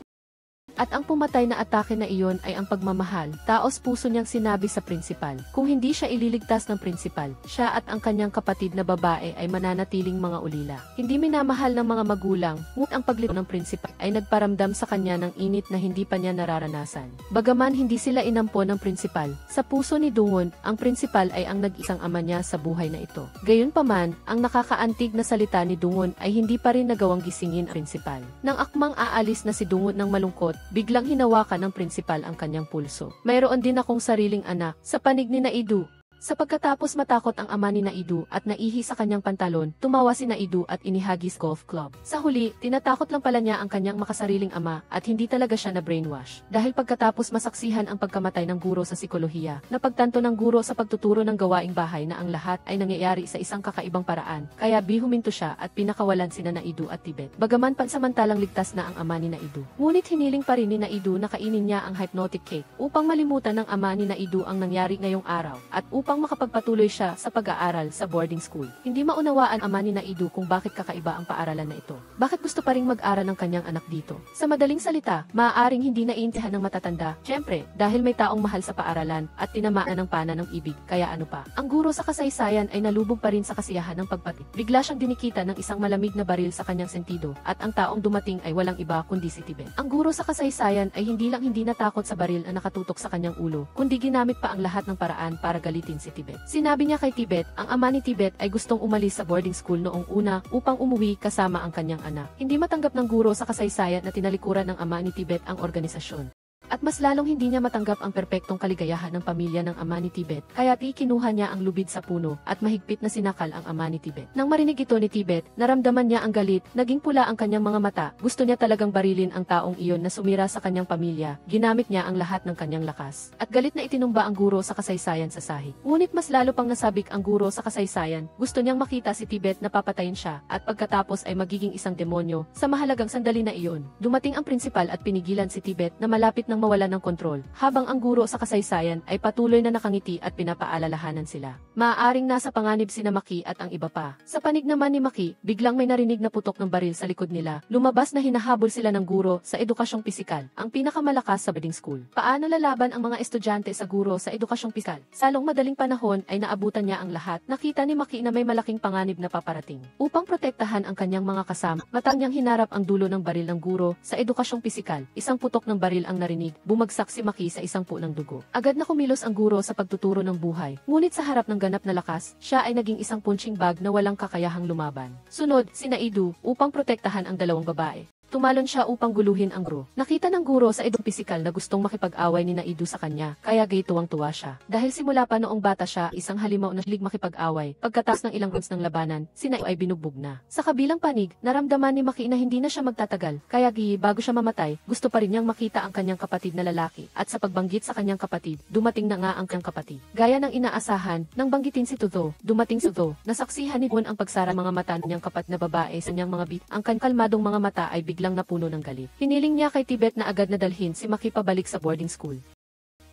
At ang pumatay na atake na iyon ay ang pagmamahal. Taos puso niyang sinabi sa principal. Kung hindi siya ililigtas ng principal, siya at ang kanyang kapatid na babae ay mananatiling mga ulila. Hindi minamahal ng mga magulang, ngunit ang paglito ng principal ay nagparamdam sa kanya ng init na hindi pa niya nararanasan. Bagaman hindi sila inampo ng principal, sa puso ni Dungon, ang principal ay ang nag-isang ama niya sa buhay na ito. Gayunpaman, ang nakakaantig na salita ni Dungon ay hindi pa rin nagawang gisingin ang principal. Nang akmang aalis na si Dungon ng malungkot, biglang hinawakan ng principal ang kanyang pulso. Mayroon din akong sariling anak, sa panig ni Naidu. Sa pagkatapos matakot ang ama ni Naidu at naihi sa kanyang pantalon, tumawa si Naidu at inihagis golf club. Sa huli, tinatakot lang pala niya ang kanyang makasariling ama at hindi talaga siya na brainwash. Dahil pagkatapos masaksihan ang pagkamatay ng guro sa psikolohiya, napagtanto ng guro sa pagtuturo ng gawaing bahay na ang lahat ay nangyayari sa isang kakaibang paraan, kaya huminto siya at pinakawalan sina Naidu at Tibet. Bagaman pansamantalang ligtas na ang ama ni Naidu. Ngunit hiniling pa rin ni Naidu na kainin niya ang hypnotic cake upang malimutan ng ama ni Naidu ang nangyari ngayong araw at upang makapagpatuloy siya sa pag-aaral sa boarding school. Hindi maunawaan ama ni Naidu kung bakit kakaiba ang paaralan na ito. Bakit gusto pa ring mag-aral ng kanyang anak dito? Sa madaling salita, maaaring hindi naiintindihan ng matatanda. Siyempre, dahil may taong mahal sa paaralan at tinamaan ng pana ng ibig, kaya ano pa. Ang guro sa kasaysayan ay nalubog pa rin sa kasiyahan ng pagpati. Bigla siyang dinikita ng isang malamig na baril sa kanyang sentido at ang taong dumating ay walang iba kundi si Tibet. Ang guro sa kasaysayan ay hindi natakot sa baril na nakatutok sa kanyang ulo, kundi ginamit pa ang lahat ng paraan para galitin si Tibet. Sinabi niya kay Tibet, ang ama ni Tibet ay gustong umalis sa boarding school noong una upang umuwi kasama ang kanyang anak. Hindi matanggap ng guro sa kasaysayan na tinalikuran ng ama ni Tibet ang organisasyon. At mas lalong hindi niya matanggap ang perpektong kaligayahan ng pamilya ng ama ni Tibet, kaya't ikinuha niya ang lubid sa puno at mahigpit na sinakal ang ama ni Tibet. Nang marinig ito ni Tibet, naramdaman niya ang galit, naging pula ang kanyang mga mata, gusto niya talagang barilin ang taong iyon na sumira sa kanyang pamilya, ginamit niya ang lahat ng kanyang lakas. At galit na itinumba ang guro sa kasaysayan sa sahig. Ngunit mas lalo pang nasabik ang guro sa kasaysayan, gusto niyang makita si Tibet na papatayin siya, at pagkatapos ay magiging isang demonyo. Sa mahalagang sandali na iyon, dumating ang principal at pinigilan si Tibet na malapit ng biglang mawala ng kontrol, habang ang guro sa kasaysayan ay patuloy na nakangiti at pinapaalalahanan sila. Maaaring nasa panganib sina Maki at ang iba pa. Sa panig naman ni Maki, biglang may narinig na putok ng baril sa likod nila. Lumabas na hinahabol sila ng guro sa edukasyong pisikal, ang pinakamalakas sa boarding school. Paano lalaban ang mga estudyante sa guro sa edukasyong pisikal? Salong madaling panahon ay naabutan niya ang lahat. Nakita ni Maki na may malaking panganib na paparating. Upang protektahan ang kanyang mga kasama, mata niyang hinarap ang dulo ng baril ng guro sa edukasyong pisikal. Isang putok ng baril ang narinig, bumagsak si Maki sa isang po ng dugo. Agad na kumilos ang guro sa pagtuturo ng buhay. Ngunit sa harap ng ganap na lakas, siya ay naging isang punching bag na walang kakayahang lumaban. Sunod, si Naidu, upang protektahan ang dalawang babae. Tumalon siya upang guluhin ang guro. Nakita ng guro sa edong pisikal na gustong makipag-away ni Naidu sa kanya, kaya gaytuwang-tuwa siya. Dahil simula pa noong bata siya, isang halimaw na hilig makipag-away. Pagkatapos ng ilang rounds ng labanan, si Naidu ay binugbog na. Sa kabilang panig, naramdaman ni Maki na hindi na siya magtatagal, kaya bago siya mamatay, gusto pa rin niyang makita ang kanyang kapatid na lalaki. At sa pagbanggit sa kanyang kapatid, dumating na nga ang kanyang kapatid. Gaya ng inaasahan, nang banggitin si Tuto, dumating si Tuto, nasaksihan ni Bon ang pagsara mga mata niyang kapatid na babae sa niyang mga bit. Ang kalmadong mga mata ay biglang napuno ng galit. Hiniling niya kay Tibet na agad na dalhin si Maki pabalik sa boarding school.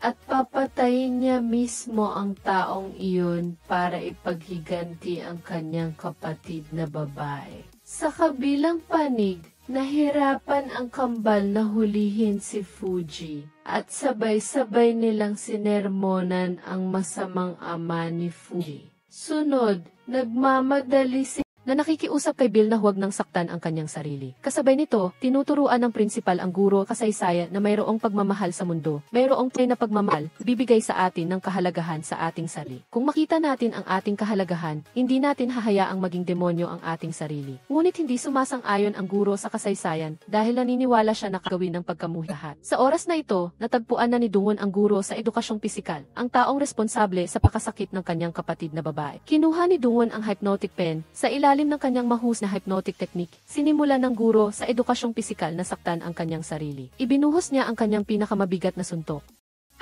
At papatayin niya mismo ang taong iyon para ipaghiganti ang kanyang kapatid na babae. Sa kabilang panig, nahirapan ang kambal na hulihin si Fuji at sabay-sabay nilang sinermonan ang masamang ama ni Fuji. Sunod, nagmamadali si na nakikiusap kay Bill na huwag nang saktan ang kanyang sarili. Kasabay nito, tinuturuan ng prinsipal ang guro kasaysayan na mayroong pagmamahal sa mundo, mayroong tunay na pagmamahal, bibigay sa atin ng kahalagahan sa ating sarili. Kung makita natin ang ating kahalagahan, hindi natin hahayaang maging demonyo ang ating sarili. Ngunit hindi sumasang-ayon ang guro sa kasaysayan dahil naniniwala siya na gawin ng pagkamuhi lahat. Sa oras na ito, natagpuan na ni Dungon ang guro sa edukasyong pisikal, ang taong responsable sa pakasakit ng kanyang kapatid na babae. Kinuha ni Dungon ang hypnotic pen sa ilalim ng kanyang mahus na hypnotic technique, sinimula ng guro sa edukasyong pisikal na saktan ang kanyang sarili. Ibinuhos niya ang kanyang pinakamabigat na suntok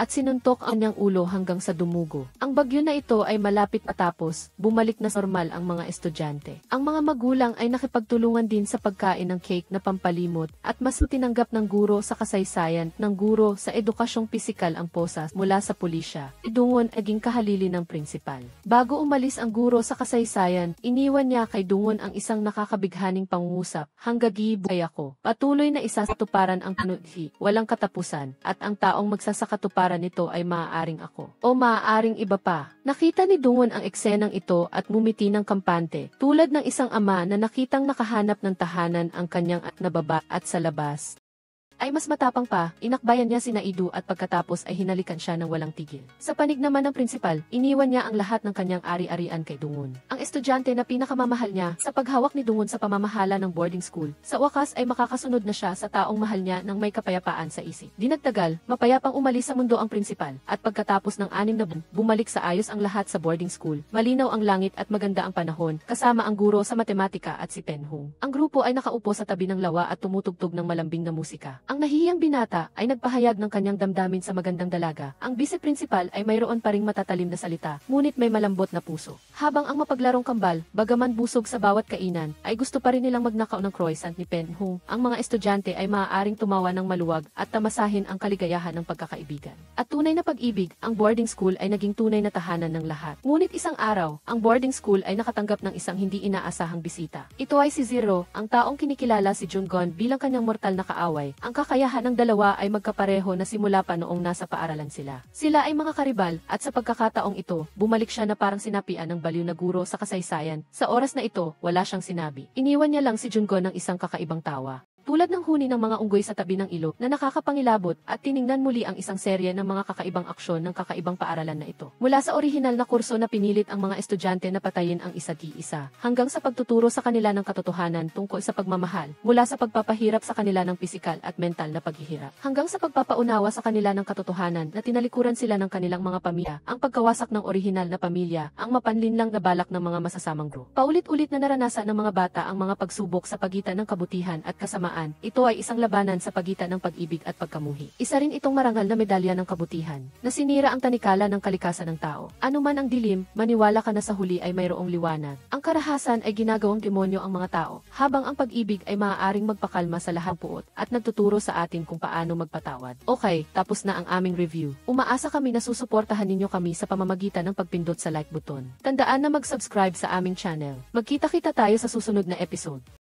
at sinuntok ang kanyang ulo hanggang sa dumugo. Ang bagyo na ito ay malapit matapos, bumalik na normal ang mga estudyante. Ang mga magulang ay nakipagtulungan din sa pagkain ng cake na pampalimot at mas tinanggap ng guro sa kasaysayan ng guro sa edukasyong pisikal ang posas mula sa pulisya. Dungon naging kahalili ng prinsipal. Bago umalis ang guro sa kasaysayan, iniwan niya kay Dungon ang isang nakakabighaning pangungusap, hanggang buhay ako. Patuloy na isasatuparan ang panudhi, walang katapusan, at ang taong magsasakatuparan nito ay maaaring ako o maaaring iba pa. Nakita ni Dungon ang eksenang ito at ngumiti ng kampante, tulad ng isang ama na nakitang nakahanap ng tahanan ang kanyang na baba at sa labas ay mas matapang pa, inakbayan niya si Naidu at pagkatapos ay hinalikan siya ng walang tigil. Sa panig naman ng prinsipal, iniwan niya ang lahat ng kanyang ari-arian kay Dungon. Ang estudyante na pinakamamahal niya sa paghawak ni Dungon sa pamamahala ng boarding school, sa wakas ay makakasunod na siya sa taong mahal niya ng may kapayapaan sa isip. Di nagtagal, mapayapang umalis sa mundo ang prinsipal, at pagkatapos ng 6 na buwan, bumalik sa ayos ang lahat sa boarding school. Malinaw ang langit at maganda ang panahon, kasama ang guro sa matematika at si Penhung. Ang grupo ay nakaupo sa tabi ng lawa at tumutugtog ng malambing na musika. Ang nahihiyang binata ay nagpahayag ng kanyang damdamin sa magandang dalaga. Ang vice-principal ay mayroon pa ring matatalim na salita, ngunit may malambot na puso. Habang ang mapaglarong kambal, bagaman busog sa bawat kainan, ay gusto pa rin nilang magnakaw ng croissant ni Penhung. Ang mga estudyante ay maaaring tumawa ng maluwag at tamasahin ang kaligayahan ng pagkakaibigan. At tunay na pag-ibig, ang boarding school ay naging tunay na tahanan ng lahat. Ngunit isang araw, ang boarding school ay nakatanggap ng isang hindi inaasahang bisita. Ito ay si Zero, ang taong kinikilala si Jungon bilang kanyang mortal na kaaway. Ang kakayahan ng dalawa ay magkapareho na simula pa noong nasa paaralan sila. Sila ay mga karibal, at sa pagkakataong ito, bumalik siya na parang sinapian ng baliw na guro sa kasaysayan. Sa oras na ito, wala siyang sinabi. Iniwan niya lang si Jungon ng isang kakaibang tawa. Tulad ng huni ng mga unggoy sa tabi ng ilog na nakakapangilabot, at tiningnan muli ang isang serye ng mga kakaibang aksyon ng kakaibang paaralan na ito. Mula sa orihinal na kurso na pinilit ang mga estudyante na patayin ang isa't isa, hanggang sa pagtuturo sa kanila ng katotohanan tungkol sa pagmamahal, mula sa pagpapahirap sa kanila ng pisikal at mental na paghihirap, hanggang sa pagpapaunawa sa kanila ng katotohanan na tinalikuran sila ng kanilang mga pamilya, ang pagkawasak ng orihinal na pamilya, ang mapanlinlang na balak ng mga masasamang group. Paulit-ulit na naranasan ng mga bata ang mga pagsubok sa pagitan ng kabutihan at kasamaan digmaan, ito ay isang labanan sa pagitan ng pag-ibig at pagkamuhi. Isa rin itong marangal na medalya ng kabutihan, na sinira ang tanikala ng kalikasan ng tao. Ano man ang dilim, maniwala ka na sa huli ay mayroong liwanag. Ang karahasan ay ginagawang demonyo ang mga tao, habang ang pag-ibig ay maaaring magpakalma sa lahat puot at nagtuturo sa atin kung paano magpatawad. Okay, tapos na ang aming review. Umaasa kami na susuportahan ninyo kami sa pamamagitan ng pagpindot sa like button. Tandaan na mag-subscribe sa aming channel. Magkita-kita tayo sa susunod na episode.